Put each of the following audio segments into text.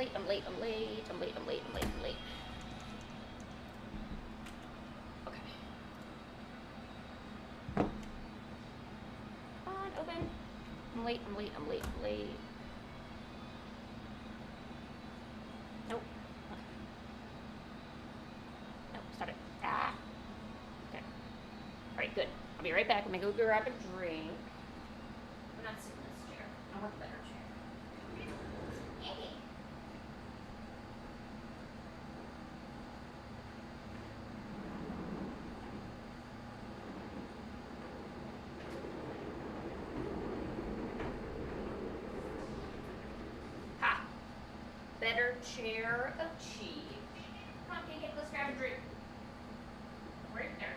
late, I'm late, I'm late, I'm late, I'm late, I'm late, I'm late. Okay. Come on, open. I'm late, I'm late, I'm late, I'm late. Nope. Okay. Nope, stop it. Ah! Okay. Alright, good. I'll be right back. I'm gonna go grab a drink. I'm not sitting in this chair. I want a better chair. Yay! Ha! Better chair achieved. Come on, Kiki, let's grab a drink. Right there.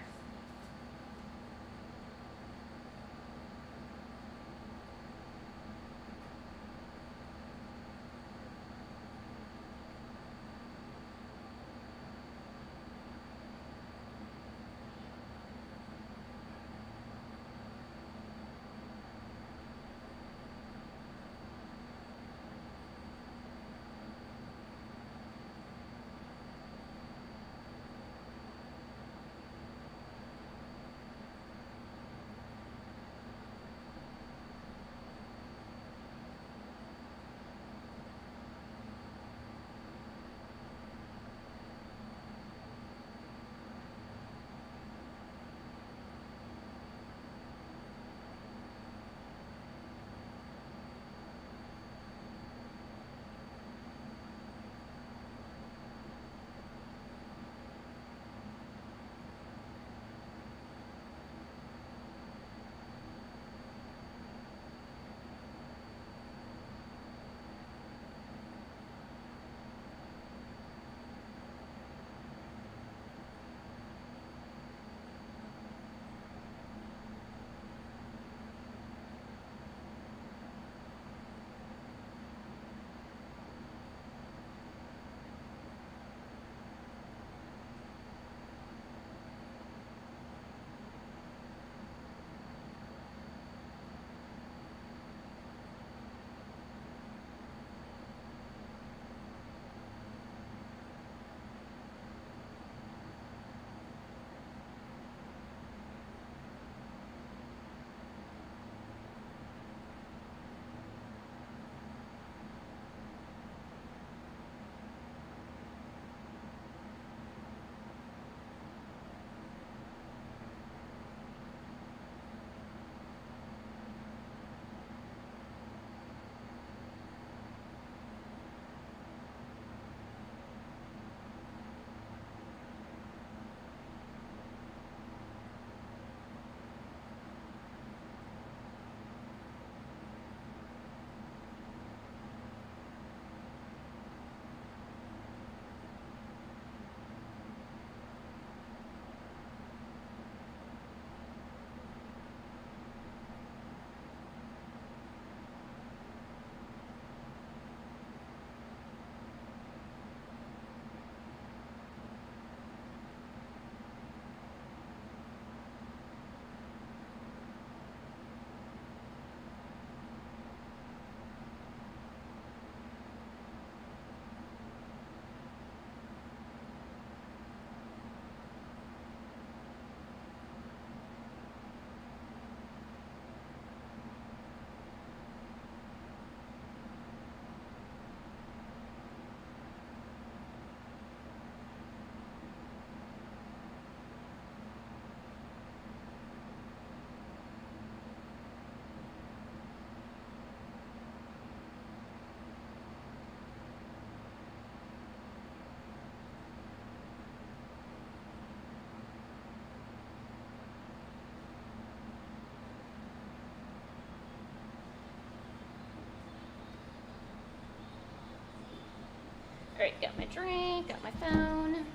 Alright, got my drink, got my phone.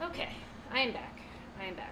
Okay, I am back. I am back.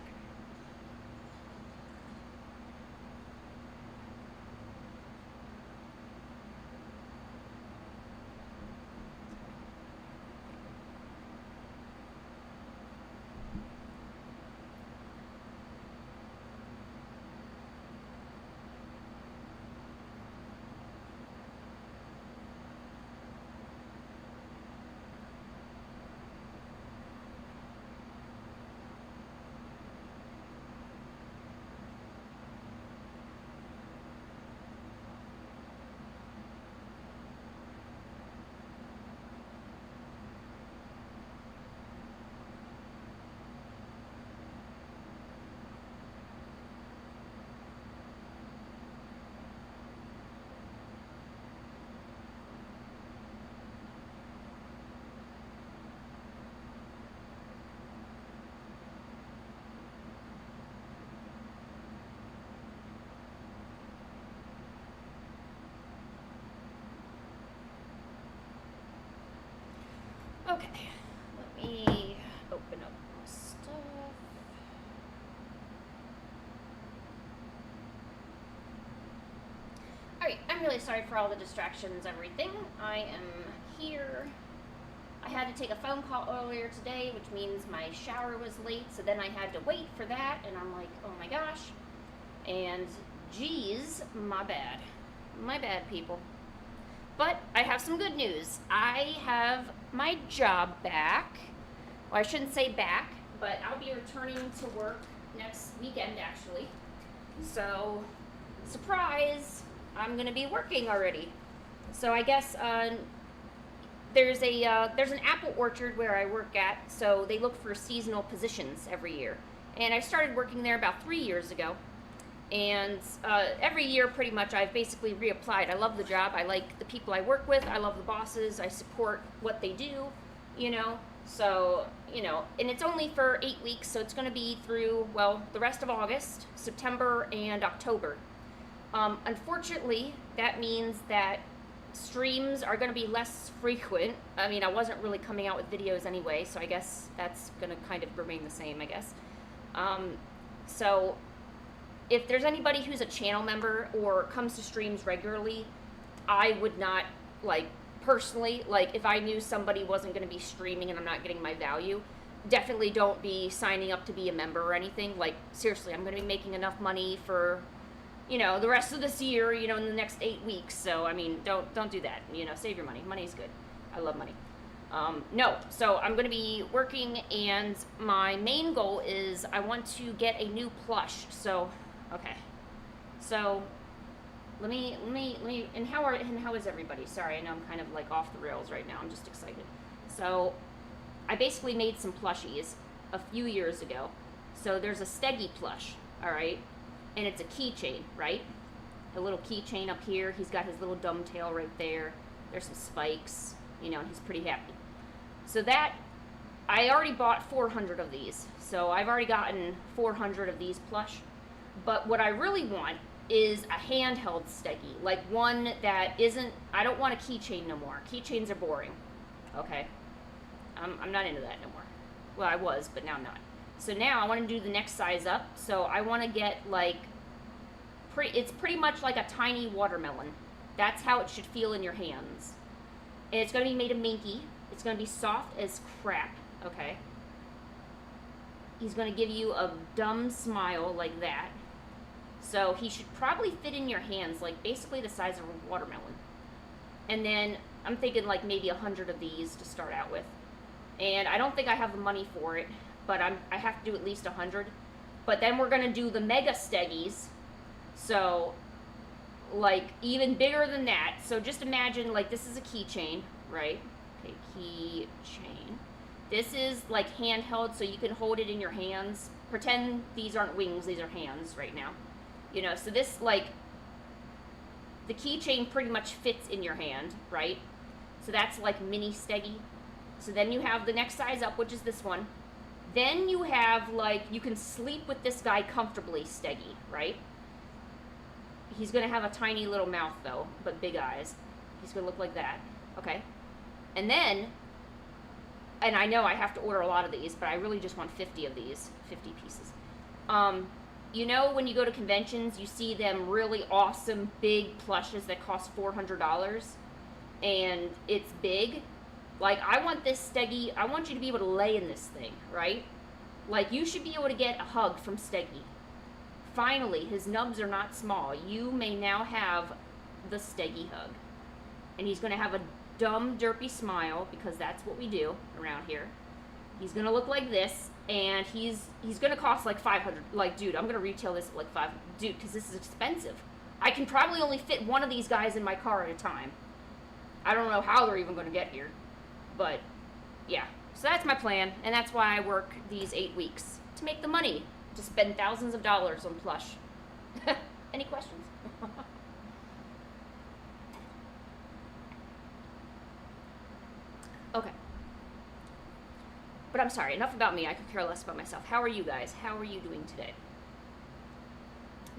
Okay, let me open up my stuff. Alright, I'm really sorry for all the distractions, everything. I am here. I had to take a phone call earlier today, which means my shower was late, so then I had to wait for that, and I'm like, oh my gosh. And geez, my bad. My bad, people. But I have some good news. I have my job back. Well, I shouldn't say back, but I'll be returning to work next weekend, actually. So, surprise, I'm going to be working already. So I guess there's an apple orchard where I work at, so they look for seasonal positions every year. And I started working there about 3 years ago. And every year, pretty much, I've basically reapplied. I love the job. I like the people I work with. I love the bosses. I support what they do, you know. So, you know, and it's only for 8 weeks, so it's going to be through, well, the rest of August, September, and October. Unfortunately, that means that streams are going to be less frequent. I mean, I wasn't really coming out with videos anyway, so I guess that's going to kind of remain the same, I guess. So if there's anybody who's a channel member or comes to streams regularly, I would not, like, personally, like, if I knew somebody wasn't going to be streaming and I'm not getting my value, definitely don't be signing up to be a member or anything. Like, seriously, I'm going to be making enough money for, you know, the rest of this year, you know, in the next 8 weeks. So, I mean, don't do that. You know, save your money. Money's good. I love money. No, so I'm going to be working, and my main goal is I want to get a new plush. So, okay. So, let me, and how is everybody? Sorry, I know I'm kind of like off the rails right now. I'm just excited. So, I basically made some plushies a few years ago. So, there's a Steggy plush, all right? And it's a keychain, right? A little keychain up here. He's got his little dumb tail right there. There's some spikes, you know, and he's pretty happy. So that, I already bought 400 of these. So I've already gotten 400 of these plush. But what I really want is a handheld Steggy. Like one that isn't, I don't want a keychain no more. Keychains are boring. Okay? I'm not into that no more. Well, I was, but now I'm not. So now I want to do the next size up. So I want to get like, it's pretty much like a tiny watermelon. That's how it should feel in your hands. And it's going to be made of minky. It's going to be soft as crap, okay? He's going to give you a dumb smile like that. So he should probably fit in your hands, like basically the size of a watermelon. And then I'm thinking like maybe 100 of these to start out with. And I don't think I have the money for it, but I have to do at least 100. But then we're going to do the mega Steggies. So, like, even bigger than that. So just imagine, like, this is a keychain, right? Okay, keychain. This is, like, handheld, so you can hold it in your hands. Pretend these aren't wings, these are hands right now. You know, so this, like, the keychain pretty much fits in your hand, right? So that's, like, mini Steggy. So then you have the next size up, which is this one. Then you have, like, you can sleep with this guy comfortably Steggy, right? He's going to have a tiny little mouth, though, but big eyes. He's going to look like that. Okay. And then, and I know I have to order a lot of these, but I really just want 50 of these, 50 pieces. You know, when you go to conventions, you see them really awesome big plushes that cost $400, and it's big. Like, I want this Steggy, I want you to be able to lay in this thing, right? Like, you should be able to get a hug from Steggy. Finally, his nubs are not small. You may now have the Steggy hug. And he's going to have a dumb, derpy smile, because that's what we do around here. He's going to look like this, and he's going to cost like 500. Like, dude, I'm going to retail this at like 500. Dude, because this is expensive. I can probably only fit one of these guys in my car at a time. I don't know how they're even going to get here. But, yeah. So that's my plan, and that's why I work these 8 weeks. To make the money. To spend thousands of dollars on plush. Any questions? Okay. But I'm sorry, enough about me. I could care less about myself. How are you guys? How are you doing today?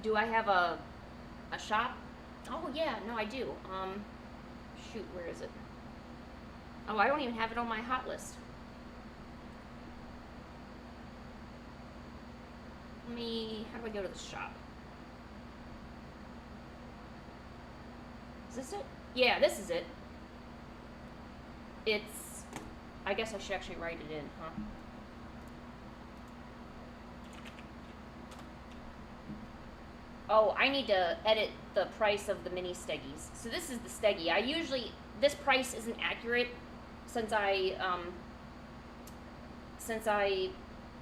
Do I have a shop? Oh, yeah, no, I do. Shoot, where is it? Oh, I don't even have it on my hot list. How do I go to the shop? Is this it? Yeah, this is it. It's, I guess I should actually write it in, huh? Oh, I need to edit the price of the mini Steggies. So this is the Steggy. This price isn't accurate since I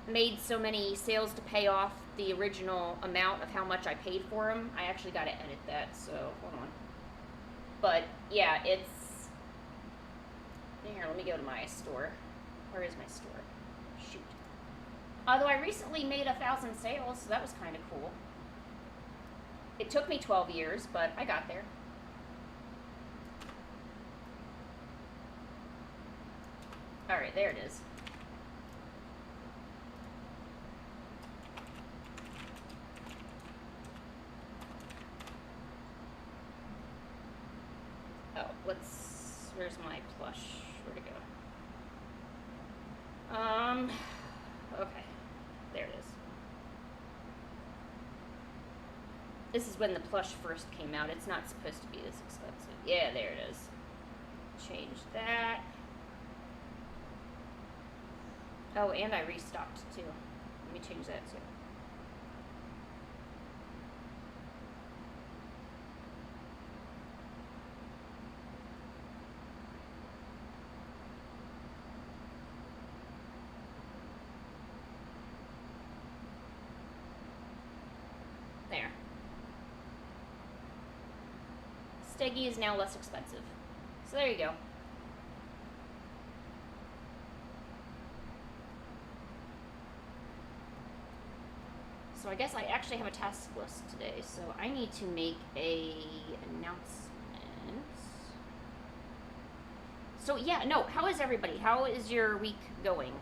made so many sales to pay off the original amount of how much I paid for them. I actually got to edit that, so hold on. But yeah, it's here. Let me go to my store. Where is my store? Shoot. Although I recently made 1,000 sales, so that was kind of cool. It took me 12 years, but I got there. All right, there it is. Oh, where's my plush? Where'd it go? Okay, there it is. This is when the plush first came out. It's not supposed to be this expensive. Yeah, there it is. Change that. Oh, and I restocked too. Let me change that too. There. Steggy is now less expensive. So there you go. So I guess I actually have a task list today, so I need to make a announcement. So yeah, no, how is everybody? How is your week going?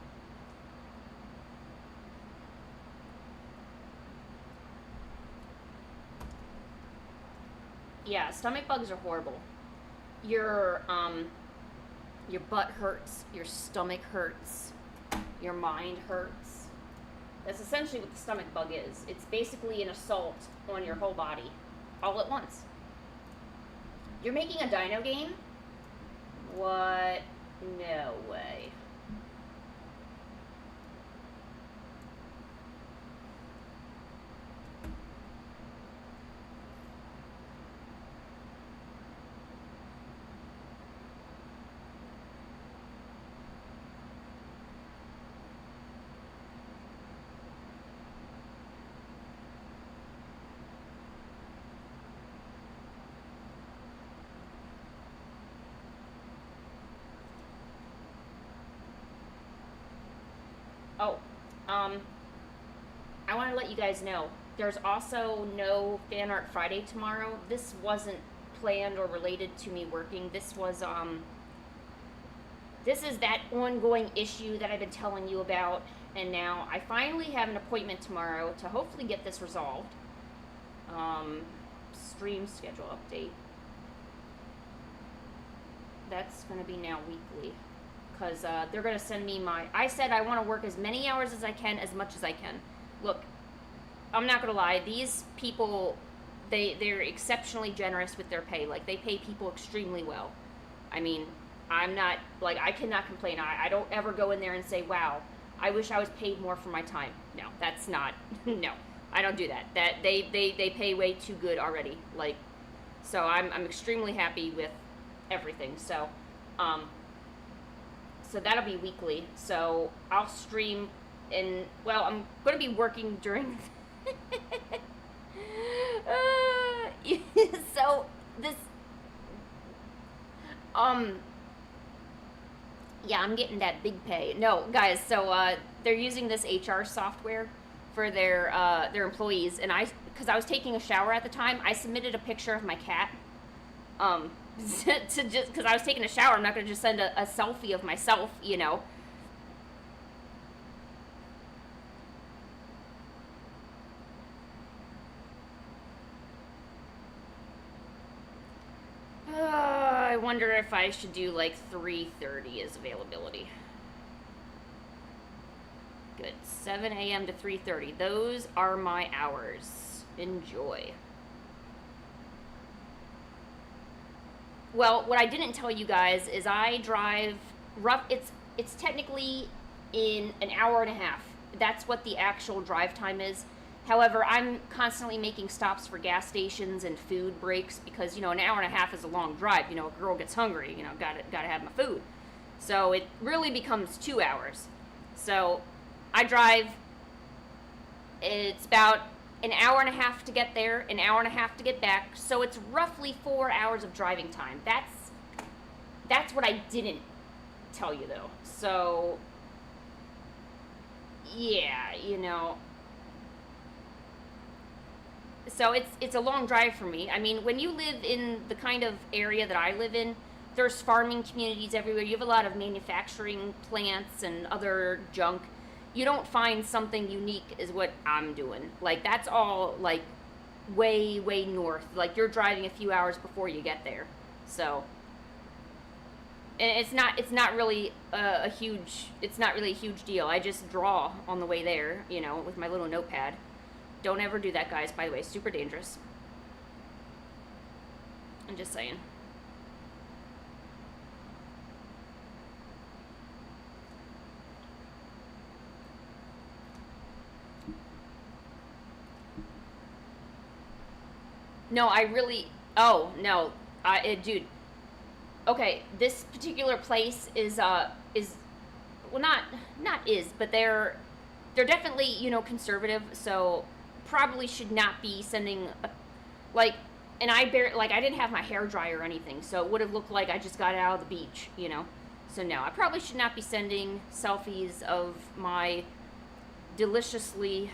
Yeah, stomach bugs are horrible. Your butt hurts, your stomach hurts, your mind hurts. That's essentially what the stomach bug is. It's basically an assault on your whole body, all at once. You're making a dino game? What? No way. Oh, I want to let you guys know, there's also no Fan Art Friday tomorrow. This wasn't planned or related to me working. This was, this is that ongoing issue that I've been telling you about, and now I finally have an appointment tomorrow to hopefully get this resolved. Stream schedule update. That's going to be now weekly. because they're going to send me I said I want to work as many hours as I can, as much as I can. Look, I'm not going to lie. These people, they're exceptionally generous with their pay. Like, they pay people extremely well. I mean, I'm not, like, I cannot complain. I don't ever go in there and say, wow, I wish I was paid more for my time. No, that's not, no, I don't do that. They pay way too good already. Like, so I'm extremely happy with everything. So, so that'll be weekly. So I'll stream well, I'm going to be working during, so this, yeah, I'm getting that big pay. No, guys, so they're using this HR software for their employees, and because I was taking a shower at the time, I submitted a picture of my cat. To just because I was taking a shower, I'm not going to just send a selfie of myself, you know. I wonder if I should do like 3:30 as availability. Good. 7 a.m. to 3:30. Those are my hours. Enjoy. Well, what I didn't tell you guys is I drive it's technically in an hour and a half. That's what the actual drive time is. However, I'm constantly making stops for gas stations and food breaks because, you know, an hour and a half is a long drive. You know, a girl gets hungry, you know, gotta have my food. So it really becomes 2 hours. So I drive, it's about an hour and a half to get there, an hour and a half to get back. So it's roughly 4 hours of driving time. That's what I didn't tell you though. So yeah, you know. So it's a long drive for me. I mean, when you live in the kind of area that I live in, there's farming communities everywhere. You have a lot of manufacturing plants and other junk. You don't find something unique is what I'm doing. Like, that's all, like, way, way north. Like, you're driving a few hours before you get there. So, and it's not really a huge deal. I just draw on the way there, you know, with my little notepad. Don't ever do that, guys, by the way. Super dangerous. I'm just saying. No, I really... Oh, no. Dude. Okay, this particular place is... Well, not is, but they're definitely, you know, conservative, so... probably should not be sending, and I didn't have my hair dry or anything, so it would have looked like I just got out of the beach, you know. So no, I probably should not be sending selfies of my deliciously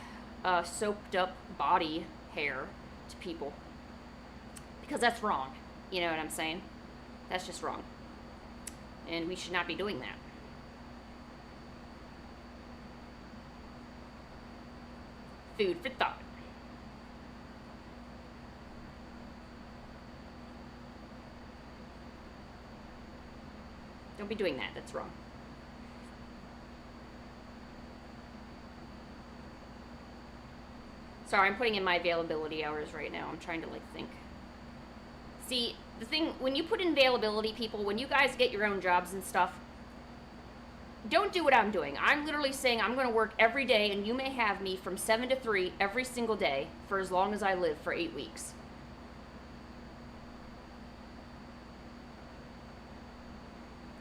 soaked up body hair to people, because that's wrong. You know what I'm saying? That's just wrong, and we should not be doing that. Food for thought. Don't be doing that. That's wrong. Sorry, I'm putting in my availability hours right now. I'm trying to, like, think. See, the thing, when you put in availability, people, when you guys get your own jobs and stuff, don't do what I'm doing. I'm literally saying I'm going to work every day, and you may have me from 7 to 3 every single day for as long as I live, for 8 weeks.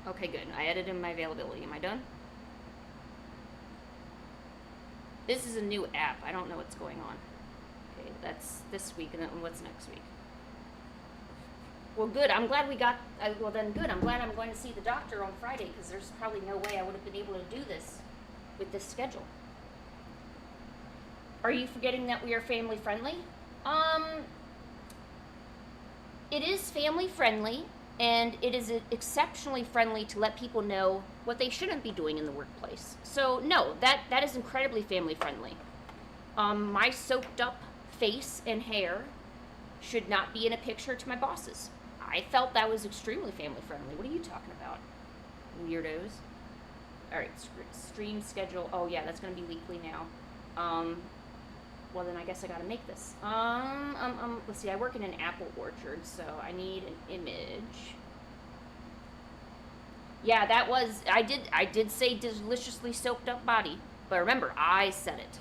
Okay, good. I added in my availability. Am I done? This is a new app. I don't know what's going on. Okay, that's this week, and then what's next week? Well, good. I'm glad we got... well, then, good. I'm glad I'm going to see the doctor on Friday, because there's probably no way I would have been able to do this with this schedule. Are you forgetting that we are family friendly? It is family friendly, and it is exceptionally friendly to let people know what they shouldn't be doing in the workplace. So, no, that is incredibly family friendly. My soaked up face and hair should not be in a picture to my bosses. I felt that was extremely family friendly. What are you talking about, weirdos? Alright, stream schedule. Oh, yeah, that's going to be weekly now. Well, then I guess I gotta make this. Let's see, I work in an apple orchard, so I need an image. Yeah, that was, I did say deliciously soaked up body. But remember, I said it.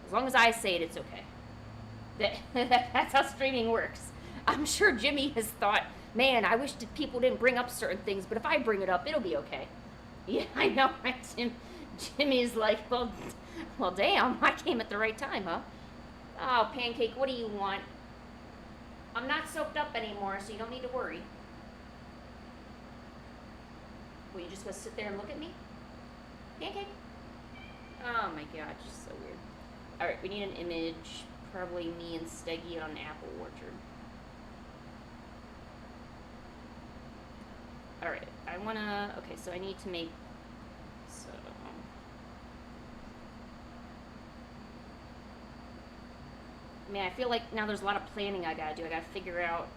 As long as I say it, it's okay. That's how streaming works. I'm sure Jimmy has thought, man, I wish that people didn't bring up certain things, but if I bring it up, it'll be okay. Yeah, I know, right? Jimmy's like, well, damn, I came at the right time, huh? Oh, Pancake, what do you want? I'm not soaked up anymore, so you don't need to worry. Well, you just gonna sit there and look at me? Pancake? Oh my god, just so weird. Alright, we need an image. Probably me and Steggy on an apple orchard. Alright, I wanna... Okay, so I need to make... So... Man, I feel like now there's a lot of planning I gotta do. I gotta figure out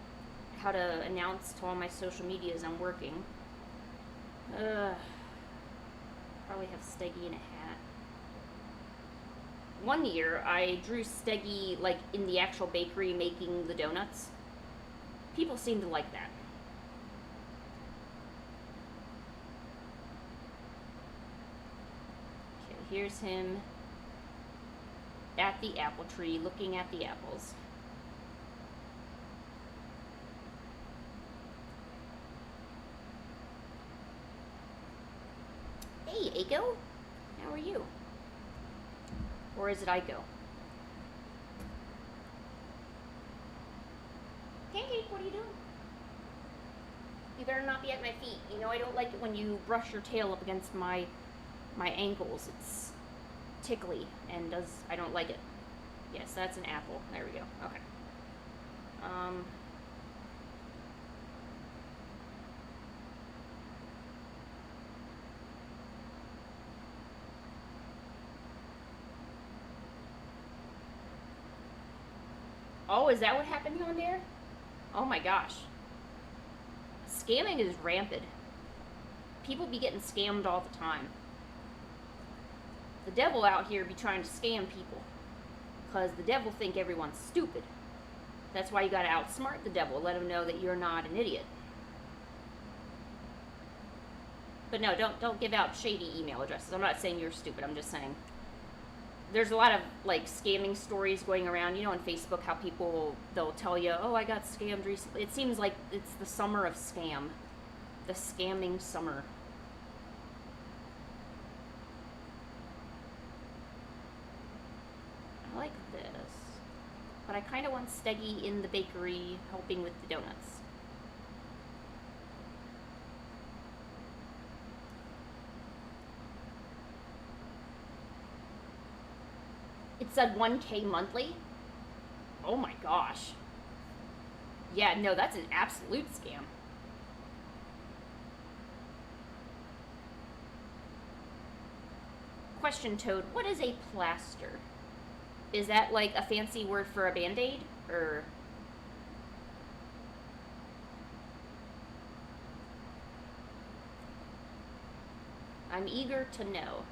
how to announce to all my social medias I'm working. Probably have Steggy in a hat. One year, I drew Steggy, like, in the actual bakery making the donuts. People seem to like that. Okay, here's him at the apple tree, looking at the apples. Hey, Aiko. How are you? Or is it Aiko? Pancake, what are you doing? You better not be at my feet. You know I don't like it when you brush your tail up against my ankles. It's tickly and I don't like it. Yes, that's an apple. There we go. Okay. Oh, is that what happened on there? Oh my gosh. Scamming is rampant. People be getting scammed all the time. The devil out here be trying to scam people. Because the devil think everyone's stupid. That's why you gotta outsmart the devil. Let him know that you're not an idiot. But no, don't give out shady email addresses. I'm not saying you're stupid. I'm just saying. There's a lot of, like, scamming stories going around. You know, on Facebook, how people, they'll tell you, oh, I got scammed recently. It seems like it's the summer of scam. The scamming summer. I like this. But I kind of want Steggy in the bakery helping with the donuts. It said 1K monthly. Oh my gosh. Yeah, no, that's an absolute scam. Question, Toad, what is a plaster? Is that like a fancy word for a band-aid? Or... I'm eager to know.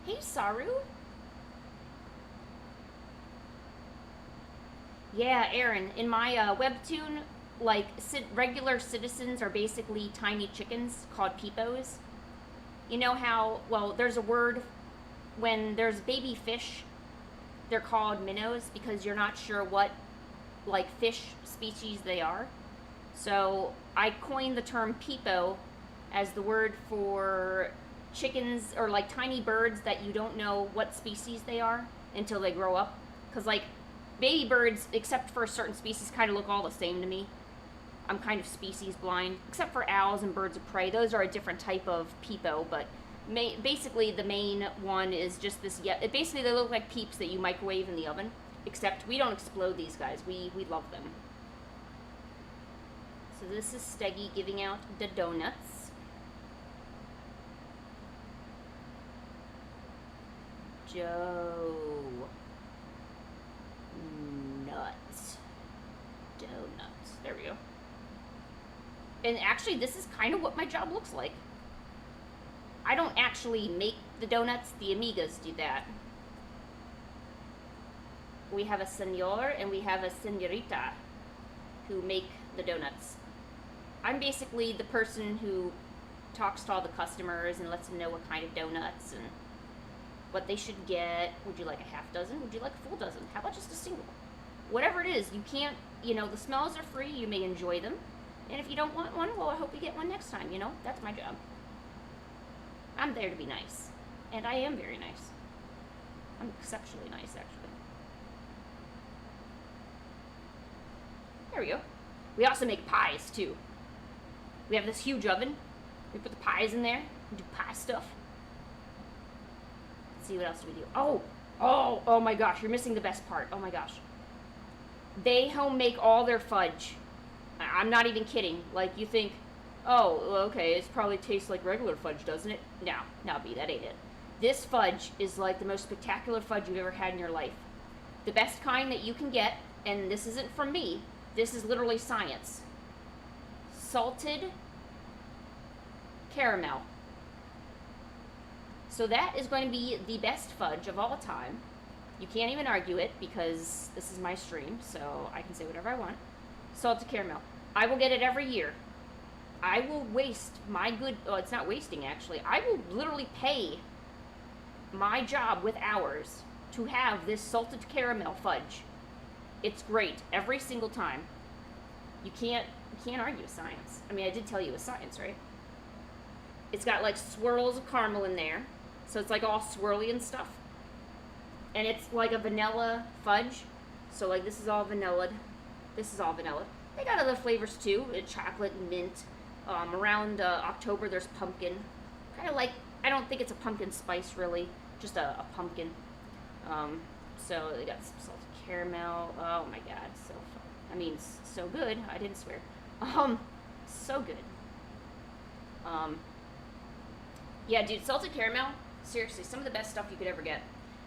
Hey, Saru. Yeah, Aaron, in my webtoon, like, regular citizens are basically tiny chickens called peepos. You know how, well, there's a word, when there's baby fish, they're called minnows because you're not sure what, like, fish species they are. So I coined the term peepo as the word for chickens or like tiny birds that you don't know what species they are until they grow up. Because like baby birds, except for certain species, kind of look all the same to me. I'm kind of species blind, except for owls and birds of prey. Those are a different type of peepo, but basically the main one is just this. Basically they look like peeps that you microwave in the oven, except we don't explode these guys. We love them. So this is Steggy giving out the donuts. Joe. Nuts. Donuts. There we go. And actually, this is kind of what my job looks like. I don't actually make the donuts. The amigas do that. We have a senor and we have a senorita who make the donuts. I'm basically the person who talks to all the customers and lets them know what kind of donuts and what they should get. Would you like a half dozen? Would you like a full dozen? How about just a single? Whatever it is, you can't, the smells are free. You may enjoy them. And if you don't want one, well, I hope you get one next time, That's my job. I'm there to be nice. And I am very nice. I'm exceptionally nice, actually. There we go. We also make pies, too. We have this huge oven. We put the pies in there. We do pie stuff. Let's see, what else do we do? Oh my gosh, you're missing the best part. Oh my gosh. They home make all their fudge. I'm not even kidding. Like, you think, oh, okay, it probably tastes like regular fudge, doesn't it? No, B, that ain't it. This fudge is like the most spectacular fudge you've ever had in your life. The best kind that you can get, and this isn't from me, this is literally science. Salted caramel. So that is going to be the best fudge of all time. You can't even argue it because this is my stream, so I can say whatever I want. Salted caramel. I will get it every year. I will waste my good, it's not wasting actually. I will literally pay my job with hours to have this salted caramel fudge. It's great every single time. You can't argue science. I mean, I did tell you it was science, right? It's got like swirls of caramel in there. So it's like all swirly and stuff. And it's like a vanilla fudge. So like this is all vanilla. This is all vanilla. They got other flavors too. Chocolate and mint. Around October there's pumpkin. Kind of like, I don't think it's a pumpkin spice really. Just a pumpkin. So they got some salted caramel. Oh my god. So fun. I mean, so good. I didn't swear. So good. Yeah, dude, salted caramel, seriously, some of the best stuff you could ever get.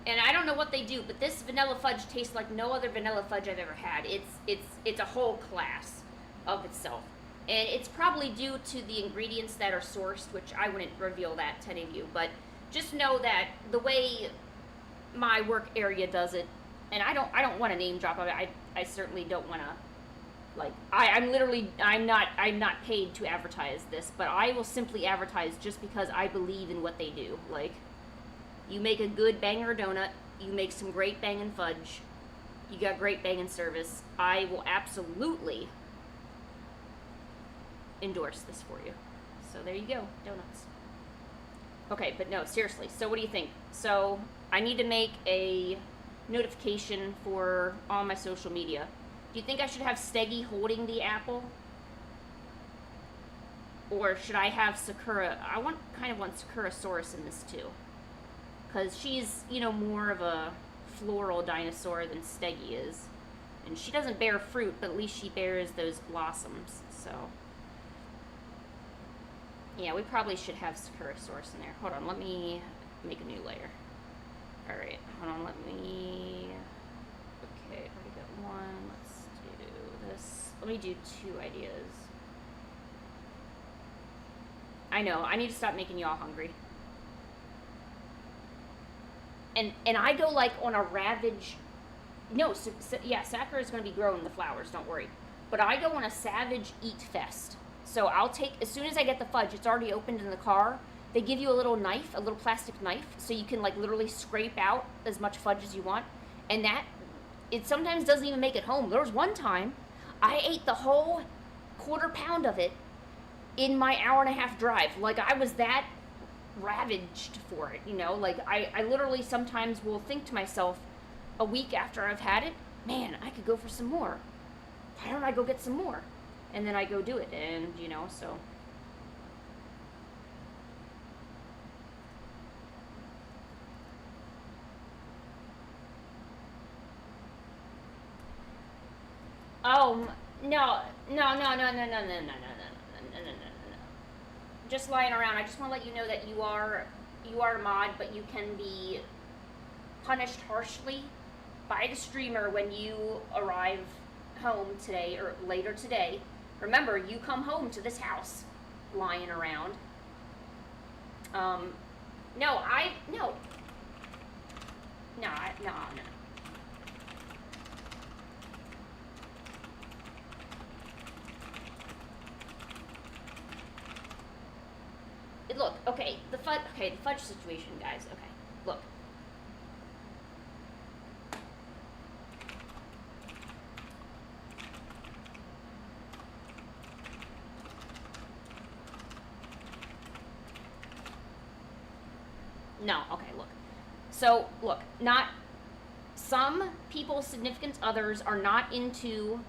And I don't know what they do, but this vanilla fudge tastes like no other vanilla fudge I've ever had. It's a whole class of itself. And it's probably due to the ingredients that are sourced, which I wouldn't reveal that to any of you, but just know that the way my work area does it, and I don't want to name drop of it. I certainly don't want to, like, I'm not paid to advertise this, but I will simply advertise just because I believe in what they do. Like, you make a good banger donut, you make some great banging fudge, you got great banging service. I will absolutely endorse this for you. So there you go, donuts. Okay, but no, seriously, so what do you think? So I need to make a notification for all my social media. Do you think I should have Steggy holding the apple? Or should I have Sakura? I kind of want Sakurasaurus in this too. Because she's, more of a floral dinosaur than Steggy is. And she doesn't bear fruit, but at least she bears those blossoms, so. Yeah, we probably should have Sakurasaurus in there. Hold on, let me make a new layer. Alright, hold on, let me... Okay, I already got one. Let's do this. Let me do 2 ideas. I know, I need to stop making y'all hungry. And I go like on a ravage... No, yeah, Sakura's going to be growing the flowers, don't worry. But I go on a savage eat fest. So I'll take, as soon as I get the fudge, it's already opened in the car. They give you a little knife, a little plastic knife, so you can like literally scrape out as much fudge as you want. And that, it sometimes doesn't even make it home. There was one time, I ate the whole 1/4 pound of it in my 1.5-hour drive. Like I was that ravaged for it, you know? Like, I literally sometimes will think to myself, a week after I've had it, man, I could go for some more. Why don't I go get some more? And then I go do it, and, you know, so. Oh, no, no, no, no, no, no, no, no, no, no, no, no, no, no, no. Just lying around. I just want to let you know that you are a mod, but you can be punished harshly by the streamer when you arrive home today or later today. Remember, you come home to this house lying around. No, no. No, no, no. Look, okay, the fudge situation, guys. Okay, look. No, okay, look. So, look, not some people's significant others are not into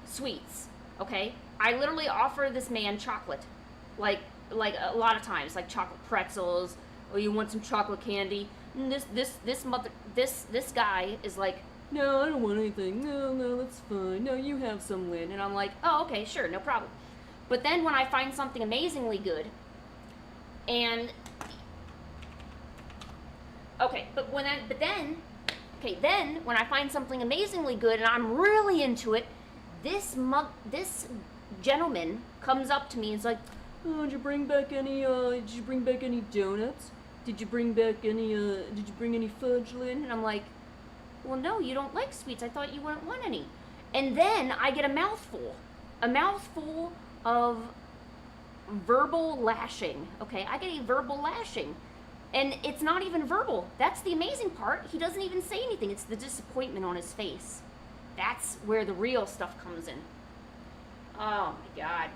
sweets, okay? I literally offer this man chocolate. Like a lot of times, like chocolate pretzels, or you want some chocolate candy. And this guy is like, no, I don't want anything. No, that's fine. No, you have some, Lynn. And I'm like, oh, okay, sure, no problem. But then when I find something amazingly good, and okay, then when I find something amazingly good and I'm really into it, this gentleman comes up to me and is like, oh, did you bring back any donuts? Did you bring any fudge, Lynn? And I'm like, well, no, you don't like sweets. I thought you wouldn't want any. And then I get a mouthful of verbal lashing. Okay, I get a verbal lashing. And it's not even verbal. That's the amazing part. He doesn't even say anything. It's the disappointment on his face. That's where the real stuff comes in. Oh my God.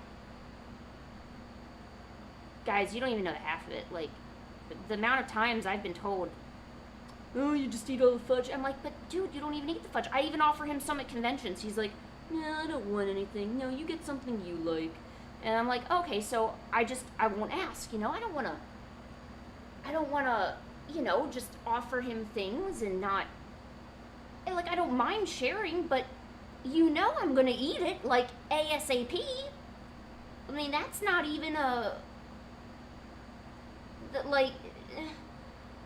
Guys, you don't even know the half of it. Like, the amount of times I've been told, oh, you just eat all the fudge. I'm like, but dude, you don't even eat the fudge. I even offer him some at conventions. He's like, no, I don't want anything. No, you get something you like. And I'm like, okay, so I won't ask, you know? I don't want to, you know, just offer him things and not, and like, I don't mind sharing, but you know I'm going to eat it, like, ASAP. I mean, that's not even like,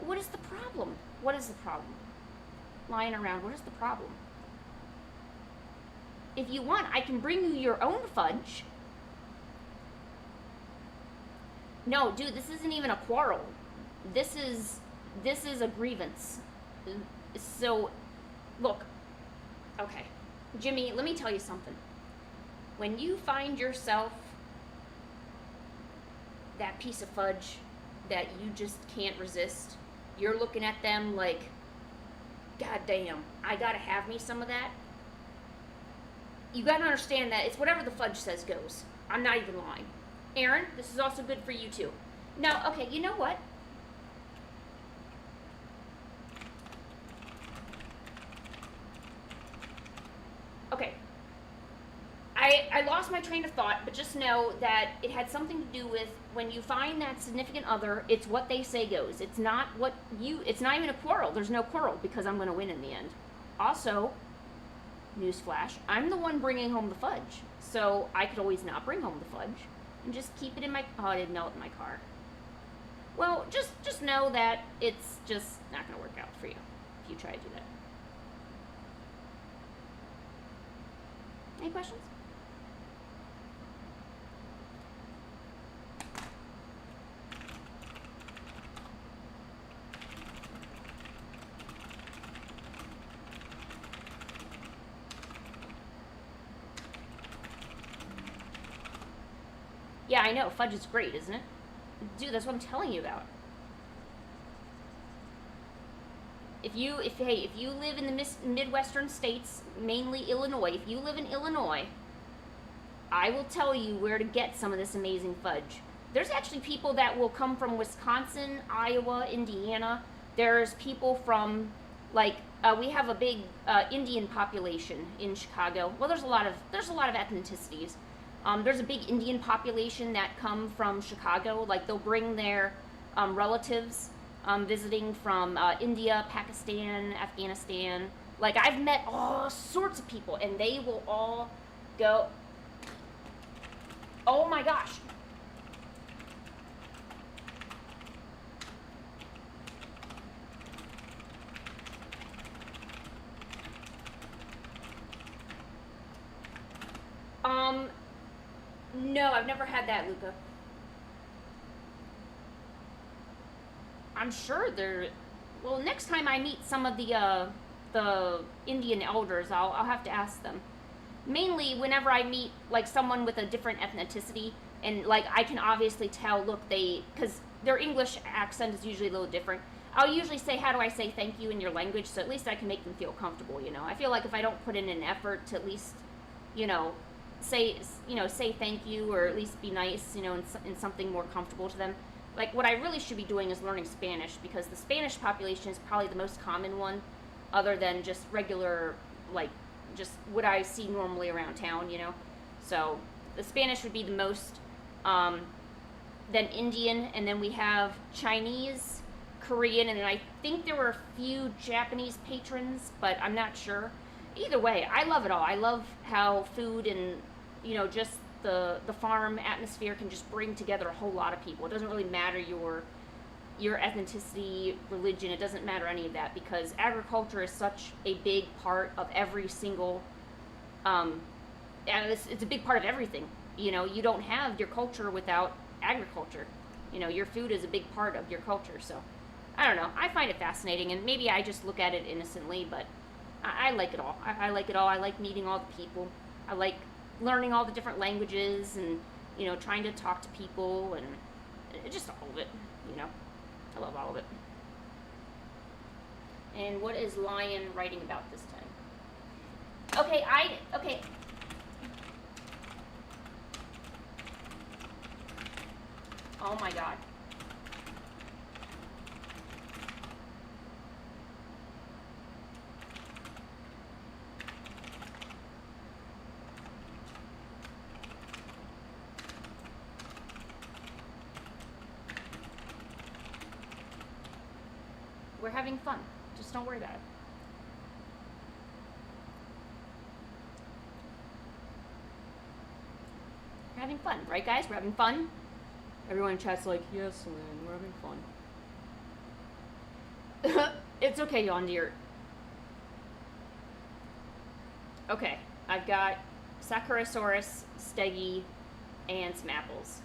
what is the problem? What is the problem? Lying around, what is the problem? If you want, I can bring you your own fudge. No, dude, this isn't even a quarrel. This is a grievance. So, look, okay, Jimmy, let me tell you something. When you find yourself that piece of fudge that you just can't resist, you're looking at them like, God damn, I gotta have me some of that. You gotta understand that it's whatever the fudge says goes. I'm not even lying. Aaron, this is also good for you too. Now, okay, you know what? Okay, I lost my train of thought, but just know that it had something to do with when you find that significant other, it's what they say goes. It's not even a quarrel. There's no quarrel because I'm going to win in the end. Also, newsflash, I'm the one bringing home the fudge. So I could always not bring home the fudge and just keep it in my, oh, it didn't melt in my car. Well, just know that it's just not going to work out for you if you try to do that. Any questions? Yeah, I know. Fudge is great, isn't it? Dude, that's what I'm telling you about. If you live in the Midwestern states, mainly Illinois, if you live in Illinois, I will tell you where to get some of this amazing fudge. There's actually people that will come from Wisconsin, Iowa, Indiana. There's people from, like, we have a big Indian population in Chicago. Well, there's a lot of ethnicities. There's a big Indian population that come from Chicago. Like, they'll bring their relatives visiting from India, Pakistan, Afghanistan. Like, I've met all sorts of people, and they will all go, oh my gosh. No, I've never had that, Luca. I'm sure they're. Well, next time I meet some of the Indian elders, I'll have to ask them. Mainly, whenever I meet like someone with a different ethnicity, and like I can obviously tell, look, because their English accent is usually a little different. I'll usually say, how do I say thank you in your language, so at least I can make them feel comfortable. I feel like if I don't put in an effort to at least, you know, say thank you, or at least be nice, in something more comfortable to them. Like, what I really should be doing is learning Spanish, because the Spanish population is probably the most common one, other than just regular, like, just what I see normally around town. So the Spanish would be the most, then Indian, and then we have Chinese, Korean, and then I think there were a few Japanese patrons, but I'm not sure. Either way, I love it all. I love how food and, just the farm atmosphere can just bring together a whole lot of people. It doesn't really matter your ethnicity, religion. It doesn't matter any of that, because agriculture is such a big part of every single, and it's a big part of everything. You don't have your culture without agriculture. Your food is a big part of your culture. So I don't know. I find it fascinating, and maybe I just look at it innocently, but I like it all. I like it all. I like meeting all the people. I like learning all the different languages, and trying to talk to people, and just all of it. I love all of it. And what is Lion writing about this time? Okay. Oh my god. We're having fun. Just don't worry about it. We're having fun, right, guys? We're having fun. Everyone in chat's like, yes, Lynn, we're having fun. It's okay, Yondir. Okay, I've got Sakurasaurus, Steggy, and some apples.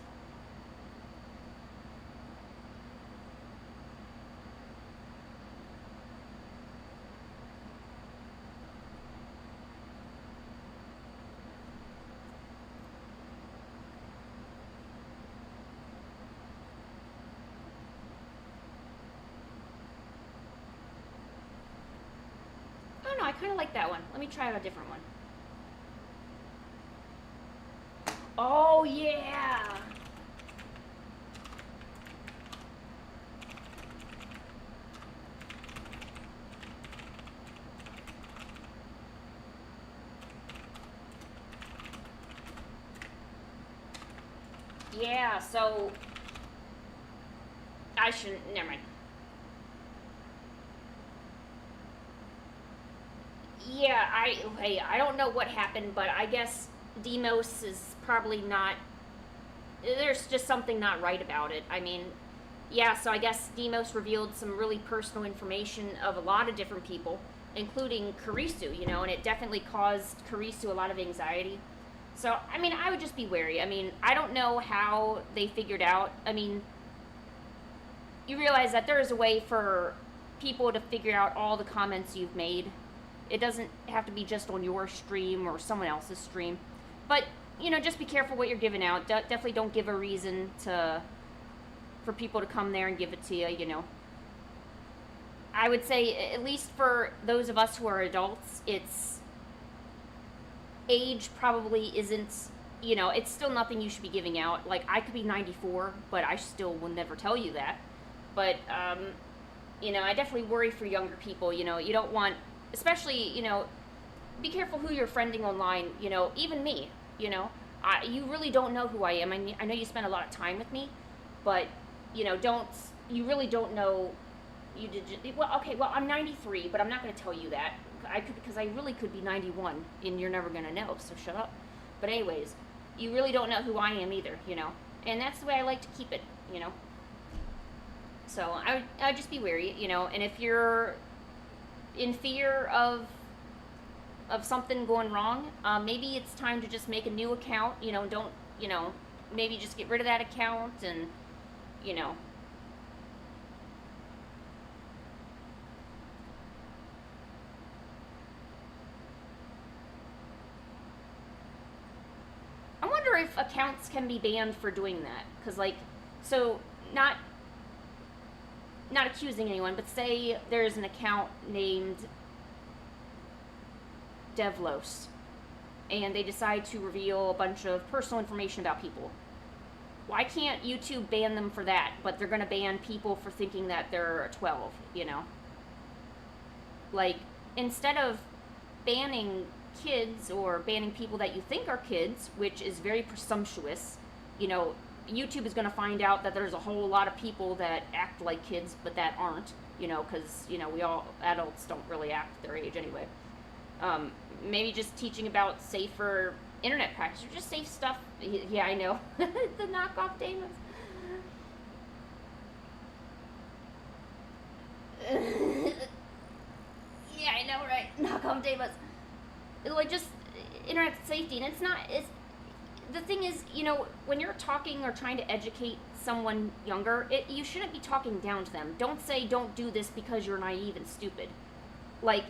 Oh no, I kind of like that one. Let me try a different one. Oh yeah! Yeah, so I shouldn't, never mind. Yeah, I don't know what happened, but I guess Demos is probably not, there's just something not right about it. I mean, yeah, so I guess Demos revealed some really personal information of a lot of different people, including Karisu, and it definitely caused Karisu a lot of anxiety. So, I mean, I would just be wary. I mean, I don't know how they figured out. I mean, you realize that there is a way for people to figure out all the comments you've made. It doesn't have to be just on your stream or someone else's stream. But, just be careful what you're giving out. Definitely don't give a reason for people to come there and give it to you. I would say, at least for those of us who are adults, age probably isn't you know, it's still nothing you should be giving out. Like, I could be 94, but I still will never tell you that. But, you know, I definitely worry for younger people. You know, you don't want, especially, you know, be careful who you're friending online. You know, even me, you know, you really don't know who I am. I know you spend a lot of time with me, but, you know, you really don't know. Well, okay, well, I'm 93, but I'm not going to tell you that. Because I really could be 91, and you're never going to know, so shut up. But anyways, you really don't know who I am either, you know. And that's the way I like to keep it, you know. So I would just be wary, you know. And if you're in fear of something going wrong, maybe it's time to just make a new account, you know. Don't, you know, maybe just get rid of that account and, you know. I wonder if accounts can be banned for doing that. Because, like, so, not accusing anyone, but say there's an account named Devlos, and they decide to reveal a bunch of personal information about people. Why can't YouTube ban them for that, but they're going to ban people for thinking that they're 12, you know? Like, instead of banning kids or banning people that you think are kids, which is very presumptuous, you know, YouTube is going to find out that there's a whole lot of people that act like kids but that aren't, you know, because, you know, we all, adults don't really act their age anyway. Maybe just teaching about safer internet practice or just safe stuff. Yeah, I know. The knockoff demons. Yeah, I know, right? Knockoff demons. Like, just internet safety. And the thing is, you know, when you're talking or trying to educate someone younger, you shouldn't be talking down to them. Don't say don't do this because you're naive and stupid. Like,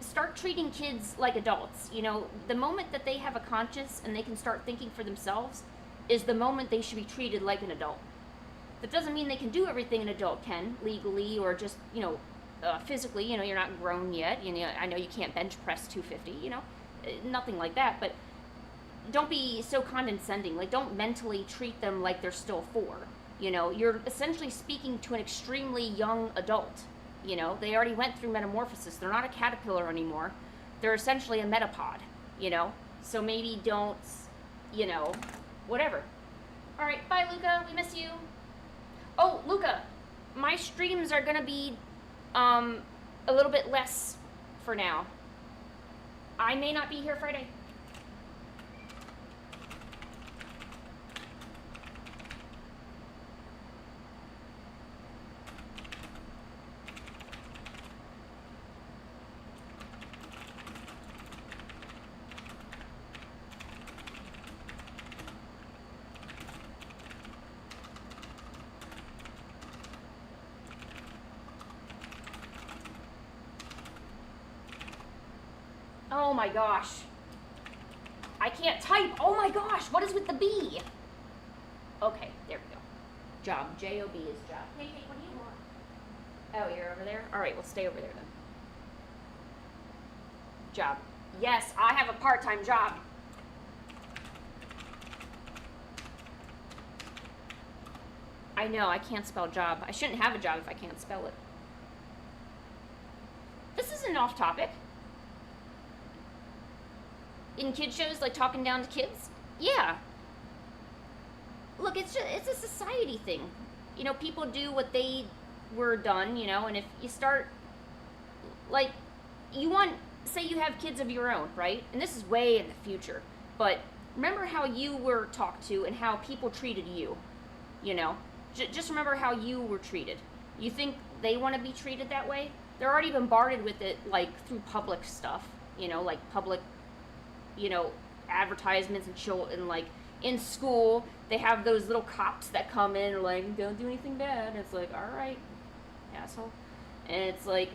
start treating kids like adults. You know, the moment that they have a conscience and they can start thinking for themselves is the moment they should be treated like an adult. That doesn't mean they can do everything an adult can, legally or just, you know, physically. You know, you're not grown yet. You know, I know you can't bench press 250, you know, nothing like that. But don't be so condescending. Like, don't mentally treat them like they're still 4. You know, you're essentially speaking to an extremely young adult. You know, they already went through metamorphosis. They're not a caterpillar anymore. They're essentially a metapod, you know? So maybe don't, you know, whatever. All right, bye, Luca. We miss you. Oh, Luca, my streams are going to be a little bit less for now. I may not be here Friday. Oh my gosh. I can't type. Oh my gosh. What is with the B? Okay, there we go. Job. J-O-B is job. Hey, what do you want? Oh, you're over there? All right, we'll stay over there then. Job. Yes, I have a part-time job. I know, I can't spell job. I shouldn't have a job if I can't spell it. This isn't off topic. In kid shows, like talking down to kids? Yeah. Look, it's a society thing. You know, people do what they were done, you know, and if you start, like, say you have kids of your own, right? And this is way in the future, but remember how you were talked to and how people treated you, you know? Just remember how you were treated. You think they want to be treated that way? They're already bombarded with it, like, through public stuff, you know, like public, you know, advertisements and like in school they have those little cops that come in and like, don't do anything bad. And it's like, all right, asshole. And it's like,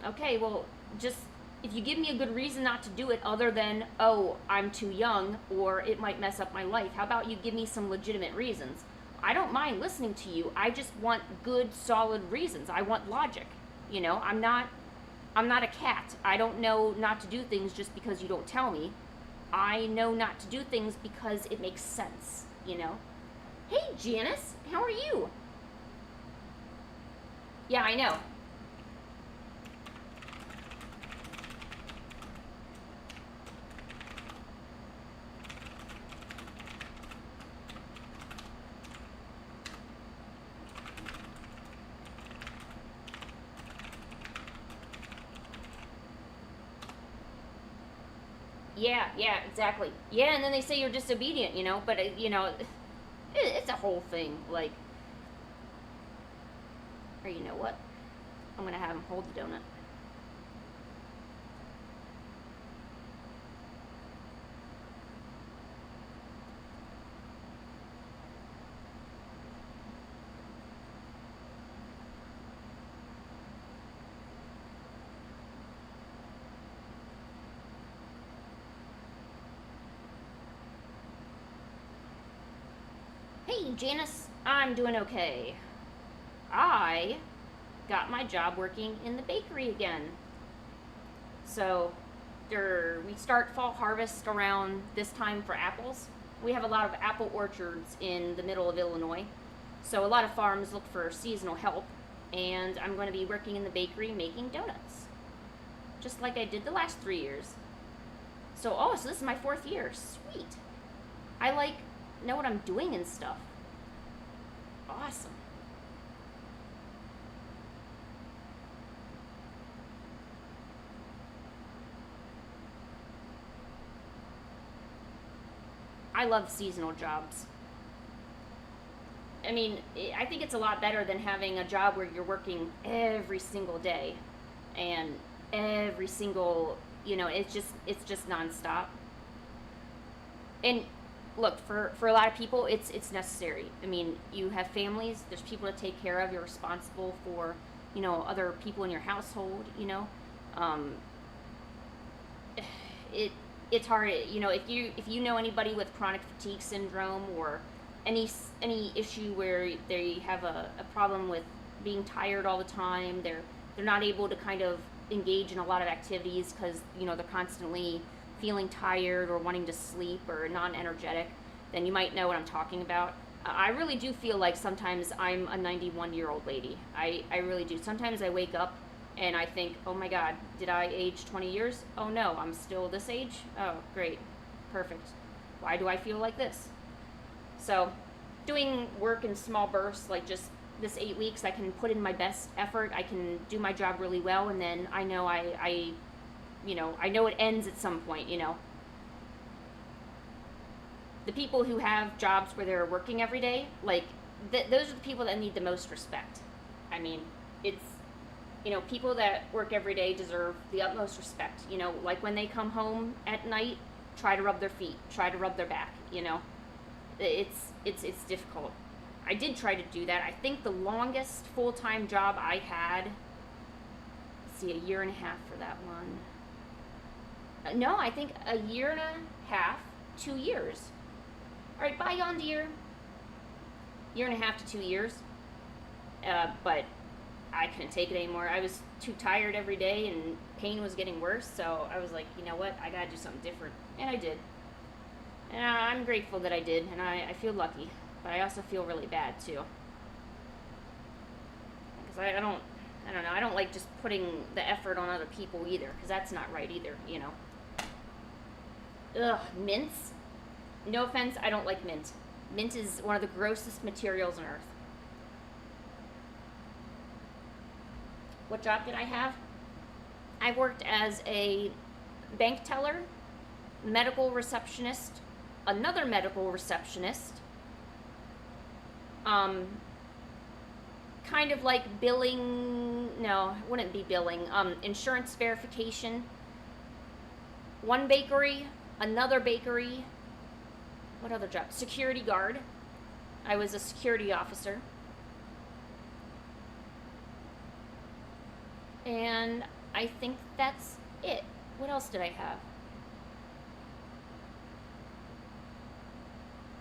okay, well, just if you give me a good reason not to do it other than, oh, I'm too young or it might mess up my life, how about you give me some legitimate reasons? I don't mind listening to you. I just want good, solid reasons. I want logic. You know, I'm not a cat. I don't know not to do things just because you don't tell me. I know not to do things because it makes sense, you know? Hey, Janice, how are you? Yeah, I know. Yeah, exactly. Yeah, and then they say you're disobedient, you know, but, it's a whole thing. Like, or you know what? I'm going to have him hold the donut. Hey, Janice, I'm doing okay. I got my job working in the bakery again. So, we start fall harvest around this time for apples. We have a lot of apple orchards in the middle of Illinois. So, a lot of farms look for seasonal help, and I'm going to be working in the bakery making donuts, just like I did the last 3 years. So this is my 4th year. Sweet. I know what I'm doing and stuff. Awesome. I love seasonal jobs. I mean, I think it's a lot better than having a job where you're working every single day and every single, it's just nonstop. And look, for a lot of people, it's necessary. I mean, you have families, there's people to take care of, you're responsible for, other people in your household, Um, it it's hard, if you know anybody with chronic fatigue syndrome or any issue where they have a problem with being tired all the time, they're not able to kind of engage in a lot of activities because they're constantly feeling tired or wanting to sleep or non-energetic, then you might know what I'm talking about. I really do feel like sometimes I'm a 91-year-old lady. I really do. Sometimes I wake up and I think, oh my God, did I age 20 years? Oh no, I'm still this age? Oh, great. Perfect. Why do I feel like this? So, doing work in small bursts, like just this 8 weeks, I can put in my best effort, I can do my job really well, and then I know I know it ends at some point. The people who have jobs where they're working every day, like, those are the people that need the most respect. I mean, it's, people that work every day deserve the utmost respect. Like when they come home at night, try to rub their feet, try to rub their back. It's difficult. I did try to do that. I think the longest full-time job I had, let's see, 1.5 years for that one. No, I think 1.5 years, 2 years. All right, bye, Yondir. 1.5 years to 2 years. But I couldn't take it anymore. I was too tired every day, and pain was getting worse. So I was like, you know what? I gotta do something different, and I did. And I'm grateful that I did, and I feel lucky, but I also feel really bad too. Because I don't know. I don't like just putting the effort on other people either, because that's not right either. Ugh, mints. No offense, I don't like mint. Mint is one of the grossest materials on earth. What job did I have? I worked as a bank teller, medical receptionist, another medical receptionist, kind of like billing, no, it wouldn't be billing, insurance verification, one bakery, another bakery, what other job? Security guard. I was a security officer. And I think that's it. What else did I have?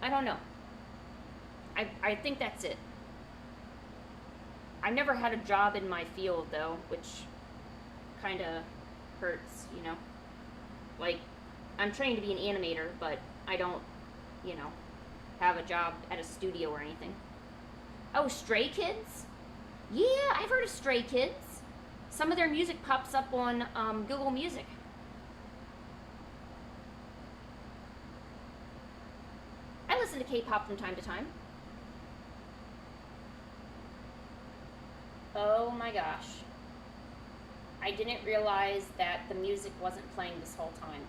I don't know. I think that's it. I never had a job in my field though, which kind of hurts. Like I'm trained to be an animator, but I don't, you know, have a job at a studio or anything. Oh, Stray Kids? Yeah, I've heard of Stray Kids. Some of their music pops up on Google Music. I listen to K-pop from time to time. Oh my gosh. I didn't realize that the music wasn't playing this whole time.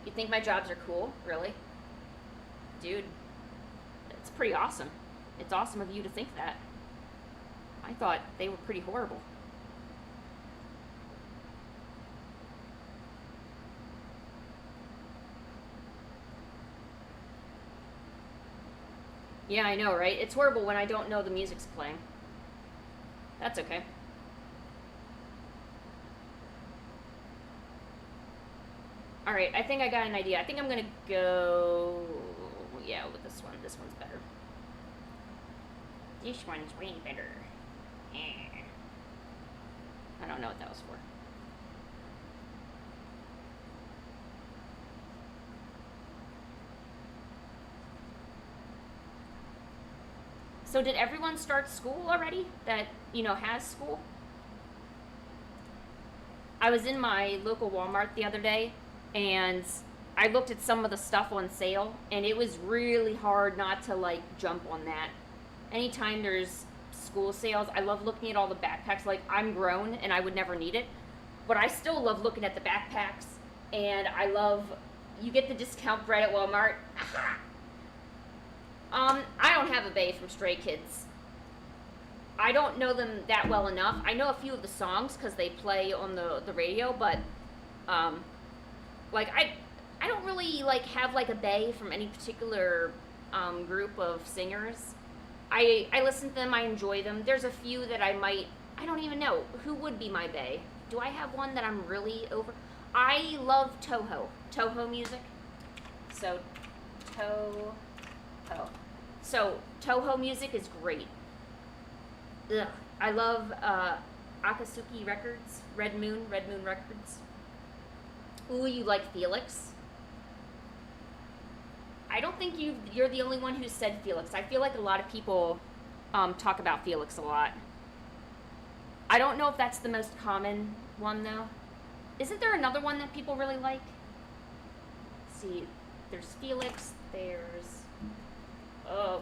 You think my jobs are cool? Really? Dude, it's pretty awesome. It's awesome of you to think that. I thought they were pretty horrible. Yeah, I know, right? It's horrible when I don't know the music's playing. That's okay. Alright, I think I got an idea. I think I'm gonna go... Yeah, with this one. This one's better. This one's way better. I don't know what that was for. So did everyone start school already that, has school? I was in my local Walmart the other day, and I looked at some of the stuff on sale, and it was really hard not to, jump on that. Anytime there's school sales, I love looking at all the backpacks. I'm grown, and I would never need it, but I still love looking at the backpacks, and I love, you get the discount bread at Walmart. I don't have a bae from Stray Kids. I don't know them that well enough. I know a few of the songs because they play on the radio, but I don't really have a bae from any particular group of singers. I listen to them. I enjoy them. There's a few that I don't even know who would be my bae. Do I have one that I'm really over? I love Toho music. So Toho music is great. Ugh. I love Akatsuki Records, Red Moon Records. Ooh, you like Felix? I don't think you're the only one who said Felix. I feel like a lot of people talk about Felix a lot. I don't know if that's the most common one, though. Isn't there another one that people really like? Let's see, there's Felix, there's...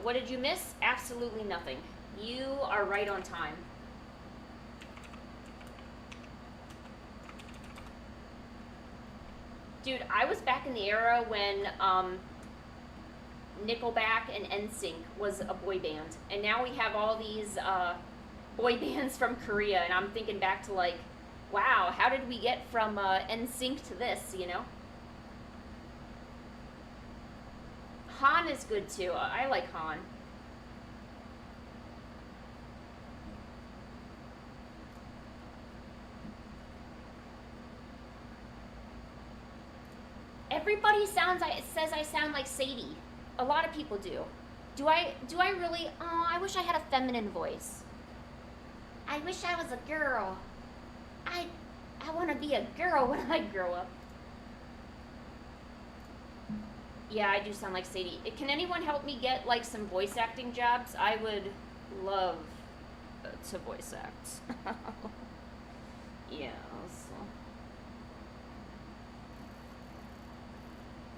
what did you miss? Absolutely nothing. You are right on time. Dude, I was back in the era when Nickelback and NSYNC was a boy band. And now we have all these boy bands from Korea. And I'm thinking back to wow, how did we get from NSYNC to this, Han is good too. I like Han. Everybody says I sound like Sadie. A lot of people do. Do I really? Oh, I wish I had a feminine voice. I wish I was a girl. I want to be a girl when I grow up. Yeah, I do sound like Sadie. Can anyone help me get some voice acting jobs? I would love to voice act. Yeah.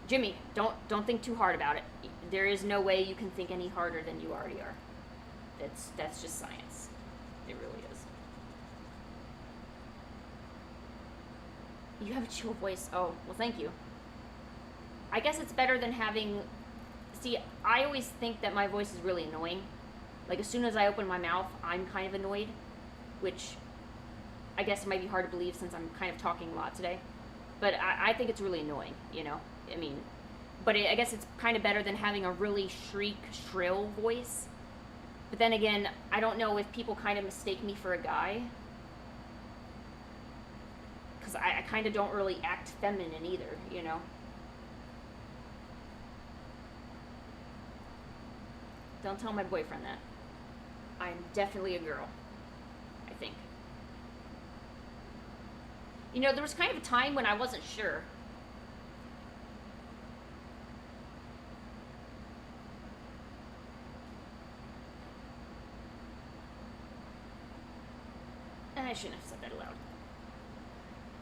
Jimmy, don't think too hard about it. There is no way you can think any harder than you already are. That's just science. It really is. You have a chill voice. Oh, well, thank you. I guess it's better than having... See, I always think that my voice is really annoying. As soon as I open my mouth, I'm kind of annoyed. Which, I guess it might be hard to believe since I'm kind of talking a lot today. But I think it's really annoying, I mean... But I guess it's kind of better than having a really shrill voice. But then again, I don't know if people kind of mistake me for a guy. Because I kind of don't really act feminine either, Don't tell my boyfriend that. I'm definitely a girl. I think. You know, there was kind of a time when I wasn't sure. I shouldn't have said that aloud.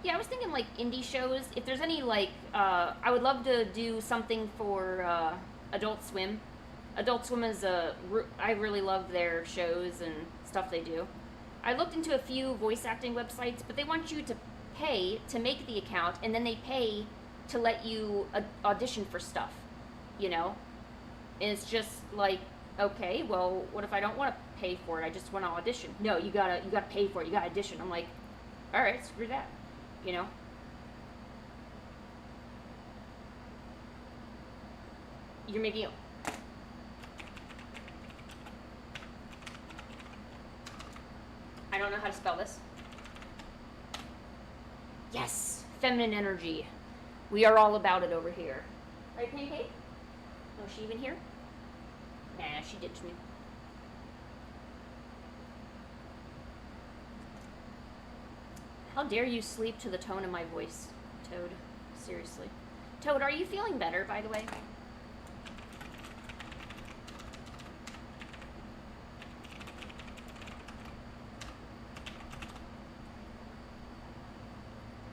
Yeah, I was thinking like indie shows. If there's any like, I would love to do something for Adult Swim. Adult Swim is I really love their shows and stuff they do. I looked into a few voice acting websites, but they want you to pay to make the account, and then they pay to let you audition for stuff. You know, and it's just like, okay, well, what if I don't want to pay for it? I just want to audition. No, you gotta pay for it. You gotta audition. I'm like, all right, screw that. You know. You're making. I don't know how to spell this. Yes, feminine energy. We are all about it over here. Right, Pancake? Oh, is she even here? Nah, she ditched me. How dare you sleep to the tone of my voice, Toad? Seriously. Toad, are you feeling better, by the way?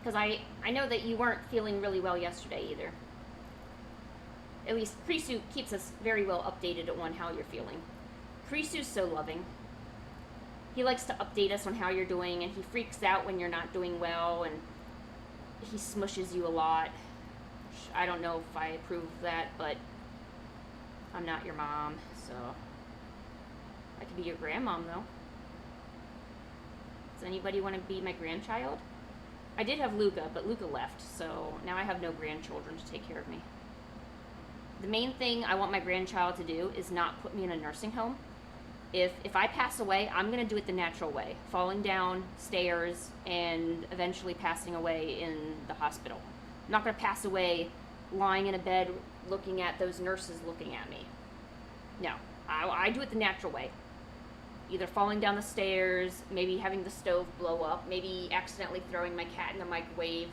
Because I know that you weren't feeling really well yesterday either. At least Krisu keeps us very well updated on how you're feeling. Krisu's so loving. He likes to update us on how you're doing, and he freaks out when you're not doing well, and he smushes you a lot. I don't know if I approve of that, but I'm not your mom, so I could be your grandmom, though. Does anybody want to be my grandchild? I did have Luca, but Luca left, so now I have no grandchildren to take care of me. The main thing I want my grandchild to do is not put me in a nursing home. If I pass away, I'm going to do it the natural way. Falling down stairs and eventually passing away in the hospital. I'm not going to pass away lying in a bed looking at those nurses looking at me. No, I do it the natural way. Either falling down the stairs, maybe having the stove blow up, maybe accidentally throwing my cat in the microwave,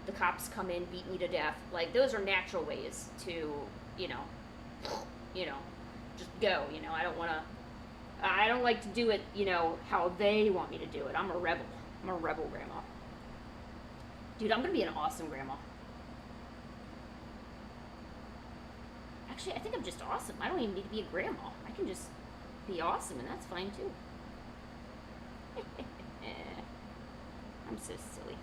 the cops come in, beat me to death. Like, those are natural ways to, you know, just go, I don't like to do it, how they want me to do it. I'm a rebel. I'm a rebel grandma. Dude, I'm going to be an awesome grandma. Actually, I think I'm just awesome. I don't even need to be a grandma. I can just be awesome, and that's fine, too. I'm so silly.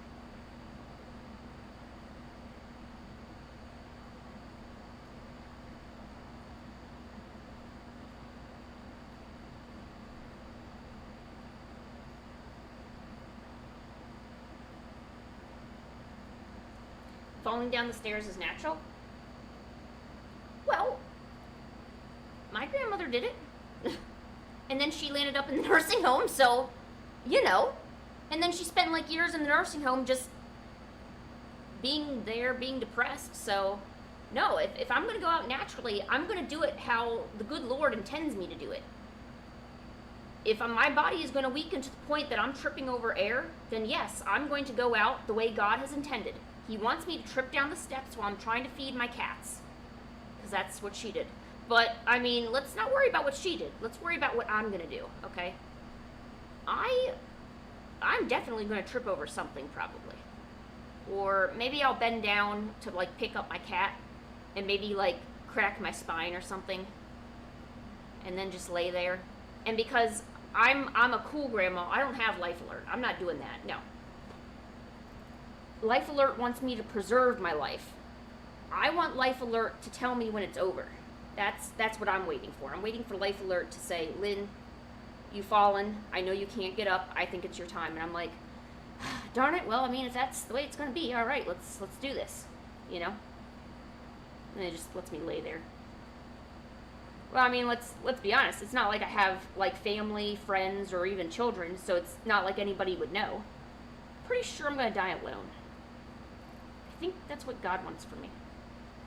Falling down the stairs is natural? Well, my grandmother did it. And then she landed up in the nursing home, so, And then she spent like years in the nursing home just being there, being depressed. So, no, if I'm going to go out naturally, I'm going to do it how the good Lord intends me to do it. If my body is going to weaken to the point that I'm tripping over air, then yes, I'm going to go out the way God has intended. He wants me to trip down the steps while I'm trying to feed my cats. Because that's what she did. But, let's not worry about what she did. Let's worry about what I'm going to do, okay? I'm definitely going to trip over something, probably. Or maybe I'll bend down to, pick up my cat and maybe, crack my spine or something. And then just lay there. And because I'm a cool grandma, I don't have Life Alert. I'm not doing that, no. Life Alert wants me to preserve my life. I want Life Alert to tell me when it's over. That's what I'm waiting for. I'm waiting for Life Alert to say, Lynn, you've fallen. I know you can't get up. I think it's your time. And I'm like, darn it. Well, if that's the way it's going to be, all right, let's do this, And it just lets me lay there. Well, let's be honest. It's not like I have, family, friends, or even children, so it's not like anybody would know. Pretty sure I'm going to die alone. I think that's what God wants for me.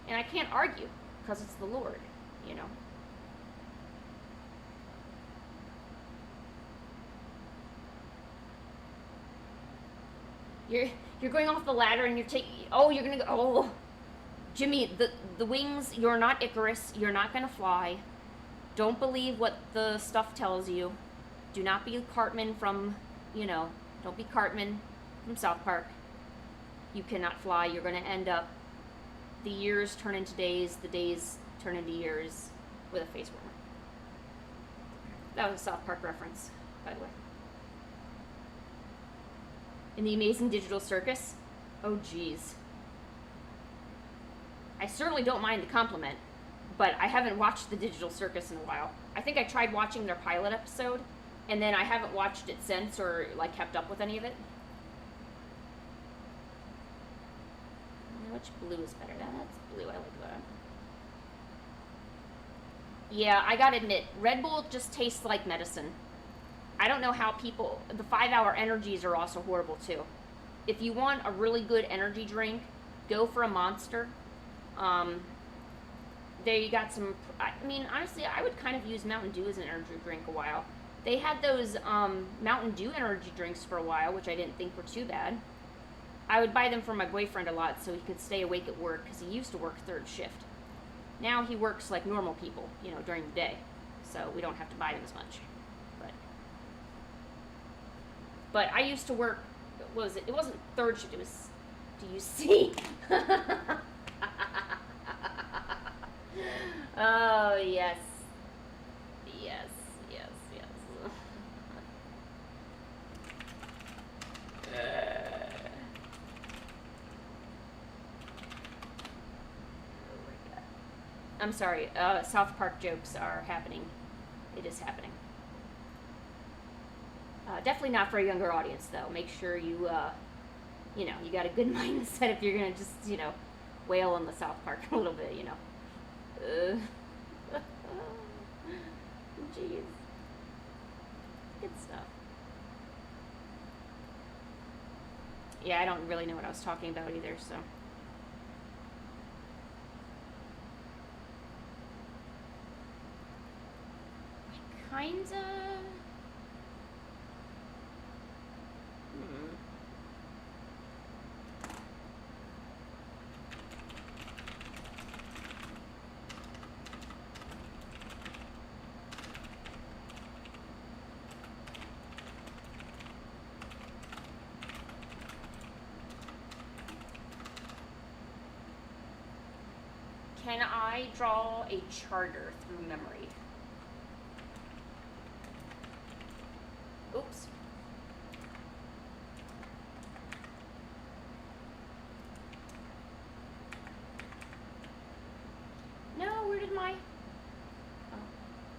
And I can't argue, because it's the Lord, You're going off the ladder and you're taking. Oh, you're gonna go. Oh, Jimmy, the wings. You're not Icarus. You're not gonna fly. Don't believe what the stuff tells you. Do not be Cartman from, don't be Cartman from South Park. You cannot fly. You're gonna end up. The years turn into days. The days turn into years with a face warmer. That was a South Park reference, by the way. In the Amazing Digital Circus? Oh, geez. I certainly don't mind the compliment, but I haven't watched the Digital Circus in a while. I think I tried watching their pilot episode, and then I haven't watched it since or, kept up with any of it. Which blue is better? That's blue. I like that. Yeah, I gotta admit, Red Bull just tastes like medicine. I don't know how people... The 5-hour energies are also horrible, too. If you want a really good energy drink, go for a Monster. There you got some... I mean, honestly, I would kind of use Mountain Dew as an energy drink a while. They had those Mountain Dew energy drinks for a while, which I didn't think were too bad. I would buy them for my boyfriend a lot so he could stay awake at work, because he used to work third shift. Now he works like normal people, during the day. So we don't have to buy them as much. But I used to work, what was it? It wasn't third shift, it was, do you see? Oh, yes. Yes, yes, yes. I'm sorry, South Park jokes are happening. It is happening. Definitely not for a younger audience, though. Make sure you, you got a good mindset if you're gonna just, wail on the South Park a little bit, Jeez. Good stuff. Yeah, I don't really know what I was talking about either, so. Kinda. Can I draw a charter through memory? Oops. No, where did my...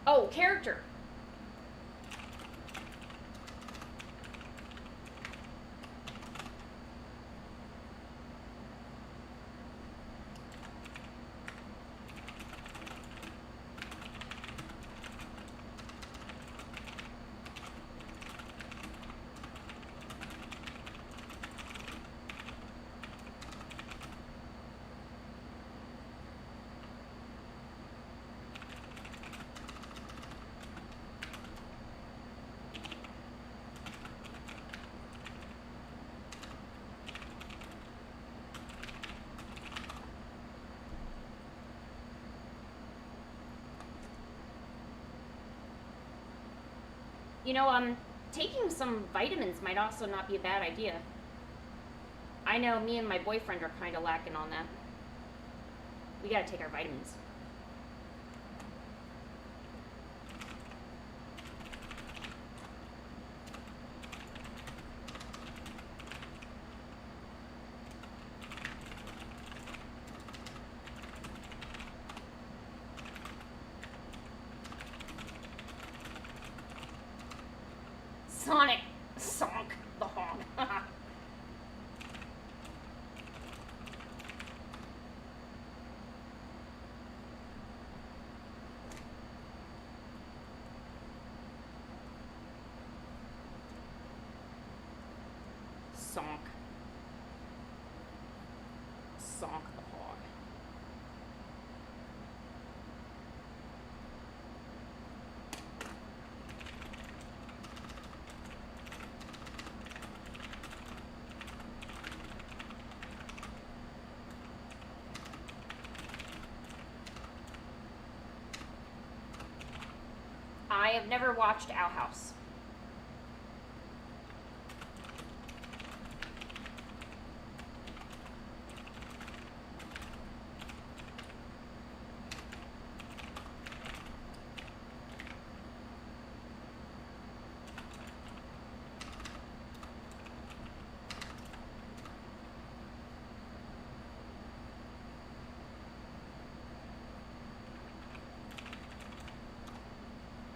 Oh, character. Taking some vitamins might also not be a bad idea. I know me and my boyfriend are kind of lacking on that. We gotta take our vitamins. Sonic! Sonk the hog. Sonk. Sonk the hog. have never watched Owl House.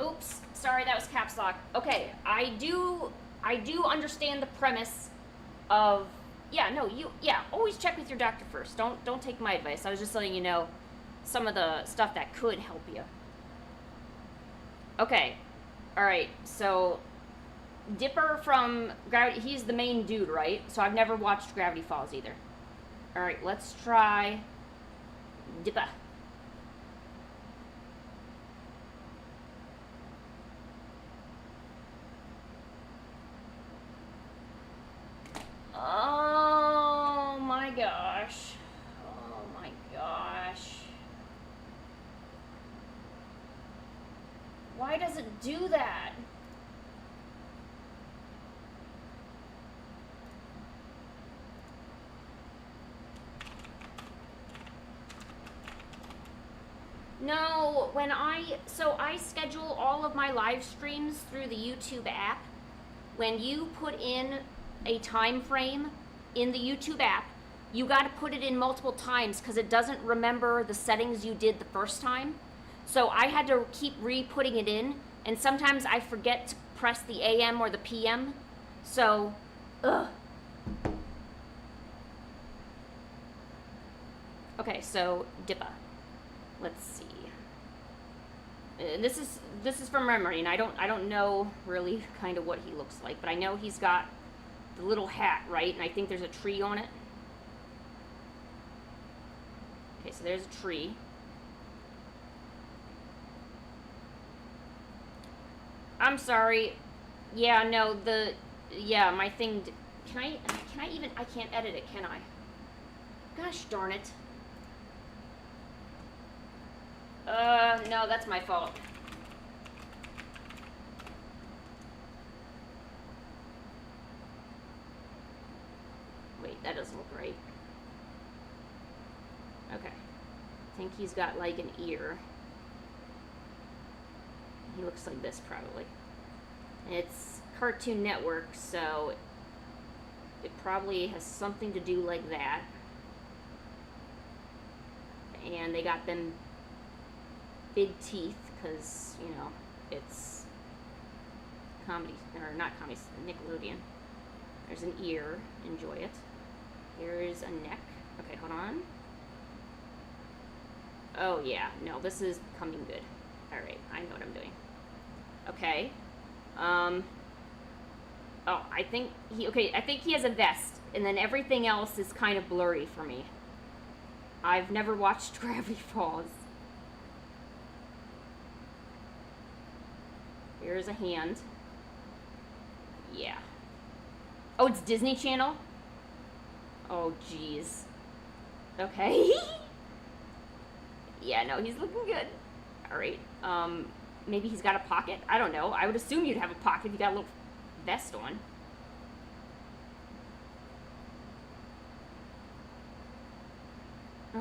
Oops, sorry, that was caps lock. Okay, I do understand the premise of, always check with your doctor first. Don't take my advice. I was just letting you know some of the stuff that could help you. Okay, all right. So Dipper from Gravity, he's the main dude, right? So I've never watched Gravity Falls either. All right, let's try Dipper. Oh my gosh. Oh my gosh. Why does it do that? No, I schedule all of my live streams through the YouTube app. When you put in a time frame in the YouTube app, you got to put it in multiple times because it doesn't remember the settings you did the first time. So I had to keep re-putting it in, and sometimes I forget to press the AM or the PM. So, ugh. Okay, so Dippa. Let's see. This is from memory, and I don't know really kind of what he looks like, but I know he's got the little hat, right? And I think there's a tree on it. Okay, so there's a tree. I'm sorry. Yeah, no, my thing, can I even, I can't edit it, can I? Gosh darn it. No, that's my fault. Wait, that doesn't look right. Okay. I think he's got like an ear. He looks like this probably. And it's Cartoon Network, so it probably has something to do like that. And they got them big teeth because, you know, it's comedy, or not comedy, Nickelodeon. There's an ear, enjoy it. Here's a neck. Okay, hold on. Oh yeah, no, this is becoming good. Alright, I know what I'm doing. Okay. Oh, I think he has a vest, and then everything else is kind of blurry for me. I've never watched Gravity Falls. Here's a hand. Yeah. Oh, it's Disney Channel? Oh, jeez. Okay. Yeah, no, he's looking good. Alright. Maybe he's got a pocket? I don't know. I would assume you'd have a pocket if you got a little vest on.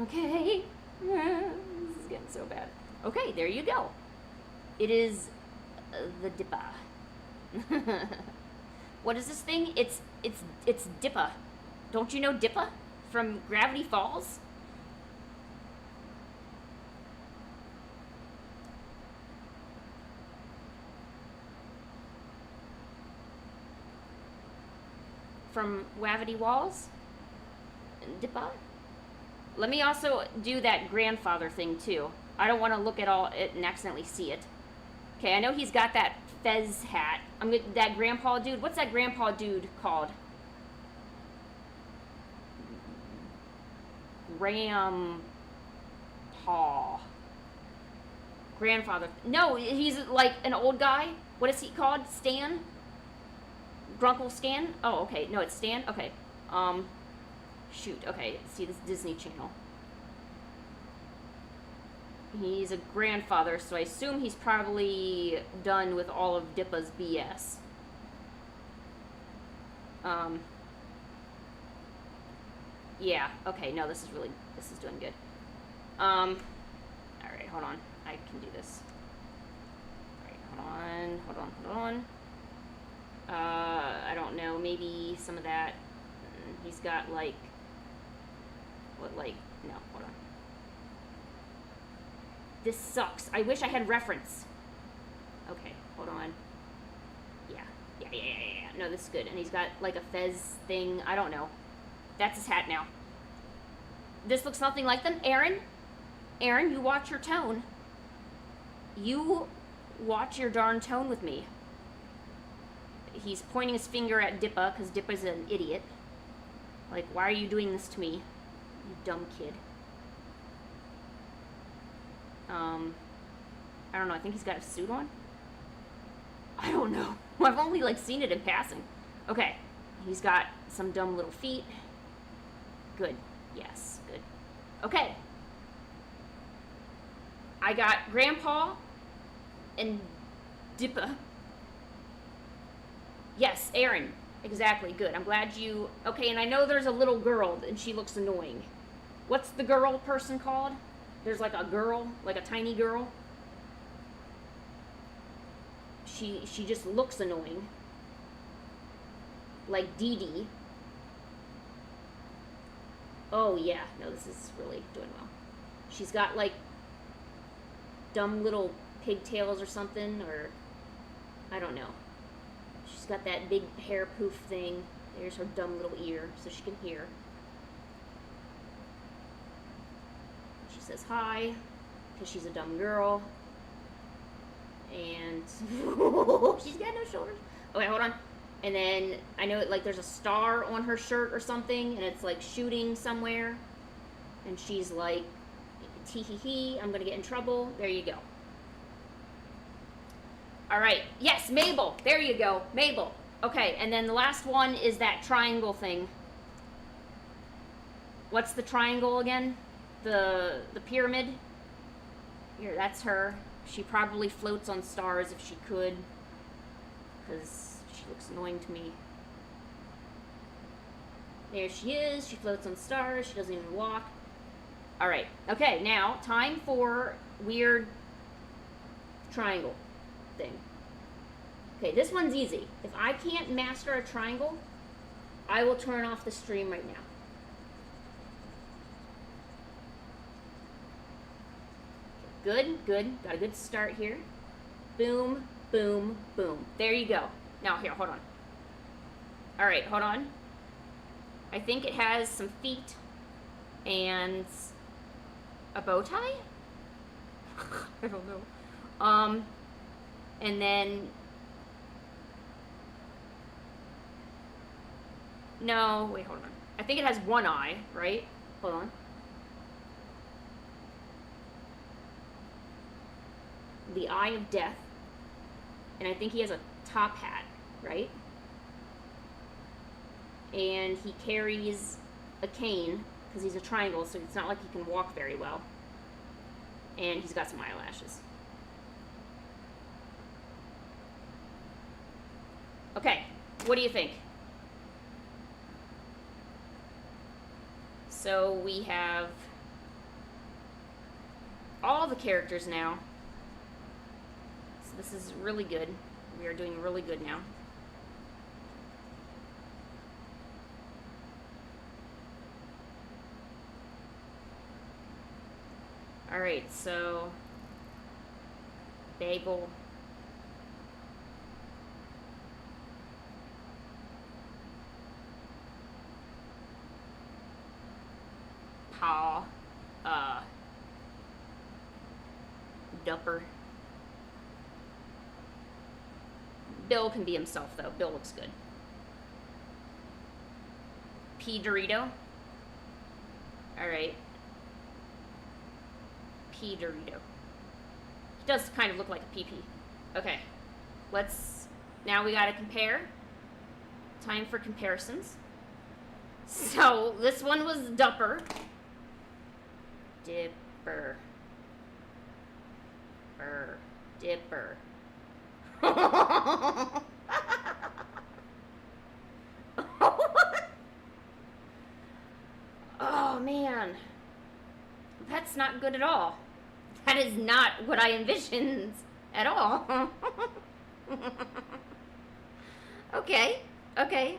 Okay. This is getting so bad. Okay, there you go. It is the Dippa. What is this thing? It's Dippa. Don't you know Dippa from Gravity Falls? From Gravity Walls? Dippa? Let me also do that grandfather thing too. I don't want to look at all it and accidentally see it. Okay, I know he's got that fez hat. That grandpa dude. What's that grandpa dude called? Grandpa. Grandfather. No, he's like an old guy. What is he called? Stan? Grunkle Stan? Oh, okay. No, it's Stan? Okay. Shoot. Okay. See, this Disney Channel. He's a grandfather, so I assume he's probably done with all of Dippa's BS. Yeah, okay, no, this is doing good. Alright, hold on. I can do this. Alright, hold on. I don't know, maybe some of that. He's got, like, no, hold on. This sucks. I wish I had reference. Okay, hold on. Yeah. No, this is good. And he's got, like, a fez thing. I don't know. That's his hat now. This looks nothing like them. Aaron, you watch your tone. You watch your darn tone with me. He's pointing his finger at Dippa, because Dippa's an idiot. Like, why are you doing this to me? You dumb kid. I don't know, I think he's got a suit on? I don't know. I've only, like, seen it in passing. Okay, he's got some dumb little feet. Good. Yes, good. Okay. I got Grandpa and Dippa. Yes, Aaron. Exactly, good. I'm glad you... Okay, and I know there's a little girl, and she looks annoying. What's the girl person called? There's like a girl, like a tiny girl. She just looks annoying. Like Dee Dee. Oh, yeah. No, this is really doing well. She's got, like, dumb little pigtails or something, or... I don't know. She's got that big hair poof thing. There's her dumb little ear, so she can hear. She says hi, because she's a dumb girl. And... she's got no shoulders. Okay, hold on. And then, I know, like, there's a star on her shirt or something, and it's, like, shooting somewhere. And she's like, tee-hee-hee, I'm gonna get in trouble. There you go. Alright, yes, Mabel. There you go, Mabel. Okay, and then the last one is that triangle thing. What's the triangle again? The pyramid? Here, that's her. She probably floats on stars if she could. Because she looks annoying to me. There she is. She floats on stars. She doesn't even walk. Alright. Okay, now, time for weird triangle thing. Okay, this one's easy. If I can't master a triangle, I will turn off the stream right now. Good, good. Got a good start here. Boom, boom, boom. There you go. Now, here, hold on. Alright, hold on. I think it has some feet and a bow tie? I don't know. And then... No, wait, hold on. I think it has one eye, right? Hold on. The Eye of Death. And I think he has a top hat, right? And he carries a cane, because he's a triangle, so it's not like he can walk very well. And he's got some eyelashes. Okay, what do you think? So we have all the characters now. So this is really good. We are doing really good now. Alright, so Bagel. Paw. Dupper. Bill can be himself, though. Bill looks good. P. Dorito. Alright. P. Dorito. He does kind of look like a pee-pee. Okay. Now we gotta compare. Time for comparisons. So, this one was Dupper. Dipper. Dipper. Dipper. Oh, man. That's not good at all. That is not what I envisioned at all. Okay. Okay.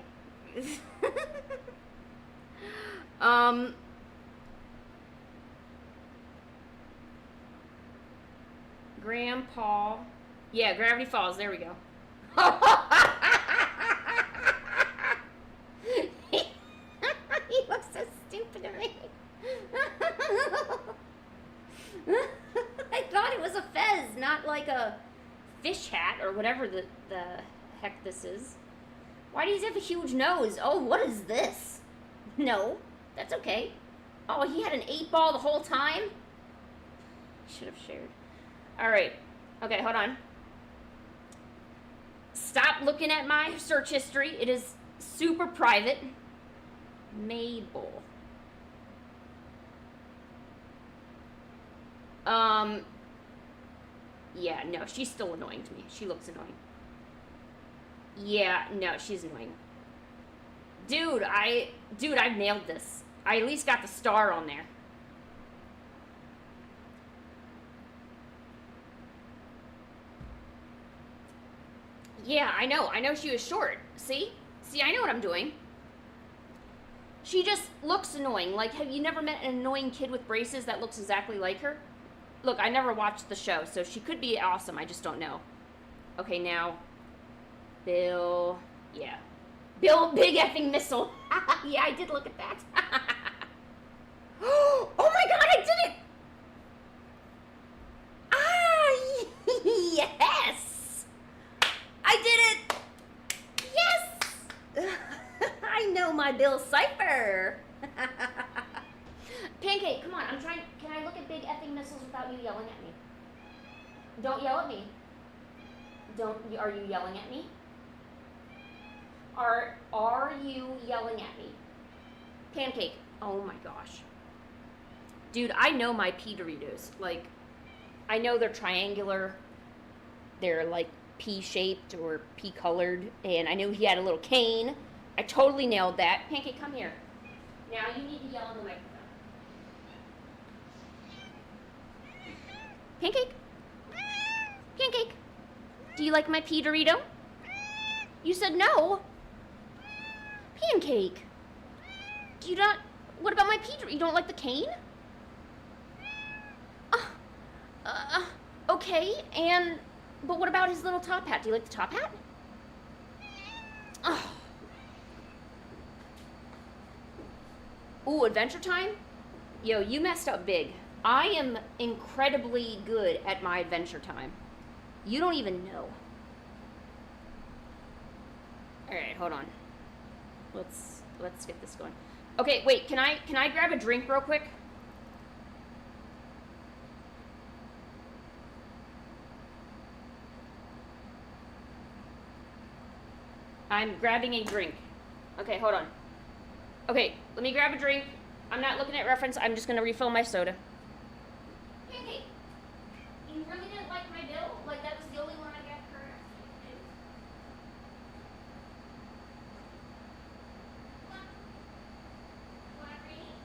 um... Grandpa. Yeah, Gravity Falls. There we go. He looks so stupid to me. I thought it was a fez, not like a fish hat or whatever the heck this is. Why does he have a huge nose? Oh, what is this? No, that's okay. Oh, he had an 8-ball the whole time? Should have shared. All right. Okay, hold on. Stop looking at my search history. It is super private. Mabel. Yeah, no, she's still annoying to me. She looks annoying. Yeah, no, she's annoying. Dude, I've nailed this. I at least got the star on there. Yeah, I know she was short. See, I know what I'm doing. She just looks annoying. Like, have you never met an annoying kid with braces that looks exactly like her? Look, I never watched the show, so she could be awesome. I just don't know. Okay, now, Bill, yeah. Bill, big effing missile. Yeah, I did look at that. Oh my God, I did it! Ah, yes! I did it! Yes! I know my Bill cipher. Pancake, come on, I'm trying. Can I look at big effing missiles without you yelling at me? Don't yell at me. Are you yelling at me? Are you yelling at me? Pancake, oh my gosh. Dude, I know my pea Doritos. Like, I know they're triangular. They're like pea-shaped or pea-colored. And I knew he had a little cane. I totally nailed that. Pancake, come here. Now you need to yell in the microphone. Pancake? Pancake? Do you like my pea Dorito? You said no. Pancake. Do you not... What about my pea Dorito? You don't like the cane? Okay, and... But what about his little top hat? Do you like the top hat? Oh. Ooh, Adventure Time? Yo, you messed up big. I am incredibly good at my Adventure Time. You don't even know. Alright, hold on. Let's get this going. Okay, wait, can I grab a drink real quick? I'm grabbing a drink. Okay, hold on. Okay, let me grab a drink. I'm not looking at reference. I'm just going to refill my soda. Hey, you really didn't like my bill? Like, that was the only one I got correct? Whatever you need.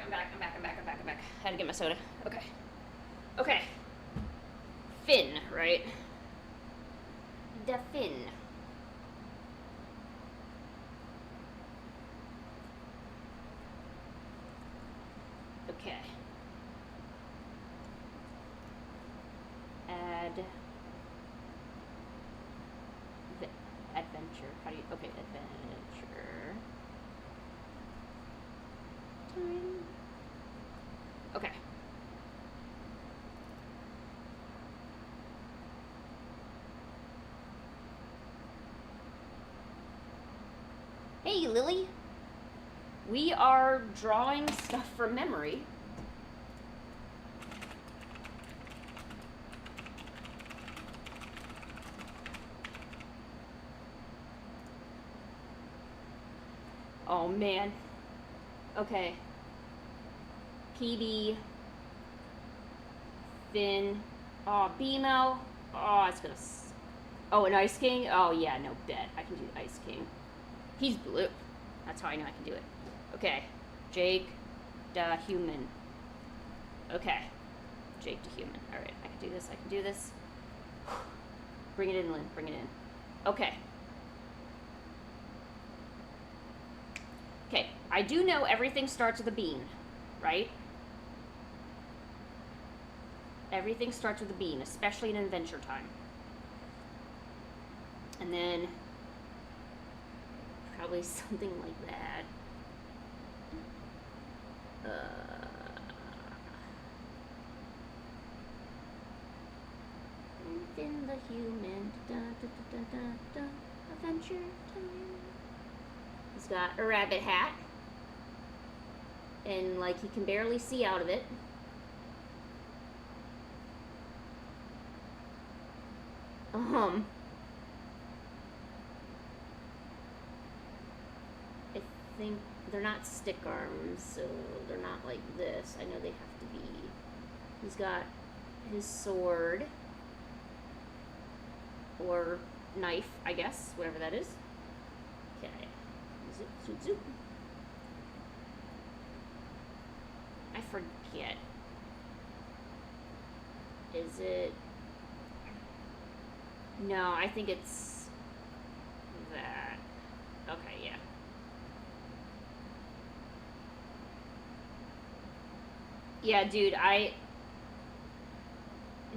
I'm back. I had to get my soda. Okay. Finn, right? The Finn. Okay. Add the adventure. How do you? Okay, adventure. Time. Okay. Hey, Lily. We are drawing stuff from memory. Oh, man. Okay. PD. Finn. Oh, BMO. Oh, it's gonna... Oh, an Ice King? Oh, yeah, no, bet. I can do Ice King. He's blue. That's how I know I can do it. Okay. Jake the Human. Okay. Jake the Human. Alright, I can do this. Bring it in, Lynn. Bring it in. Okay. Okay. I do know everything starts with a bean, right? Everything starts with a bean, especially in Adventure Time. And then probably something like that. Finn the Human. Adventure Time. He's got a rabbit hat. And, like, he can barely see out of it. I think they're not stick arms, so they're not like this. I know they have to be. He's got his sword. Or knife, I guess, whatever that is. Okay. Zoop. I forget. Is it... No, I think it's that. Okay, yeah. Yeah, dude,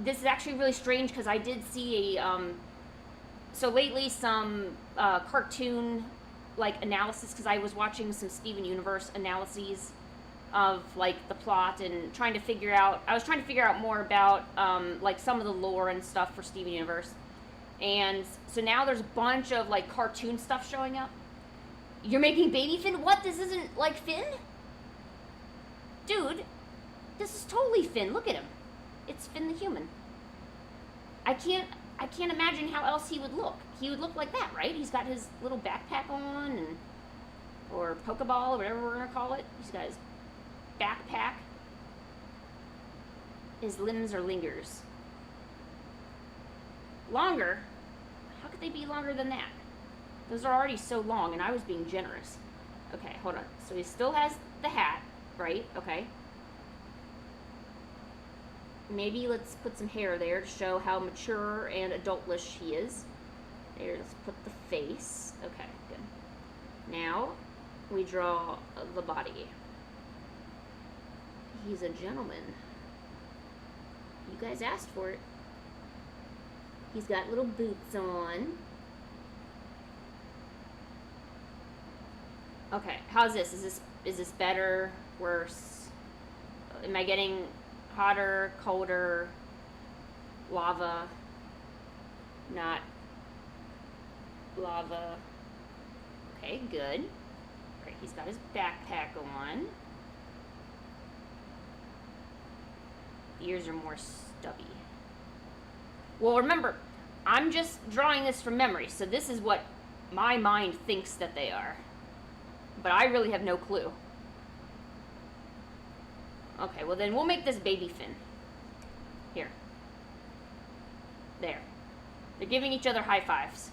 this is actually really strange because I did see a, so lately some cartoon, like, analysis, because I was watching some Steven Universe analyses of, like, the plot and I was trying to figure out more about, like, some of the lore and stuff for Steven Universe. And so now there's a bunch of, like, cartoon stuff showing up. You're making baby Finn? What? This isn't, like, Finn? Dude, this is totally Finn. Look at him. It's Finn the Human. I can't imagine how else he would look. He would look like that, right? He's got his little backpack on, or Pokeball, or whatever we're going to call it. He's got his backpack. His limbs are lingers. Longer? How could they be longer than that? Those are already so long, and I was being generous. Okay, hold on. So he still has the hat, right? Okay. Maybe let's put some hair there to show how mature and adultish he is. There, let's put the face. Okay, good. Now, we draw the body. He's a gentleman. You guys asked for it. He's got little boots on. Okay, how's this? Is this better? Worse? Am I getting hotter, colder, lava, not lava? Okay, good. Alright, he's got his backpack on. The ears are more stubby. Well, remember, I'm just drawing this from memory, so this is what my mind thinks that they are. But I really have no clue. Okay, well then we'll make this baby Finn. Here. There. They're giving each other high fives.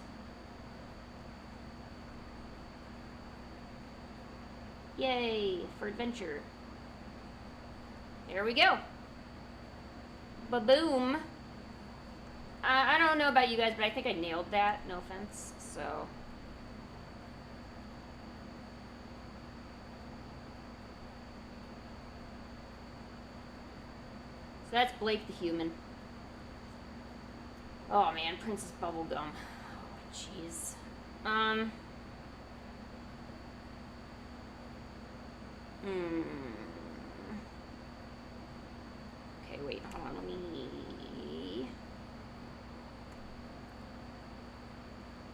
Yay, for adventure. There we go. Ba-boom. I don't know about you guys, but I think I nailed that. No offense. So that's Blake the human. Oh man, Princess Bubblegum. Oh, jeez. Okay, wait, hold on, let me...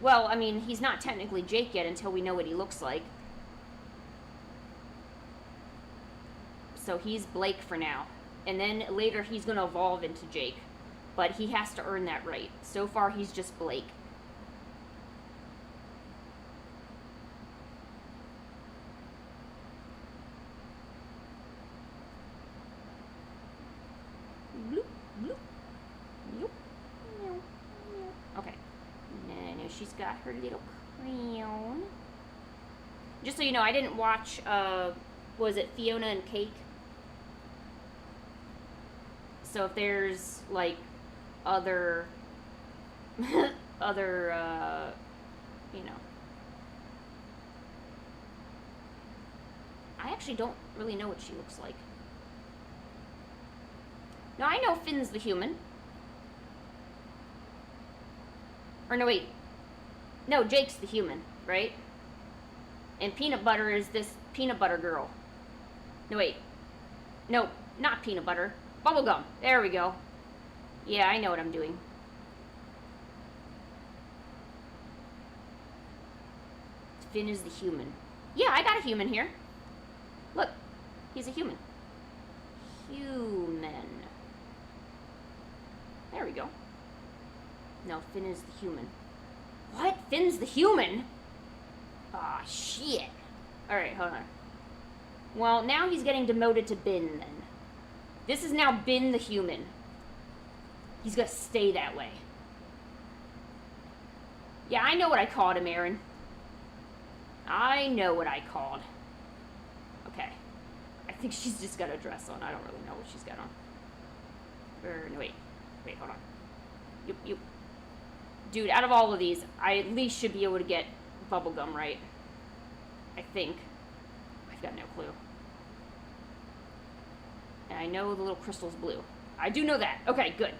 Well, I mean, he's not technically Jake yet until we know what he looks like. So he's Blake for now. And then later he's going to evolve into Jake. But he has to earn that right. So far he's just Blake. Okay. Now she's got her little crown. Just so you know, I didn't watch, was it Fiona and Cake? So if there's, like, other, you know. I actually don't really know what she looks like. No, I know Finn's the human. Or no, wait. No, Jake's the human, right? And Peanut Butter is this Peanut Butter girl. No, wait. No, not Peanut Butter. Bubblegum. There we go. Yeah, I know what I'm doing. Finn is the human. Yeah, I got a human here. Look. He's a human. Human. There we go. No, Finn is the human. What? Finn's the human? Aw, shit. Alright, hold on. Well, now he's getting demoted to Bin, then. This is now Bin the human. He's gonna stay that way. Yeah, I know what I called him, Aaron. I know what I called. Okay. I think she's just got a dress on. I don't really know what she's got on. No, wait. Wait, hold on. Yup. Dude, out of all of these, I at least should be able to get Bubblegum right. I think. I've got no clue. And I know the little crystal's blue. I do know that. Okay, good.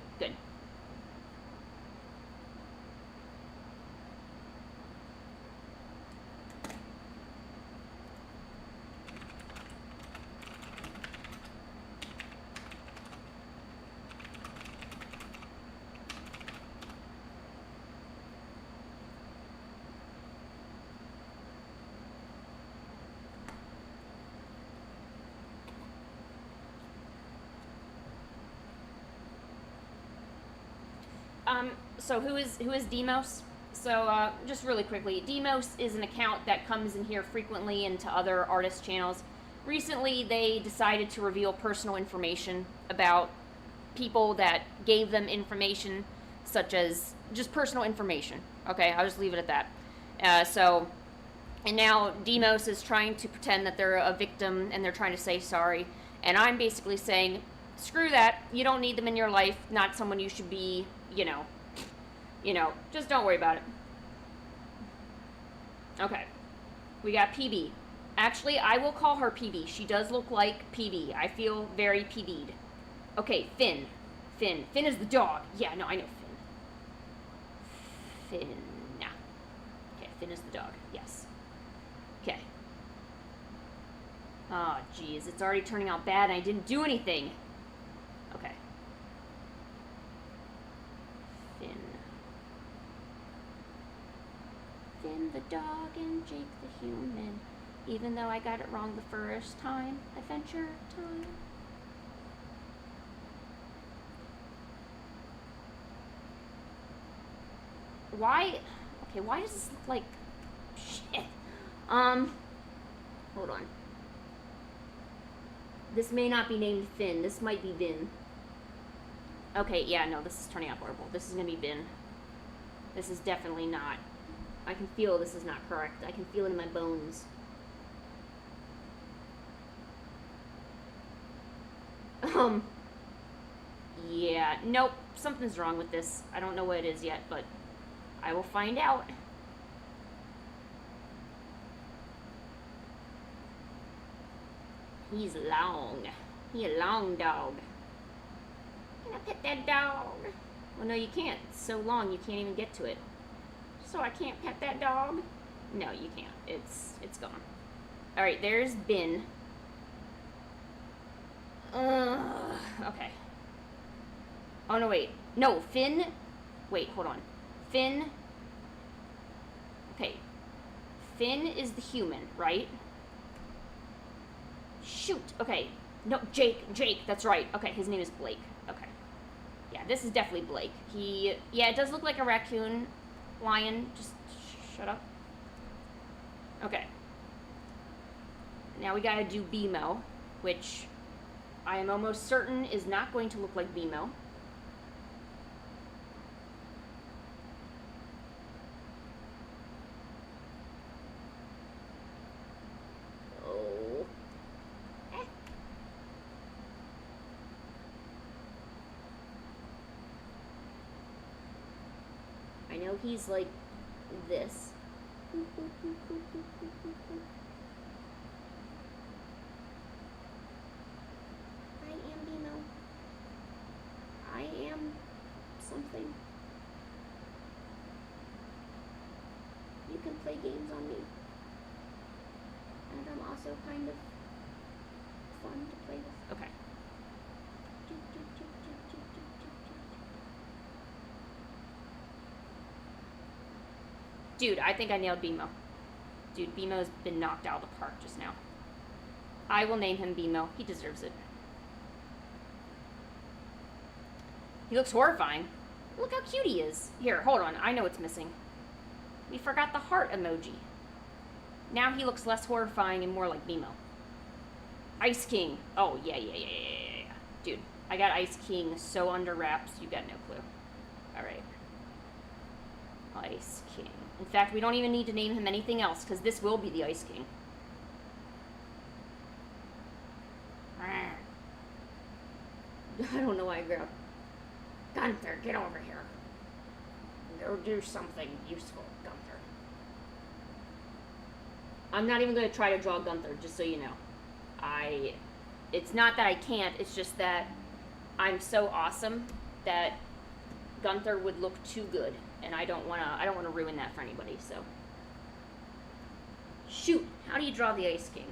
So who is Demos? So just really quickly, Demos is an account that comes in here frequently into other artist channels. Recently, they decided to reveal personal information about people that gave them information, such as just personal information. Okay, I'll just leave it at that. And now Demos is trying to pretend that they're a victim and they're trying to say sorry. And I'm basically saying, screw that. You don't need them in your life. Not someone you should be, just don't worry about it. Okay. We got PB. Actually, I will call her PB. She does look like PB. I feel very PB'd. Okay, Finn. Finn is the dog. Yeah, no, I know Finn. Finn. Nah. Okay, Finn is the dog. Yes. Okay. Oh, geez. It's already turning out bad and I didn't do anything. Okay. Finn the dog and Jake the human. Even though I got it wrong the first time. Adventure time. Why? Okay, why does this look like shit? Hold on. This may not be named Finn. This might be Bin. Okay, yeah, no, this is turning out horrible. This is gonna be Bin. This is definitely not. I can feel this is not correct. I can feel it in my bones. Yeah, nope, something's wrong with this. I don't know what it is yet, but I will find out. He's long. He a long dog. Can I pet that dog? Well, no, you can't. It's so long, you can't even get to it. So I can't pet that dog? No, you can't. It's gone. All right, there's Bin. Okay. Oh, no, wait. No, Finn. Wait, hold on. Finn. Okay. Finn is the human, right? Shoot. Okay. No, Jake. That's right. Okay, his name is Blake. Okay. Yeah, this is definitely Blake. Yeah, it does look like a raccoon. Lion. Just shut up. Okay. Now we gotta do BMO, which I am almost certain is not going to look like BMO. I know he's like this. I am Bimo. I am something. You can play games on me. And I'm also kind of fun to play with. Okay. Dude, I think I nailed BMO. Dude, BMO's been knocked out of the park just now. I will name him BMO. He deserves it. He looks horrifying. Look how cute he is. Here, hold on. I know what's missing. We forgot the heart emoji. Now he looks less horrifying and more like BMO. Ice King. Oh, yeah. Dude, I got Ice King so under wraps, you got no clue. Alright. Ice King. In fact, we don't even need to name him anything else, because this will be the Ice King. I don't know why I grabbed. Gunther, get over here. Go do something useful, Gunther. I'm not even going to try to draw Gunther, just so you know. It's not that I can't, it's just that I'm so awesome that Gunther would look too good. And I don't want to ruin that for anybody, so. Shoot, how do you draw the Ice King?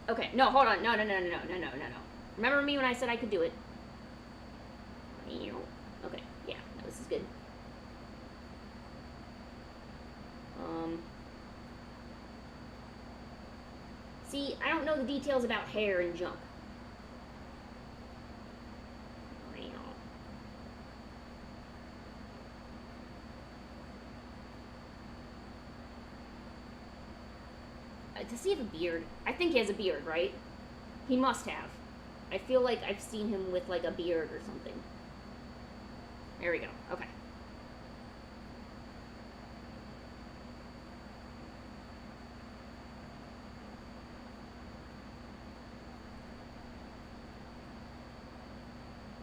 Okay, no, hold on. No. Remember me when I said I could do it? Okay, yeah, no, this is good. See, I don't know the details about hair and junk. Does he have a beard? I think he has a beard, right? He must have. I feel like I've seen him with like a beard or something. There we go. Okay.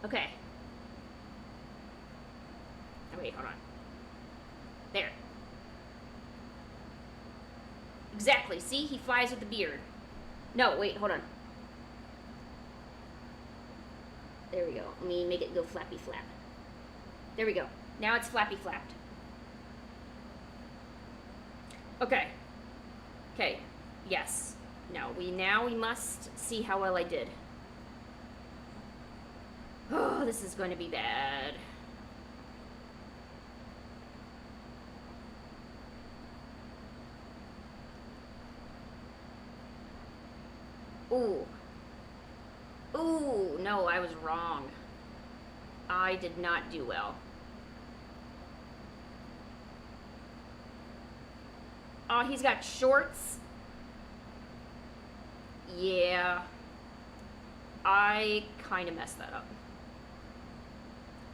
Okay. Oh, wait, hold on. There. Exactly. See? He flies with the beard. No, wait, hold on. There we go. Let me make it go flappy flap. There we go. Now it's flappy flapped. Okay. Okay. Yes. No, we must see how well I did. Oh, this is going to be bad. Ooh. Ooh, no, I was wrong. I did not do well. Oh, he's got shorts. Yeah. I kind of messed that up.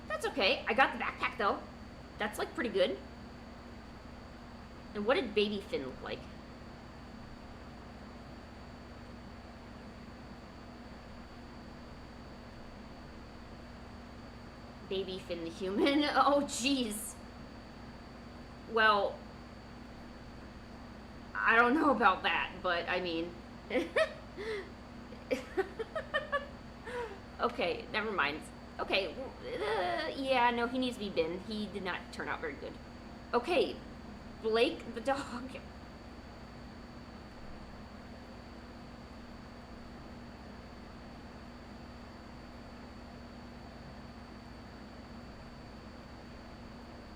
That's okay. I got the backpack, though. That's, like, pretty good. And what did Baby Finn look like? Baby Finn the human. Oh, jeez. Well, I don't know about that, but I mean... Okay, never mind. Okay, yeah, no, he needs to be bin. He did not turn out very good. Okay, Blake the dog.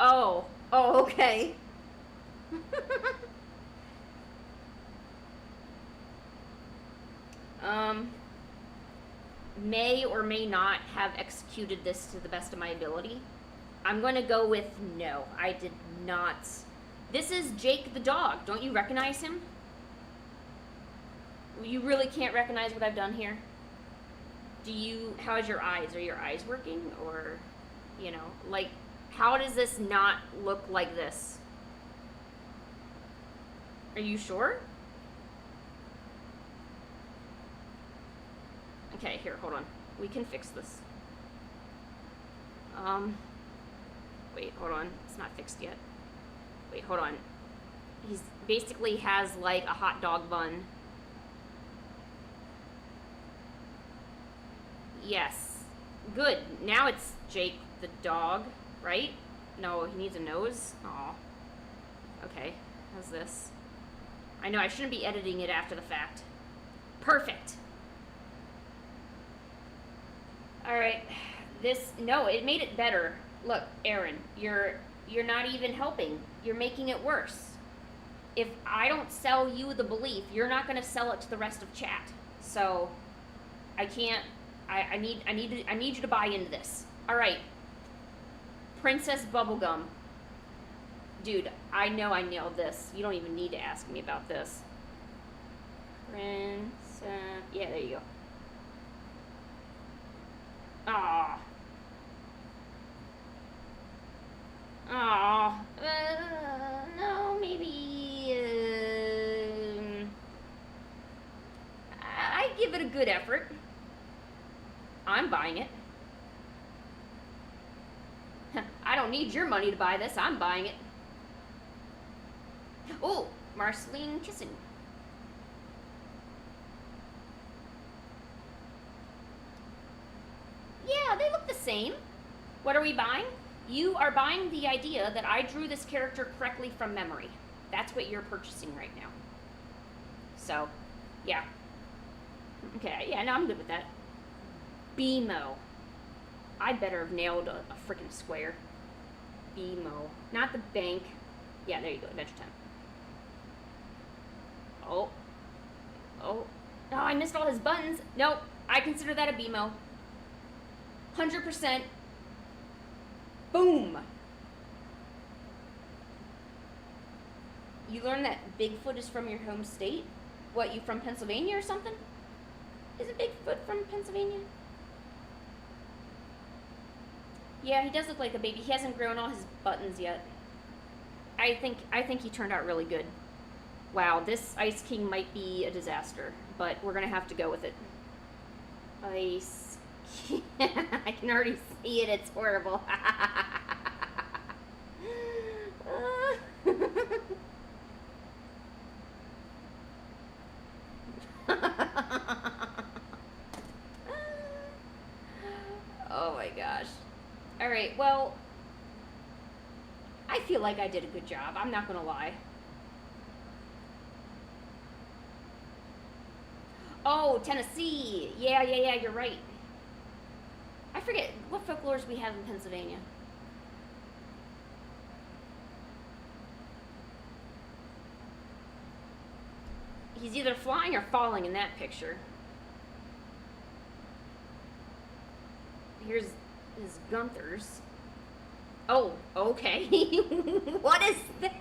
Oh, okay. May or may not have executed this to the best of my ability. I'm going to go with no. I did not. This is Jake the dog. Don't you recognize him? You really can't recognize what I've done here? Do you... How's your eyes? Are your eyes working? Or, you know, like, how does this not look like this? Are you sure? Okay, here, hold on. We can fix this. Wait, hold on. It's not fixed yet. Wait, hold on. He's basically has like a hot dog bun. Yes. Good. Now it's Jake the dog, right? No, he needs a nose. Aw. Okay, how's this? I know, I shouldn't be editing it after the fact. Perfect. Alright, no, it made it better. Look, Aaron, you're not even helping. You're making it worse. If I don't sell you the belief, you're not going to sell it to the rest of chat. So, I can't, I need you to buy into this. Alright, Princess Bubblegum. Dude, I know I nailed this. You don't even need to ask me about this. Princess, yeah, there you go. Aw. Aw. No, maybe... I give it a good effort. I'm buying it. I don't need your money to buy this. I'm buying it. Oh, Marceline kissing. Yeah, they look the same. What are we buying? You are buying the idea that I drew this character correctly from memory. That's what you're purchasing right now. So, yeah. Okay, yeah, no, I'm good with that. BMO. I better have nailed a freaking square. BMO. Not the bank. Yeah, there you go, Adventure Time. Oh. Oh. Oh, I missed all his buttons. Nope, I consider that a BMO. 100%. Boom. You learned that Bigfoot is from your home state? What, you from Pennsylvania or something? Isn't Bigfoot from Pennsylvania? Yeah, he does look like a baby. He hasn't grown all his buttons yet. I think he turned out really good. Wow, this Ice King might be a disaster, but we're gonna have to go with it. Ice King. I can already see it. It's horrible. Oh my gosh. Alright, well, I feel like I did a good job. I'm not gonna lie. Oh, Tennessee. Yeah, you're right. I forget, what folklores we have in Pennsylvania? He's either flying or falling in that picture. Here's his Gunther's. Oh, okay. What is that?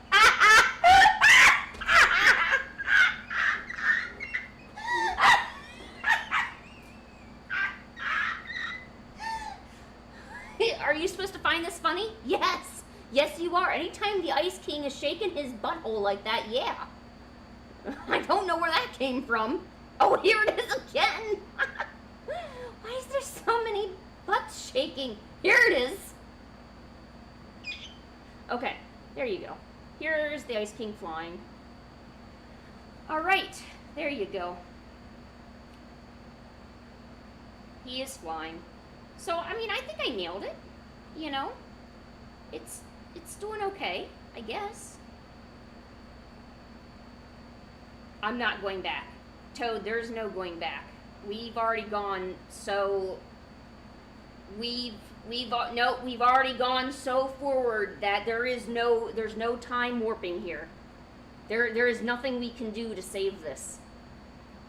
Are you supposed to find this funny? Yes. Yes, you are. Anytime the Ice King is shaking his butthole like that, yeah. I don't know where that came from. Oh, here it is again. Why is there so many butts shaking? Here it is. Okay, there you go. Here's the Ice King flying. All right, there you go. He is flying. So, I mean, I think I nailed it. You know, it's doing okay, I guess. I'm not going back. Toad, there's no going back. We've already gone so... We've already gone so forward that there's no time warping here. There is nothing we can do to save this.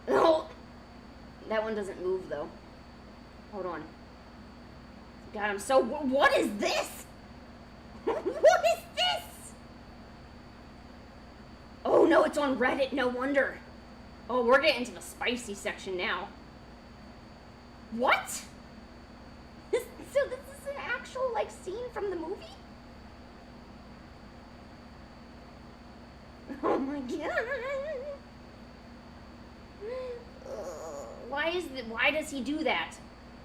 Oh, that one doesn't move though. Hold on. God, I'm so... What is this? What is this? Oh no, it's on Reddit, no wonder. Oh, we're getting to the spicy section now. What? So this is an actual, like, scene from the movie? Oh my god. Why does he do that?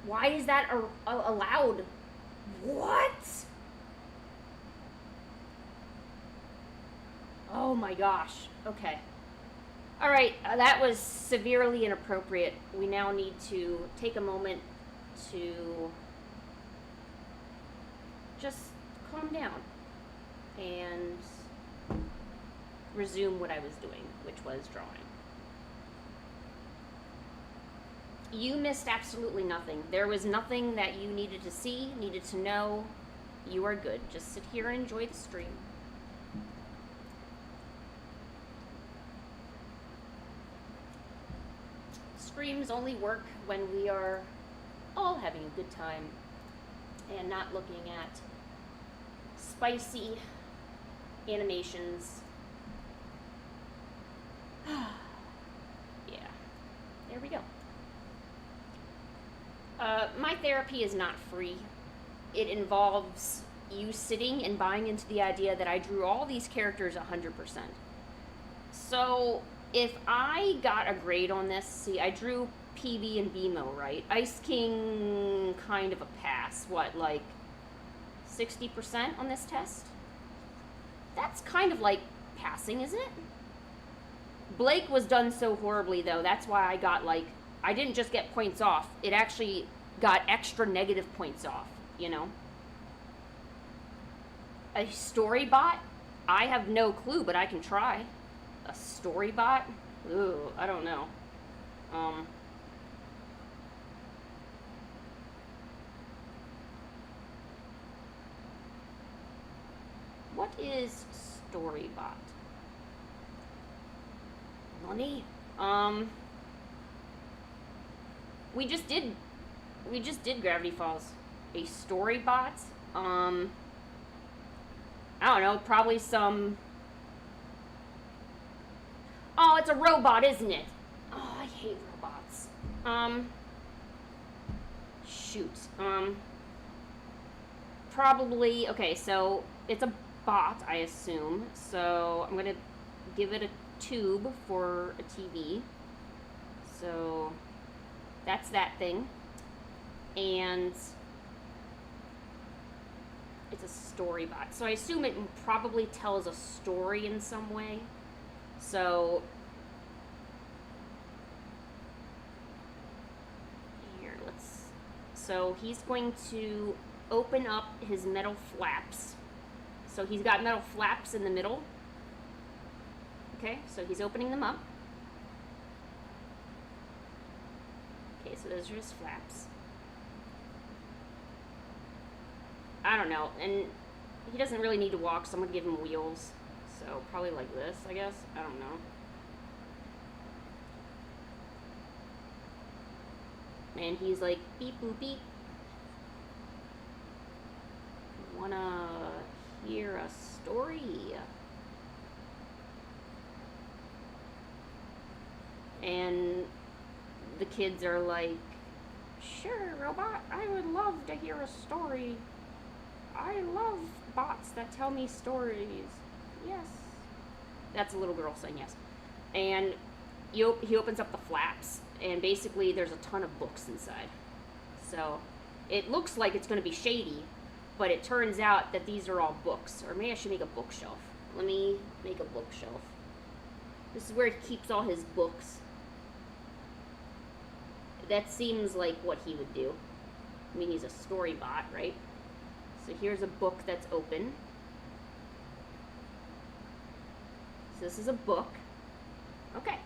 Why is that allowed? What? Oh my gosh. Okay. Alright, that was severely inappropriate. We now need to take a moment to just calm down and resume what I was doing, which was drawing. You missed absolutely nothing. There was nothing that you needed to see, needed to know. You are good. Just sit here and enjoy the stream. Streams only work when we are all having a good time and not looking at spicy animations. Yeah, there we go. My therapy is not free. It involves you sitting and buying into the idea that I drew all these characters 100%. So if I got a grade on this, see, I drew PB and BMO, right? Ice King, kind of a pass. What, like 60% on this test? That's kind of like passing, isn't it? Blake was done so horribly, though. That's why I got, like, I didn't just get points off. It actually got extra negative points off, you know? A story bot? I have no clue, but I can try. A story bot? Ooh, I don't know. What is Storybot? Money? We just did Gravity Falls. A Storybot? I don't know, probably some... Oh, it's a robot, isn't it? Oh, I hate robots. Shoot. Probably, okay, so it's a bot, I assume. So I'm gonna give it a tube for a TV. So that's that thing. And it's a story bot. So I assume it probably tells a story in some way. So here, so he's going to open up his metal flaps. So he's got metal flaps in the middle. Okay, so he's opening them up. Okay, so those are his flaps. I don't know, and he doesn't really need to walk, so I'm gonna give him wheels. So probably like this, I guess. I don't know. And he's like, beep boop beep. Wanna hear a story? And the kids are like, sure, robot, I would love to hear a story. I love bots that tell me stories. Yes. That's a little girl saying yes. And he opens up the flaps, and basically there's a ton of books inside. So It looks like it's going to be shady, but it turns out that these are all books. Or maybe I should make a bookshelf. Let me make a bookshelf. This is where he keeps all his books. That seems like what he would do. I mean, he's a story bot, right? So here's a book that's open. So this is a book. Okay.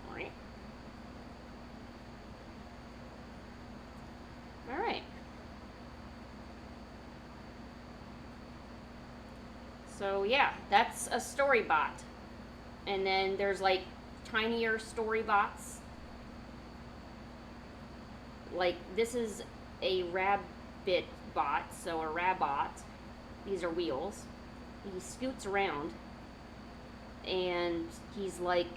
All right. All right. So yeah, that's a story bot. And then there's like tinier story bots. Like this is a rabbit bot, so a rabot. These are wheels. He scoots around and he's like,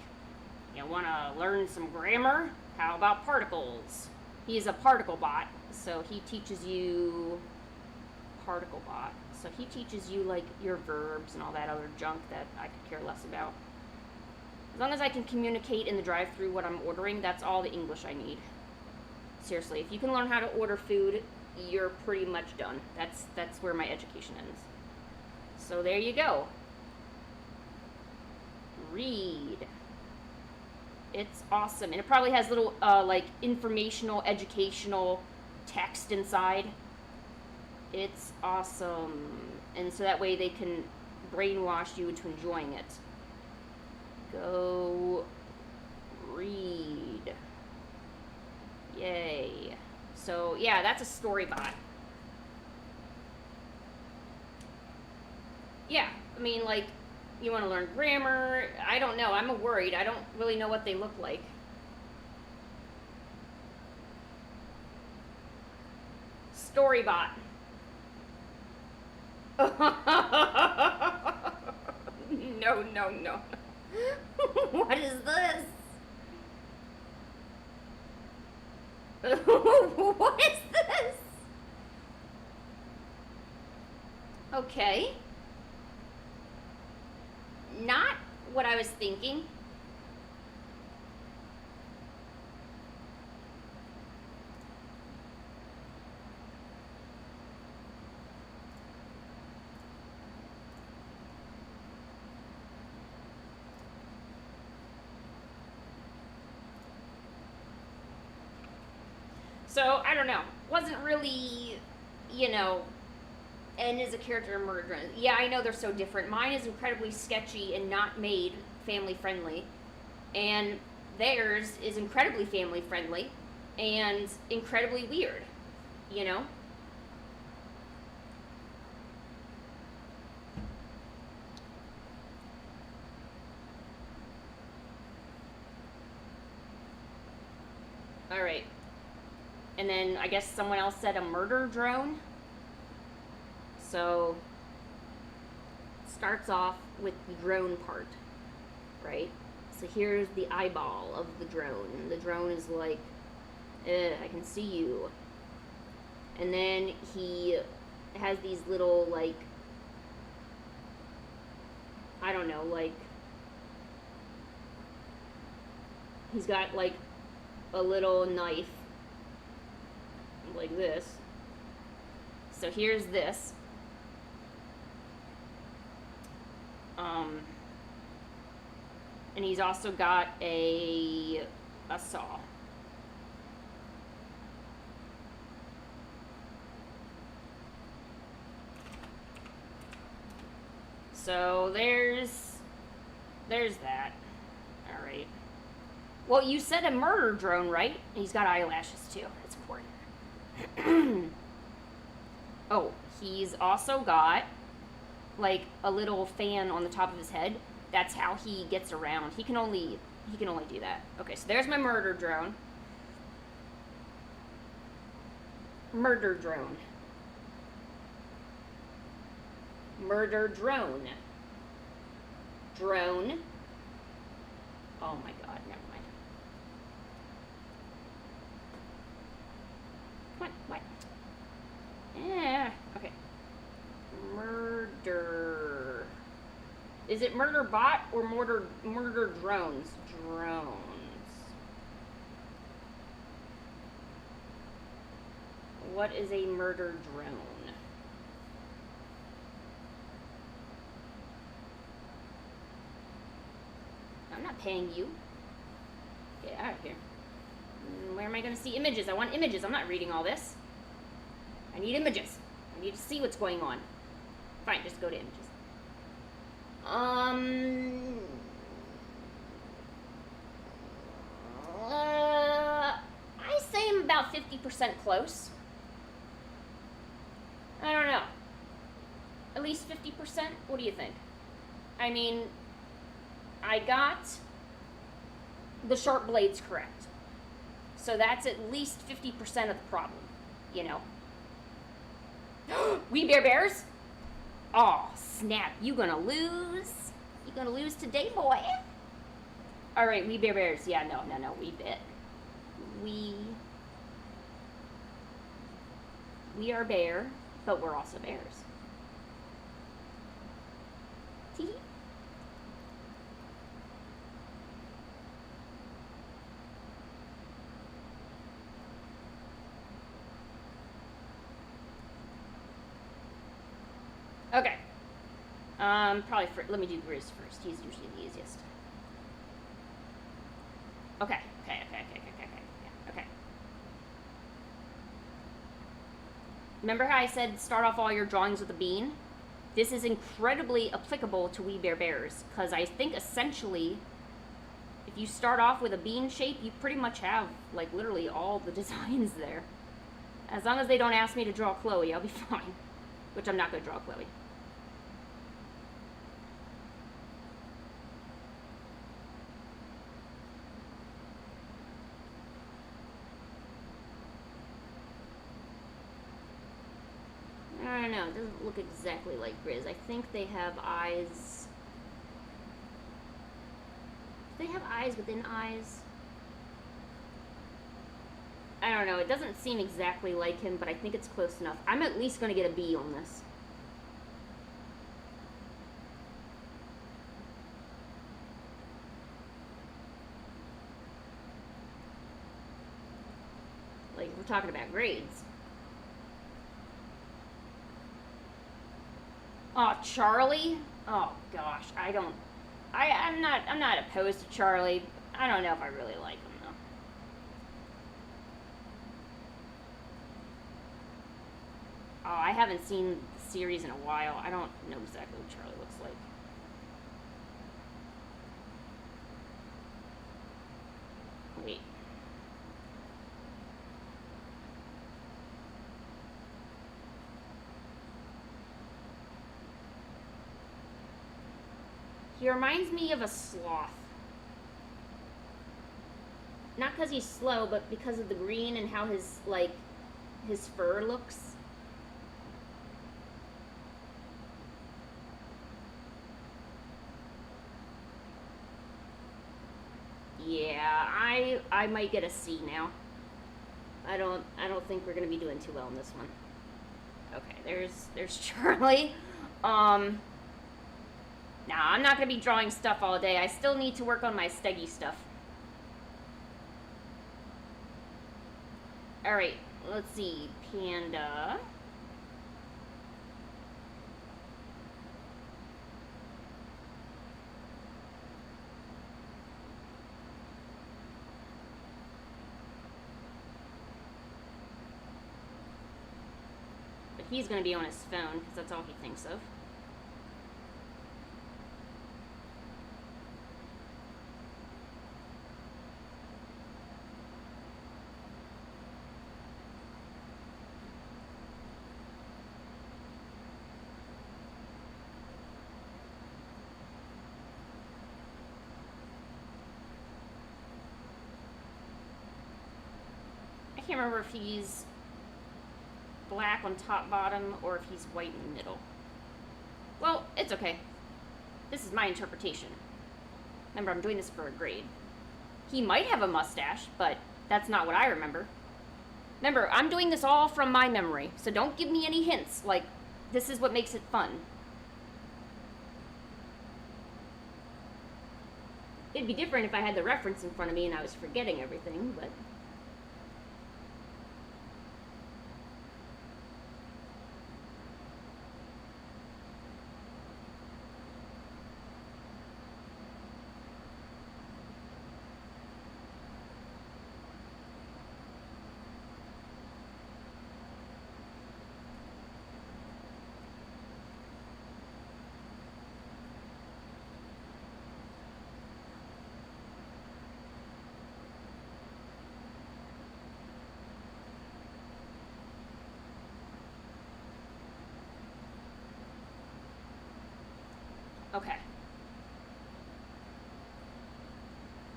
you want to learn some grammar? How about particles? He's a particle bot, so he teaches you particle bot. So he teaches you like your verbs and all that other junk that I could care less about. As long as I can communicate in the drive-thru what I'm ordering, that's all the English I need. Seriously, if you can learn how to order food, you're pretty much done. That's where my education ends. So there you go. Read. It's awesome. And it probably has little like informational, educational text inside. It's awesome. And so that way they can brainwash you into enjoying it. Go read. Yay. So yeah, that's a story bot. Yeah, I mean, like, you want to learn grammar? I don't know. I'm worried. I don't really know what they look like. Story bot. No, no, no. What is this? What is this? Okay. Not what I was thinking. So, I don't know. Wasn't really, you know, N is a character in Murder Drone. Yeah, I know they're so different. Mine is incredibly sketchy and not made family friendly. And theirs is incredibly family friendly and incredibly weird, you know? Alright. And then I guess someone else said a murder drone. So, starts off with the drone part, right? So here's the eyeball of the drone. The drone is like, I can see you. And then he has these little, like, I don't know, like, he's got, like, a little knife, like this. So here's this. And he's also got a saw. So there's that. All right. Well, you said a murder drone, right? He's got eyelashes too. That's important. Oh, he's also got like a little fan on the top of his head. That's how he gets around. He can only do that. Okay, so there's my murder drone. Murder drone. Murder drone. Drone. Oh my god, never mind. Come on, what? Yeah, okay. Murder. Is it murder bot or murder drones? Drones. What is a murder drone? I'm not paying you. Get out of here. Where am I going to see images? I want images. I'm not reading all this. I need images. I need to see what's going on. Fine, just go to images. I say I'm about 50% close. I don't know. At least 50%? What do you think? I mean, I got the sharp blades correct. So that's at least 50% of the problem, you know. We Bear Bears? Oh, snap. You gonna lose? You gonna lose today, boy? Alright, We Bear Bears. Yeah, no, we bit. We are bear, but we're also bears. Tee. Okay. Probably let me do Grizz first. He's usually the easiest. Okay. Remember how I said start off all your drawings with a bean? This is incredibly applicable to We Bear Bears, because I think essentially, if you start off with a bean shape, you pretty much have, like, literally all the designs there. As long as they don't ask me to draw Chloe, I'll be fine. Which I'm not going to draw Chloe. I don't know, it doesn't look exactly like Grizz. I think they have eyes. Do they have eyes within eyes? I don't know, it doesn't seem exactly like him, but I think it's close enough. I'm at least going to get a B on this. Like, we're talking about grades. Oh, Charlie? Oh gosh, I'm not opposed to Charlie. I don't know if I really like him though. Oh, I haven't seen the series in a while. I don't know exactly what Charlie looks like. Wait. He reminds me of a sloth. Not because he's slow, but because of the green and how his fur looks. Yeah, I might get a C now. I don't think we're gonna be doing too well in this one. Okay, there's Charlie. Nah, I'm not going to be drawing stuff all day. I still need to work on my steggy stuff. Alright, let's see. Panda. But he's going to be on his phone, because that's all he thinks of. I can't remember if he's black on top bottom or if he's white in the middle. Well, it's okay. This is my interpretation. Remember, I'm doing this for a grade. He might have a mustache, but that's not what I remember. Remember, I'm doing this all from my memory, so don't give me any hints. Like, this is what makes it fun. It'd be different if I had the reference in front of me and I was forgetting everything, but... Okay.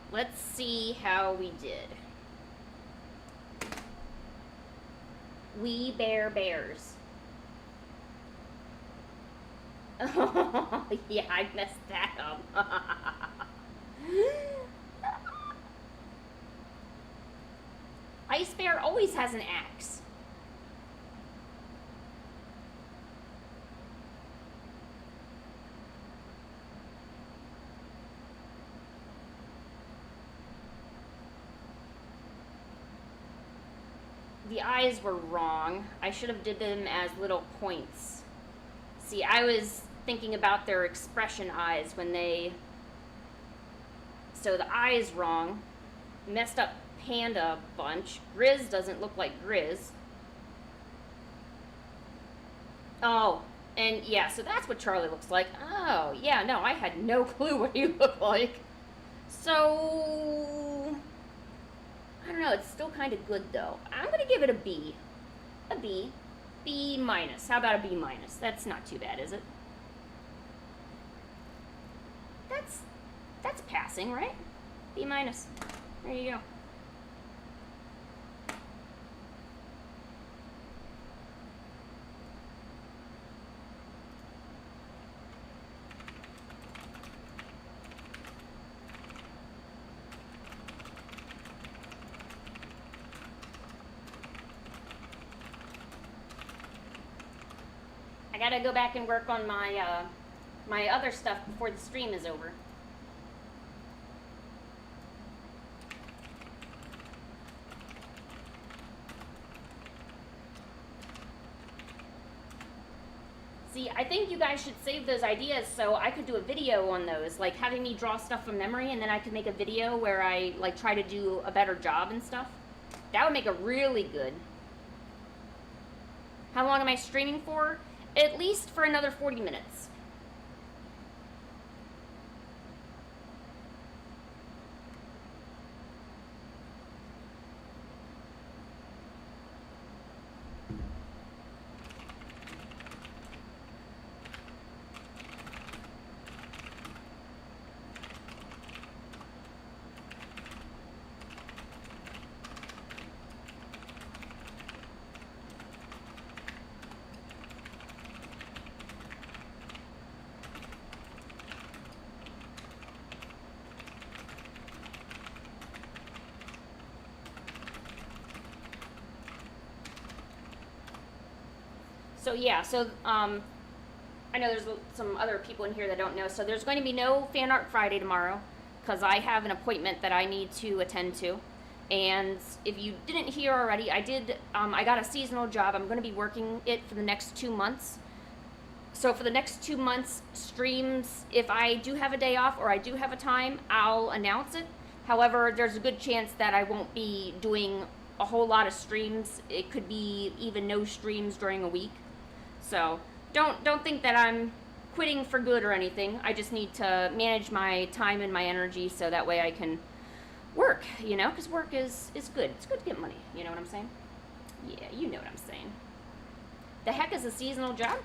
Let's see how we did. We bear bears. Oh, yeah, I messed that up. Ice Bear always has an axe. The eyes were wrong. I should have did them as little points. See, I was thinking about their expression eyes when they... So the eye's wrong. Messed up Panda a bunch. Grizz doesn't look like Grizz. Oh, and yeah, so that's what Charlie looks like. Oh, yeah, no, I had no clue what he looked like. So... I don't know, it's still kind of good though. I'm going to give it a B. A B. B minus. How about a B minus? That's not too bad, is it? That's passing, right? B minus. There you go. I gotta go back and work on my my other stuff before the stream is over. See, I think you guys should save those ideas so I could do a video on those, like having me draw stuff from memory, and then I could make a video where I like try to do a better job and stuff. That would make it really good. How long am I streaming for? At least for another 40 minutes. So yeah, I know there's some other people in here that don't know. So there's going to be no Fan Art Friday tomorrow because I have an appointment that I need to attend to. And if you didn't hear already, I got a seasonal job. I'm going to be working it for the next 2 months. So for the next 2 months, streams, if I do have a day off or I do have a time, I'll announce it. However, there's a good chance that I won't be doing a whole lot of streams. It could be even no streams during a week. So don't think that I'm quitting for good or anything. I just need to manage my time and my energy so that way I can work, you know, because work is good. It's good to get money, you know what I'm saying? Yeah, you know what I'm saying. The heck is a seasonal job?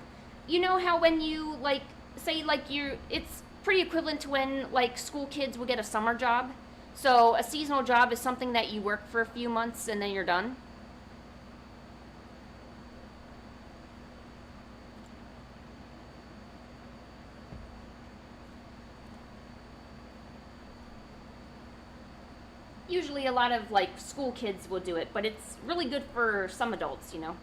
You know how when you, like, say, like, it's pretty equivalent to when, like, school kids will get a summer job. So a seasonal job is something that you work for a few months and then you're done. Usually a lot of, like, school kids will do it, but it's really good for some adults, you know.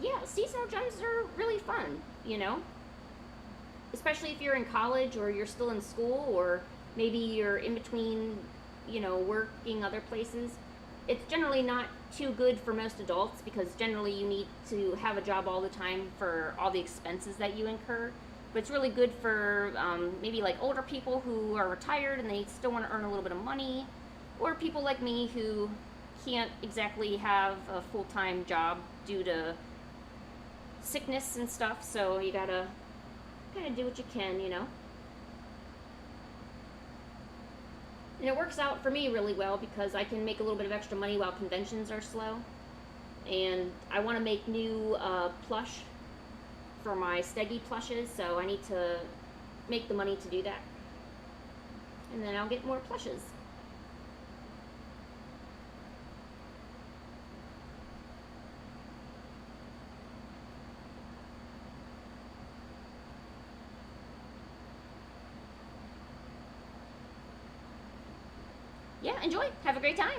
Yeah, seasonal jobs are really fun, you know? Especially if you're in college or you're still in school or maybe you're in between, you know, working other places. It's generally not too good for most adults because generally you need to have a job all the time for all the expenses that you incur. But it's really good for maybe like older people who are retired and they still want to earn a little bit of money, or people like me who can't exactly have a full-time job due to sickness and stuff. So you gotta kind of do what you can, you know. And it works out for me really well because I can make a little bit of extra money while conventions are slow. And I want to make new plush for my Steggy plushes, so I need to make the money to do that. And then I'll get more plushes. Yeah, enjoy. Have a great time.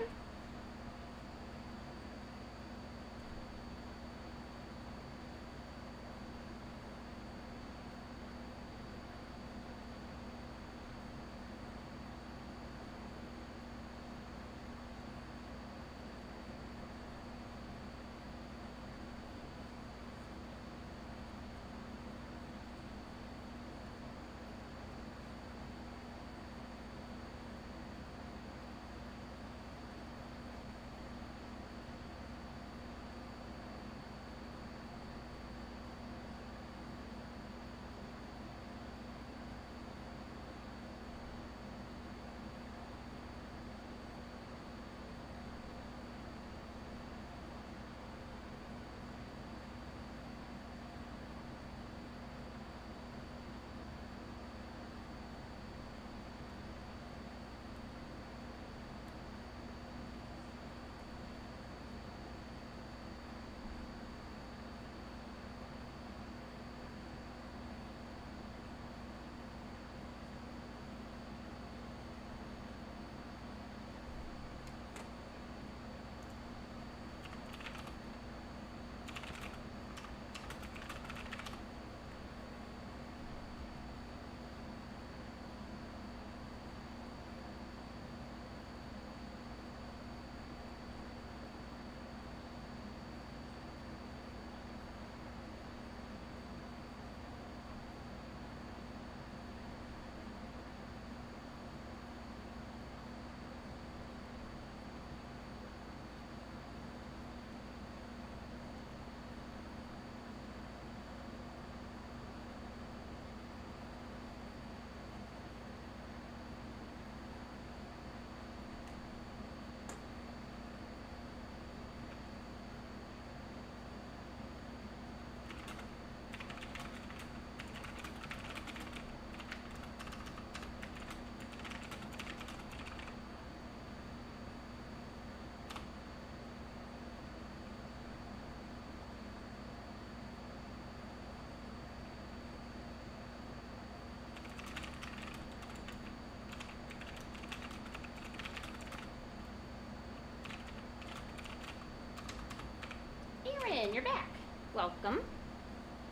Aaron, you're back. Welcome.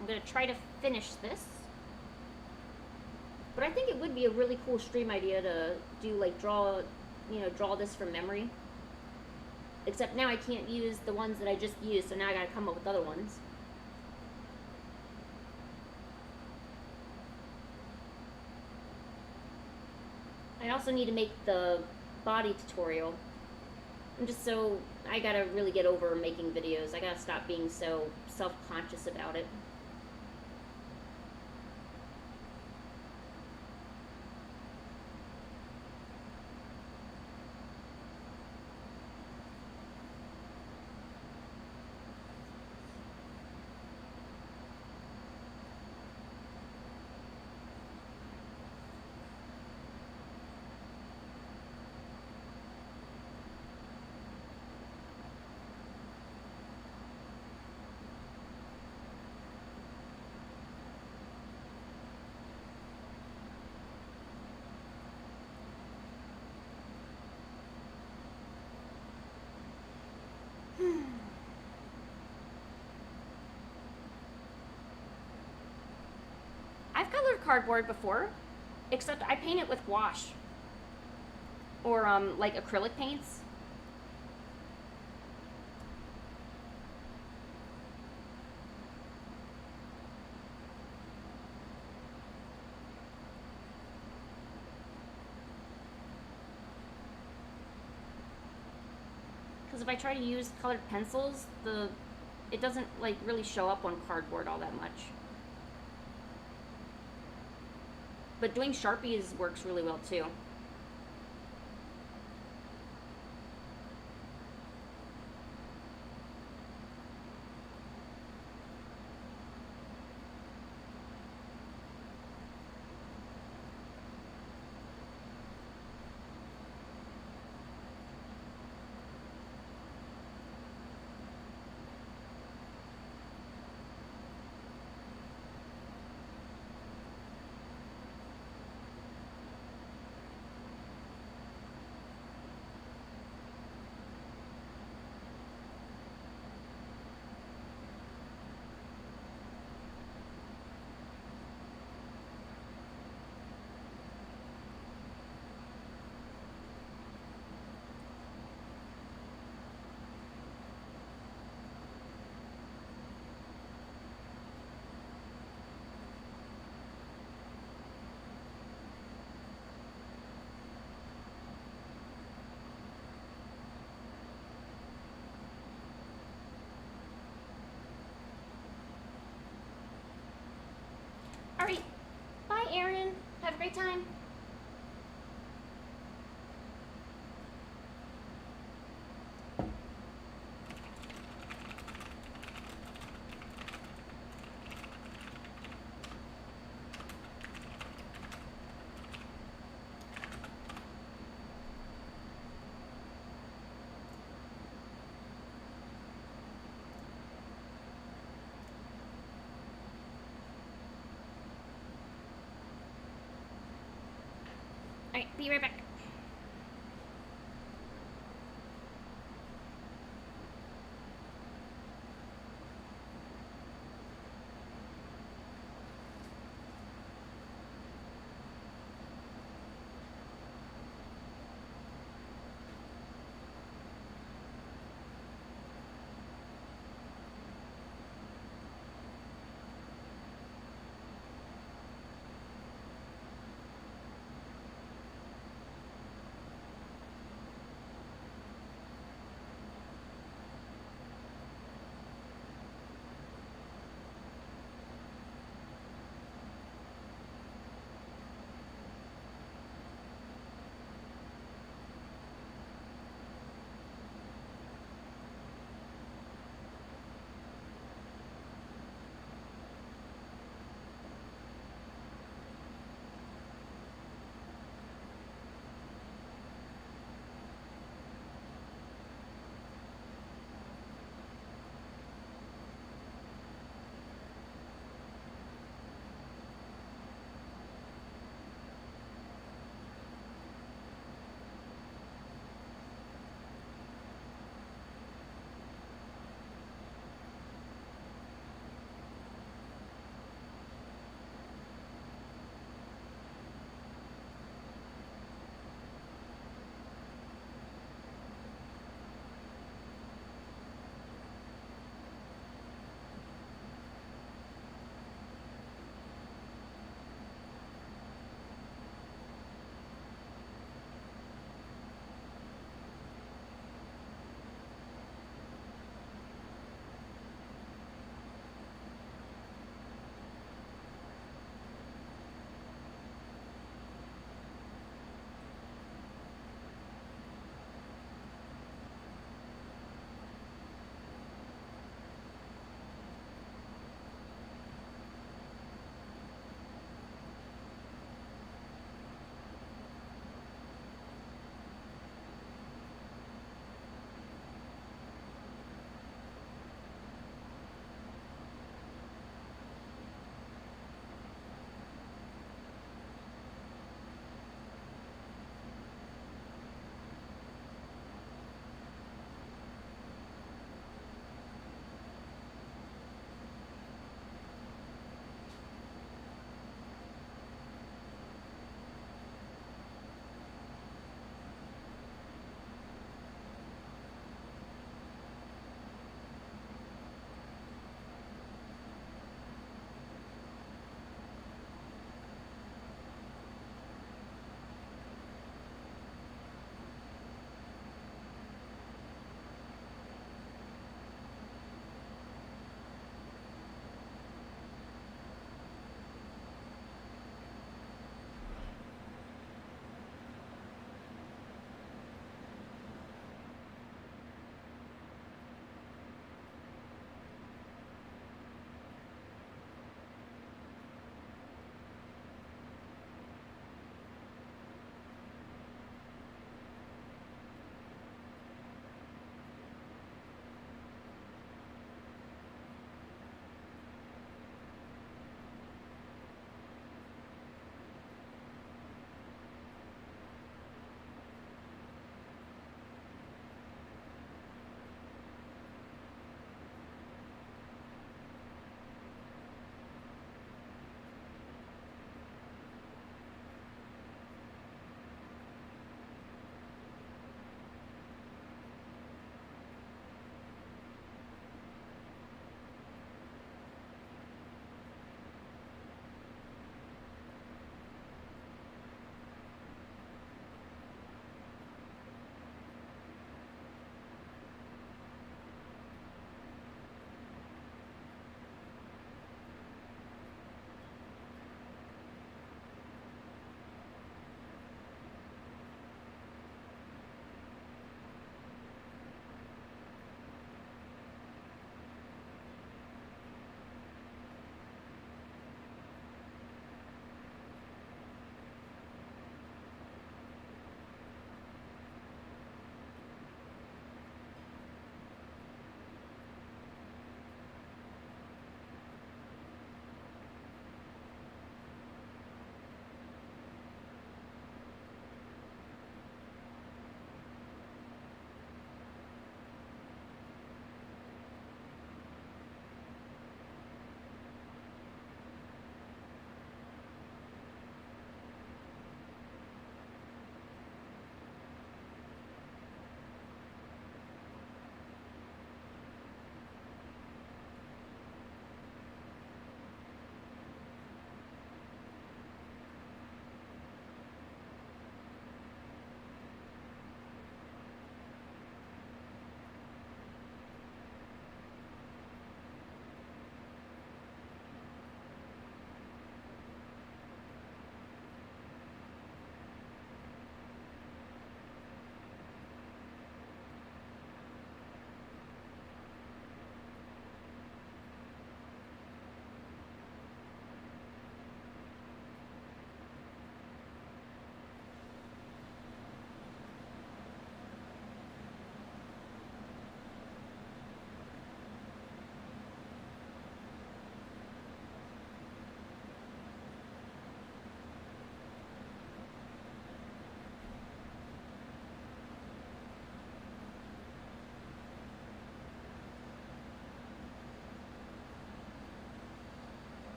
I'm gonna try to finish this. But I think it would be a really cool stream idea to do like draw this from memory. Except now I can't use the ones that I just used, so now I gotta come up with other ones. I also need to make the body tutorial. I gotta really get over making videos. I gotta stop being so self-conscious about it. I've colored cardboard before, except I paint it with wash or like acrylic paints. because if I try to use colored pencils, it doesn't like really show up on cardboard all that much. But doing Sharpies works really well too. All right. Bye, Erin. Have a great time. All right. Be right back.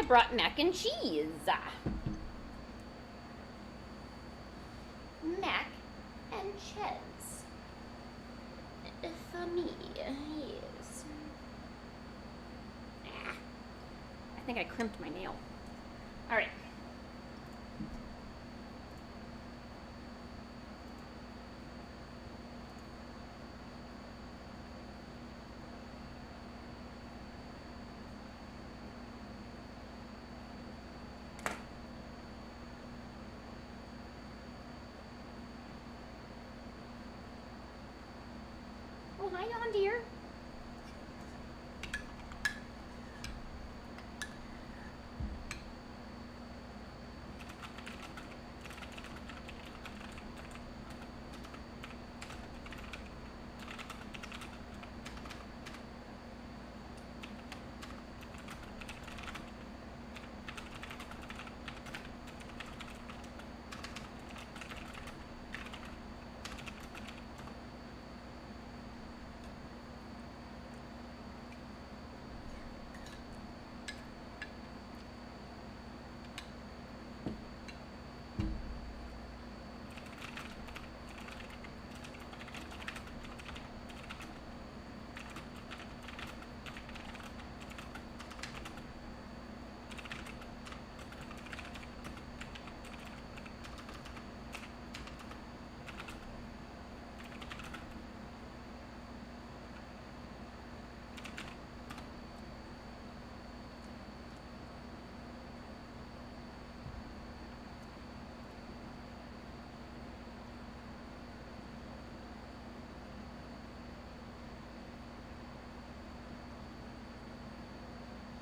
I brought mac and cheese. Mac and cheese. For me, yes. I think I crimped my nail. All right. Oh, hi, on, dear.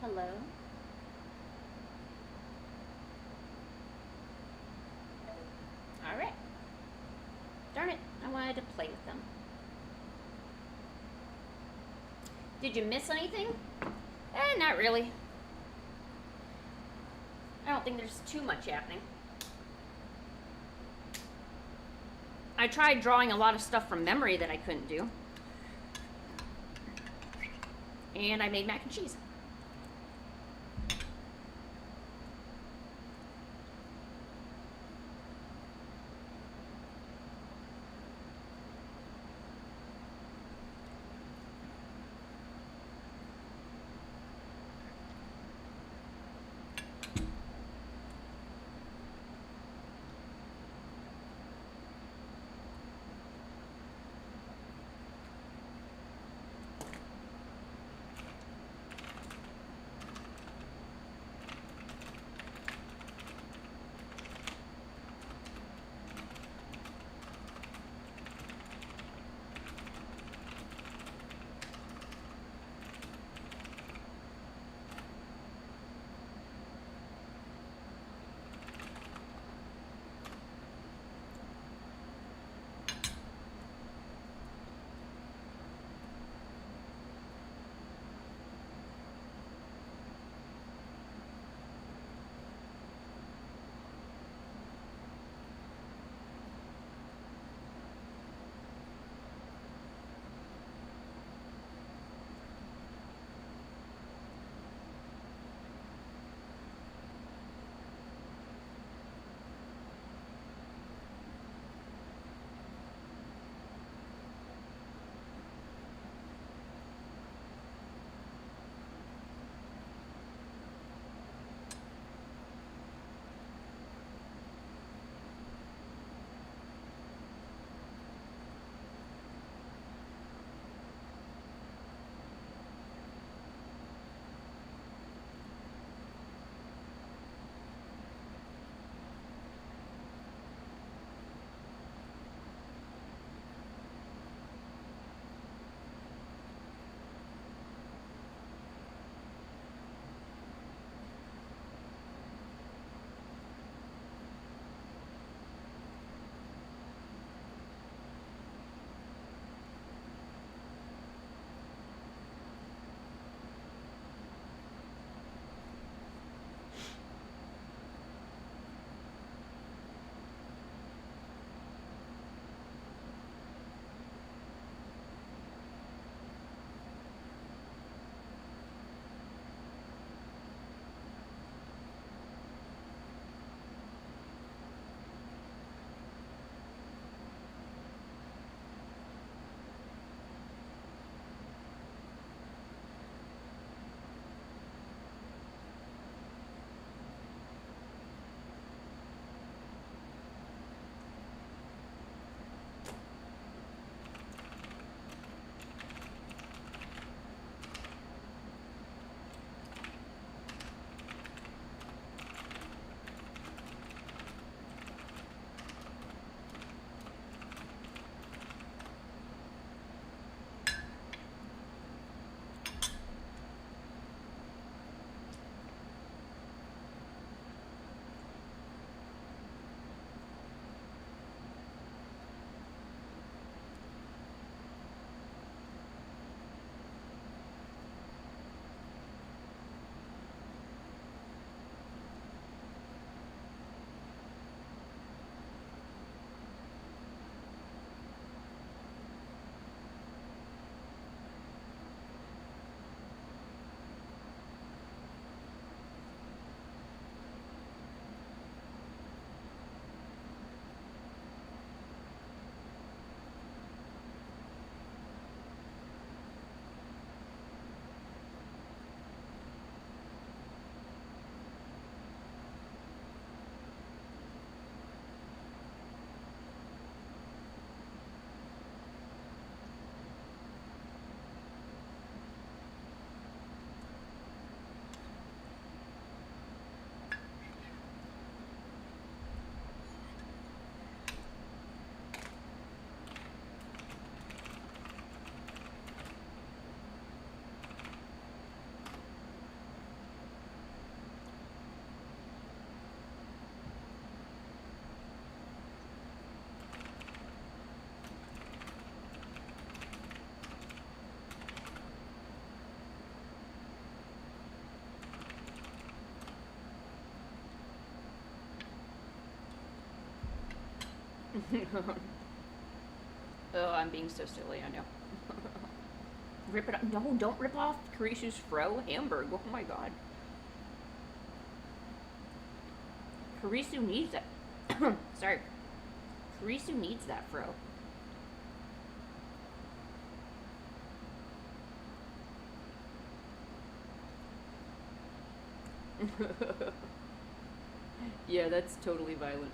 Hello? Alright. Darn it, I wanted to play with them. Did you miss anything? Not really. I don't think there's too much happening. I tried drawing a lot of stuff from memory that I couldn't do. And I made mac and cheese. Oh, I'm being so silly, I know. Rip it off. No, don't rip off Karisu's fro Hamburg. Oh my god. Karisu needs that. Sorry. Karisu needs that fro. Yeah, that's totally violent.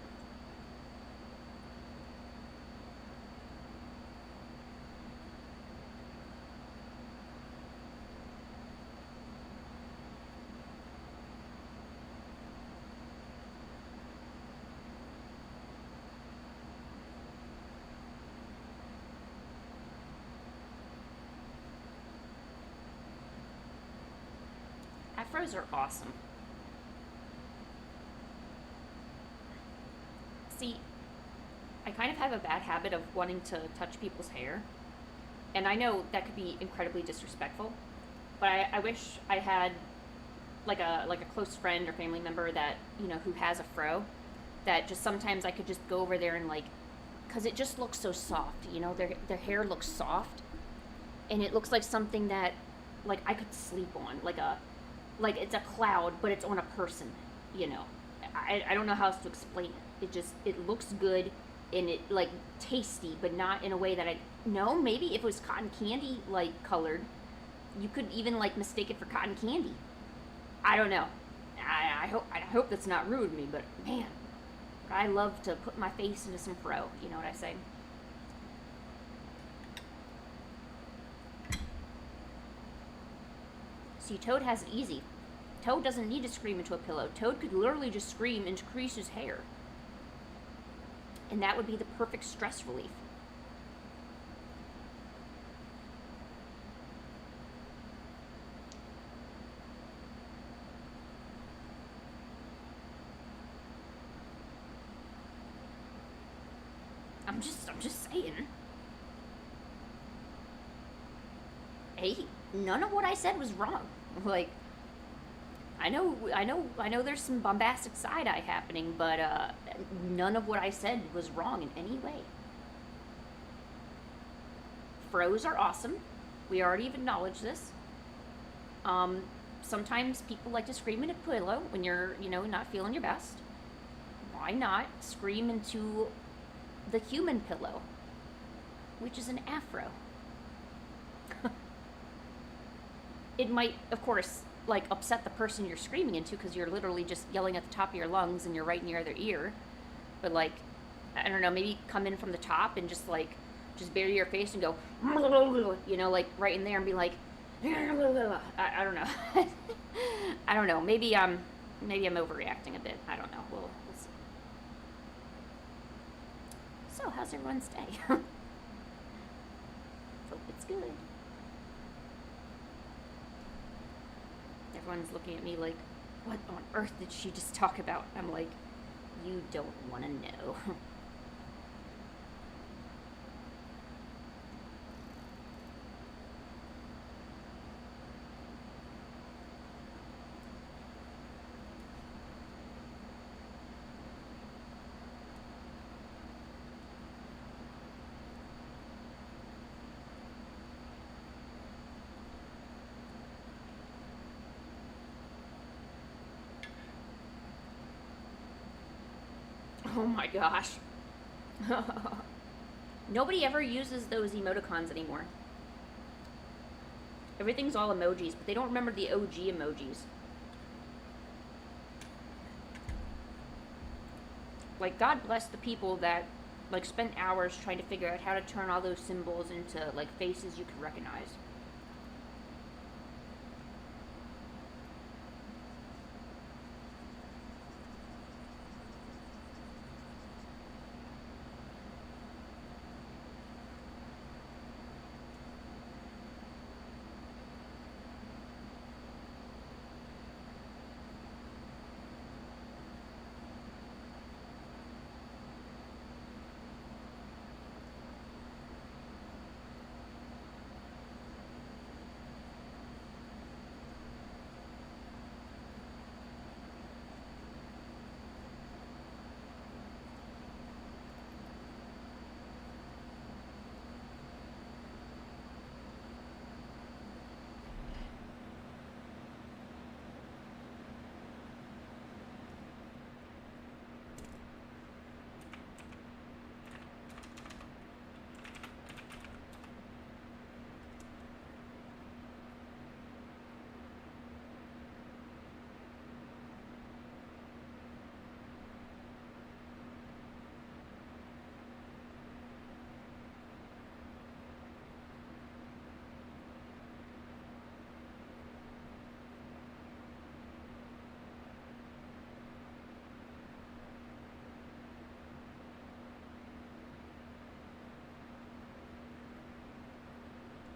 Afros are awesome. See, I kind of have a bad habit of wanting to touch people's hair. And I know that could be incredibly disrespectful, but I wish I had like a close friend or family member that, you know, who has a fro, that just sometimes I could just go over there and like, cuz it just looks so soft, you know, their hair looks soft and it looks like something that like I could sleep on, like it's a cloud but it's on a person, you know. I don't know how else to explain it. It looks good and it like tasty, but not in a way that I no, maybe if it was cotton candy like colored, you could even like mistake it for cotton candy. I don't know. I hope that's not rude of me, but man, I love to put my face into some fro. You know what I say? See, Toad has it easy. Toad doesn't need to scream into a pillow. Toad could literally just scream into Crease's hair. And that would be the perfect stress relief. I'm just saying. Hey, none of what I said was wrong. Like, I know there's some bombastic side-eye happening, but none of what I said was wrong in any way. Fros are awesome. We already have acknowledged this. Sometimes people like to scream in a pillow when you're, you know, not feeling your best. Why not scream into the human pillow, which is an afro? It might, of course, like upset the person you're screaming into because you're literally just yelling at the top of your lungs and you're right near their ear. But like, I don't know, maybe come in from the top and just bury your face and go, you know, like right in there and be like, I don't know. I don't know. Maybe I'm overreacting a bit. I don't know. We'll see. So, how's everyone's day? Hope it's good. Everyone's looking at me like, what on earth did she just talk about? I'm like, you don't want to know. Oh my gosh. Nobody ever uses those emoticons anymore. Everything's all emojis, but they don't remember the OG emojis. Like, God bless the people that, like, spent hours trying to figure out how to turn all those symbols into, like, faces you could recognize.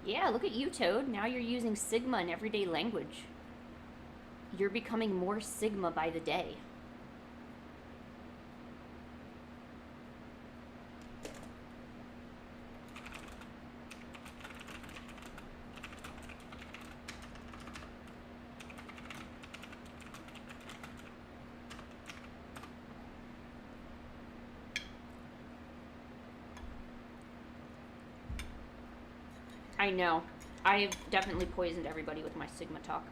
Yeah, look at you, Toad. Now you're using Sigma in everyday language. You're becoming more Sigma by the day. I know. I've definitely poisoned everybody with my Sigma talk.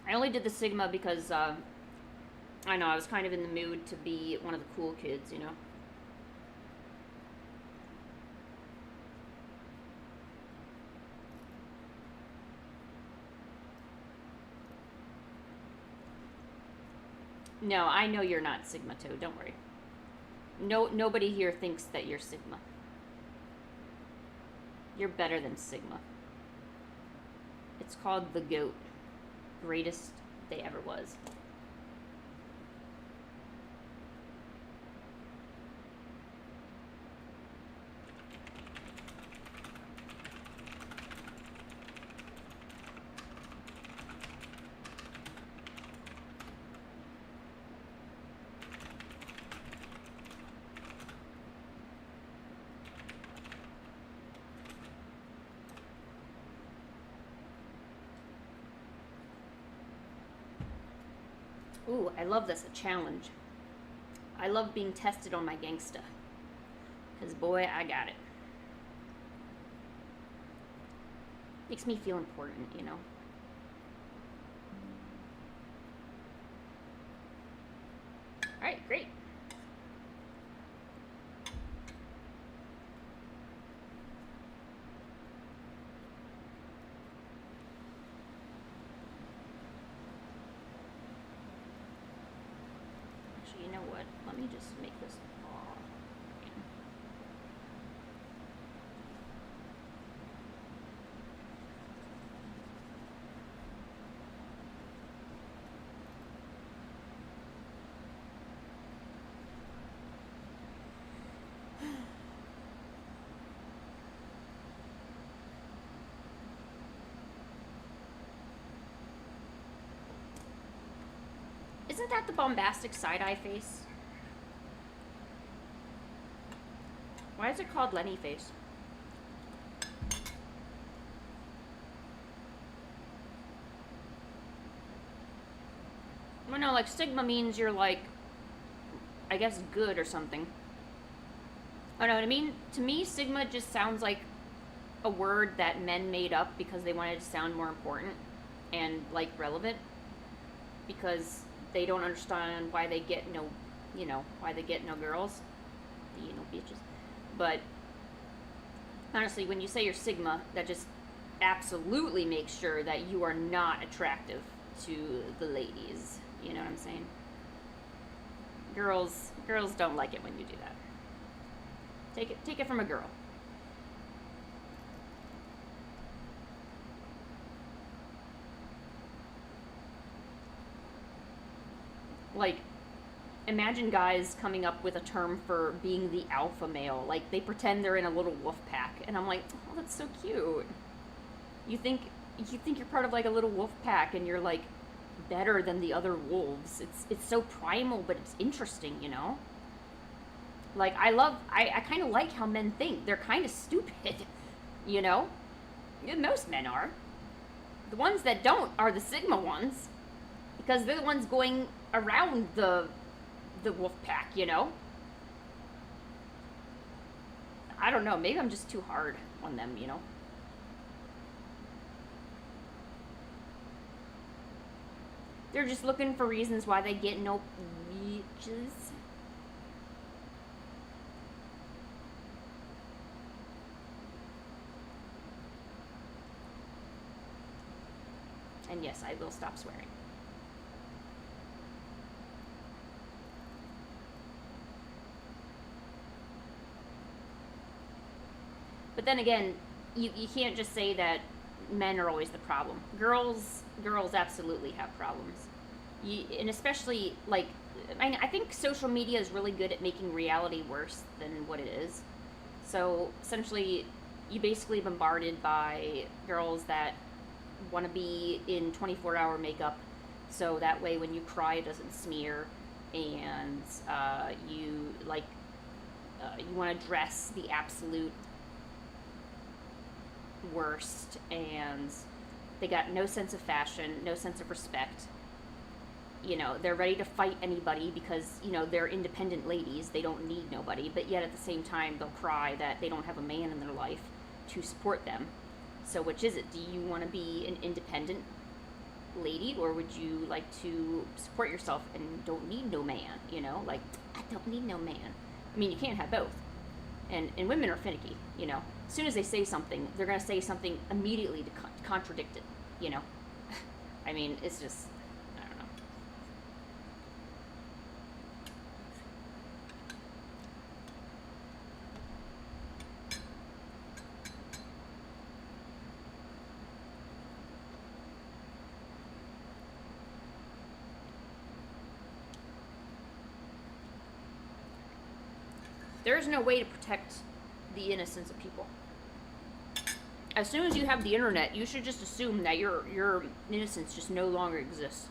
I only did the Sigma because, I know, I was kind of in the mood to be one of the cool kids, you know? No, I know you're not Sigma, Toad. Don't worry. Nobody here thinks that you're Sigma. You're better than Sigma. It's called the GOAT. Greatest they ever was. Ooh, I love this, a challenge. I love being tested on my gangsta. Because, boy, I got it. Makes me feel important, you know? Alright, great. Actually, you know what? Let me just make this all green. Isn't that the bombastic side-eye face? Why is it called Lenny face? Well, no, like Sigma means you're like, I guess, good or something. Oh no, I mean, to me, Sigma just sounds like a word that men made up because they wanted to sound more important and like relevant, because they don't understand why they get no, you know, why they get no girls, you know, bitches. But honestly, when you say you're Sigma, that just absolutely makes sure that you are not attractive to the ladies. You know what I'm saying? Girls don't like it when you do that. Take it from a girl. Like, imagine guys coming up with a term for being the alpha male. Like, they pretend they're in a little wolf pack, and I'm like, oh, that's so cute. You think you're part of like a little wolf pack, and you're like better than the other wolves. It's so primal, but it's interesting, you know. Like, I kind of like how men think. They're kind of stupid, you know. Most men are. The ones that don't are the Sigma ones, because they're the ones going around the wolf pack, you know? I don't know, maybe I'm just too hard on them, you know? They're just looking for reasons why they get no bitches. And yes, I will stop swearing. But then again, you can't just say that men are always the problem. Girls absolutely have problems. And especially, like, I think social media is really good at making reality worse than what it is. So, essentially, you basically bombarded by girls that want to be in 24-hour makeup, so that way when you cry it doesn't smear, and you want to dress the absolute worst, and they got no sense of fashion, no sense of respect. They're ready to fight anybody because, they're independent ladies. They don't need nobody, but yet at the same time, they'll cry that they don't have a man in their life to support them. So which is it? Do you want to be an independent lady, or would you like to support yourself and don't need no man? Like, I don't need no man. I mean, you can't have both. And women are finicky, As soon as they say something, they're going to say something immediately to contradict it, I mean, it's just, I don't know. There is no way to protect the innocence of people. As soon as you have the internet, you should just assume that your innocence just no longer exists.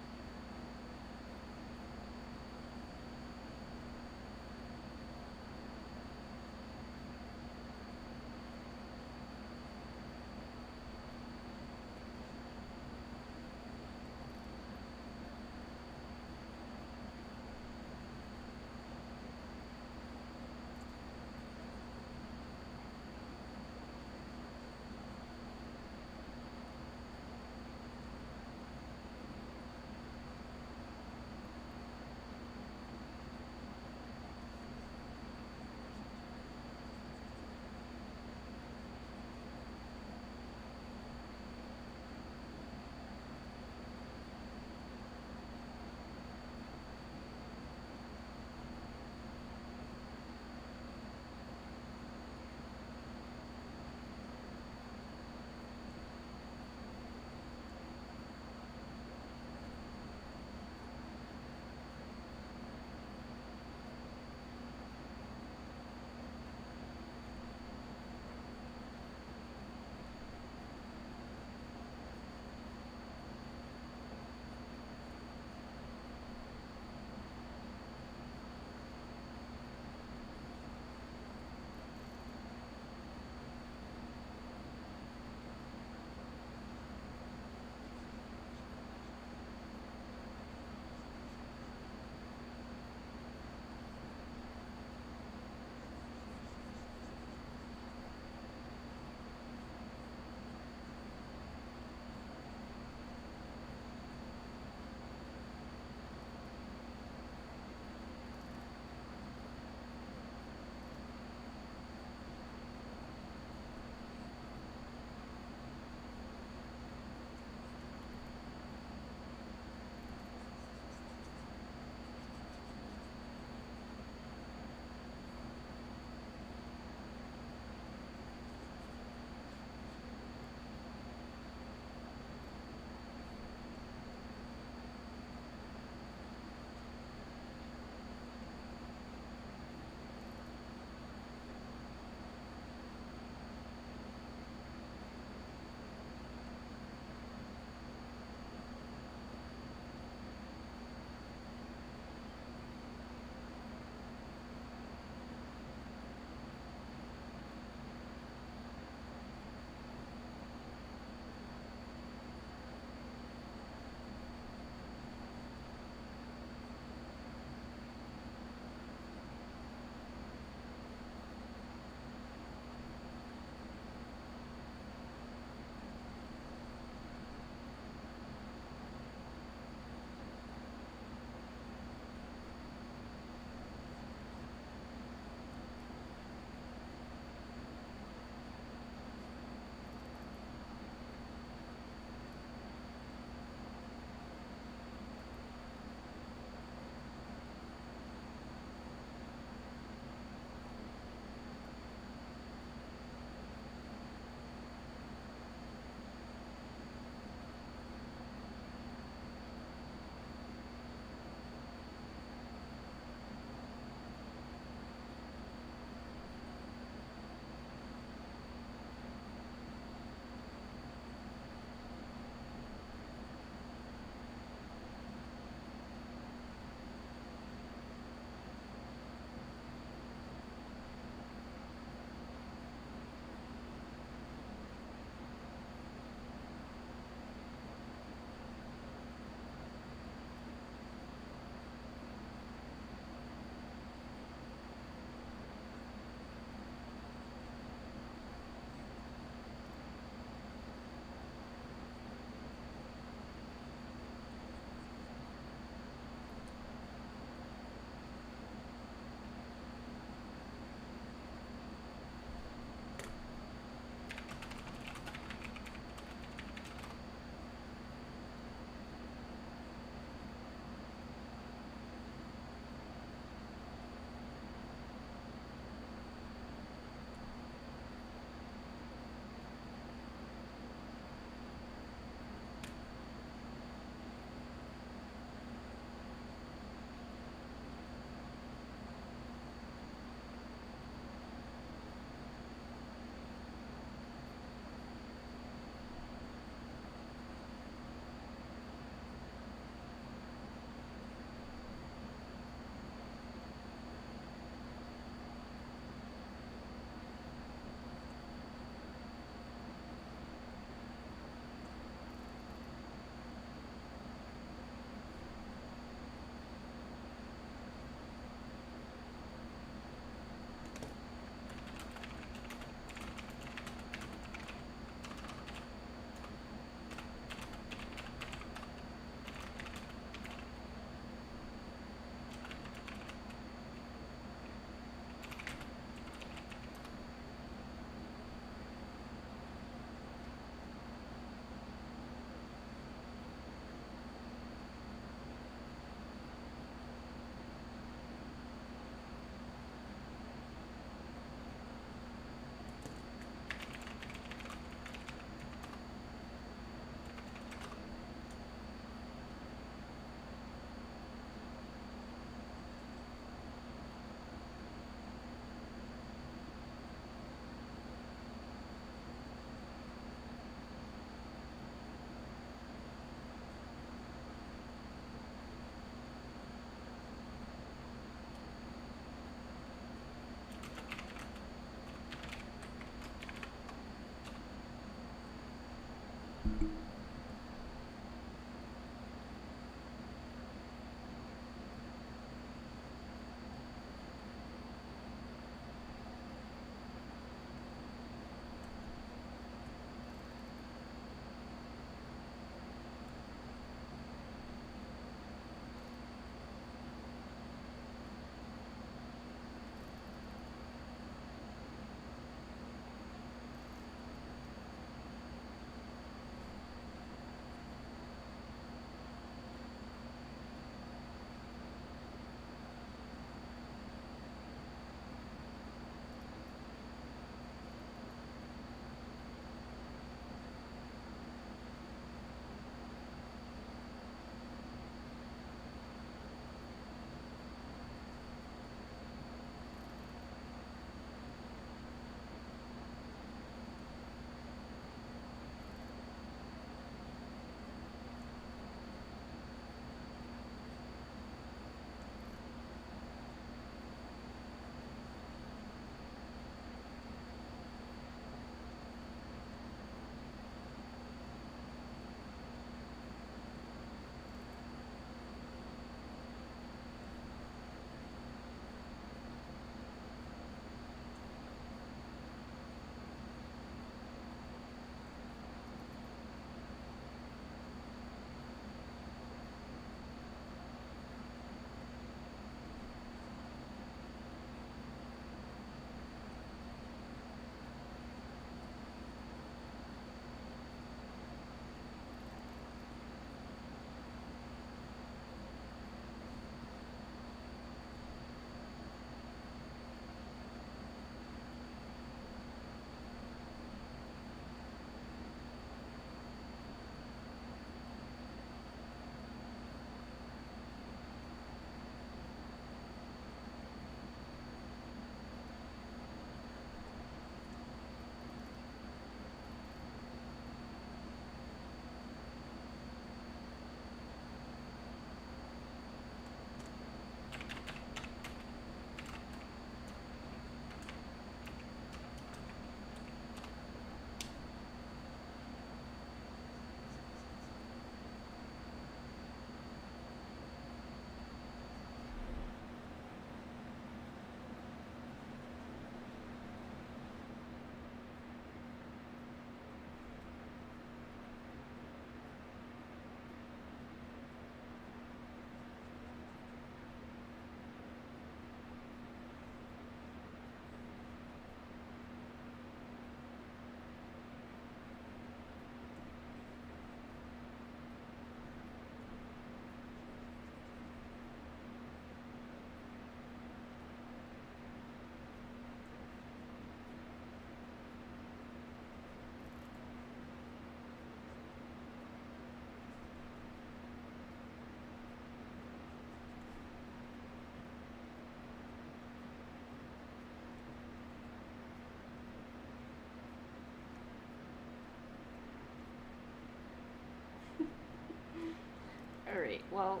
Alright, well,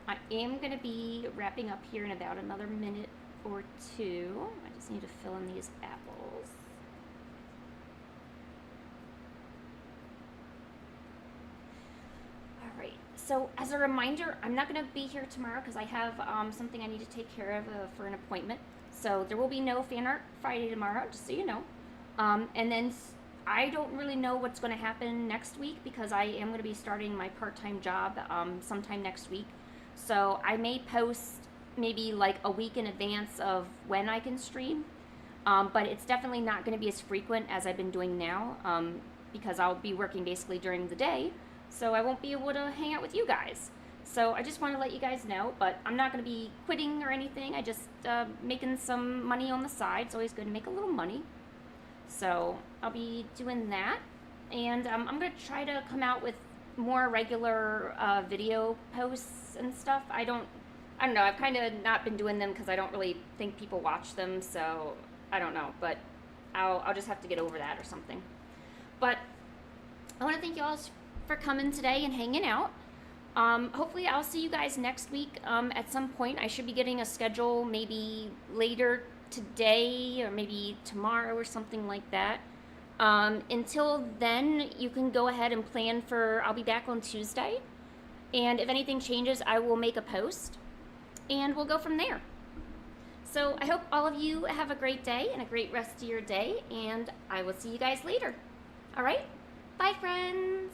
I am going to be wrapping up here in about another minute or two. I just need to fill in these apples. Alright, so as a reminder, I'm not going to be here tomorrow because I have something I need to take care of for an appointment. So there will be no Fan Art Friday tomorrow, just so you know. And then I don't really know what's going to happen next week because I am going to be starting my part-time job sometime next week. So I may post maybe like a week in advance of when I can stream. But it's definitely not going to be as frequent as I've been doing now because I'll be working basically during the day. So I won't be able to hang out with you guys. So I just want to let you guys know, but I'm not going to be quitting or anything. I just making some money on the side. It's always good to make a little money. So I'll be doing that. And I'm going to try to come out with more regular video posts and stuff. I don't know. I've kind of not been doing them because I don't really think people watch them. So I don't know. But I'll just have to get over that or something. But I want to thank you all for coming today and hanging out. Hopefully I'll see you guys next week at some point. I should be getting a schedule maybe later today or maybe tomorrow or something like that. Until then, you can go ahead and plan for, I'll be back on Tuesday. And if anything changes, I will make a post and we'll go from there. So I hope all of you have a great day and a great rest of your day, and I will see you guys later. All right? Bye, friends.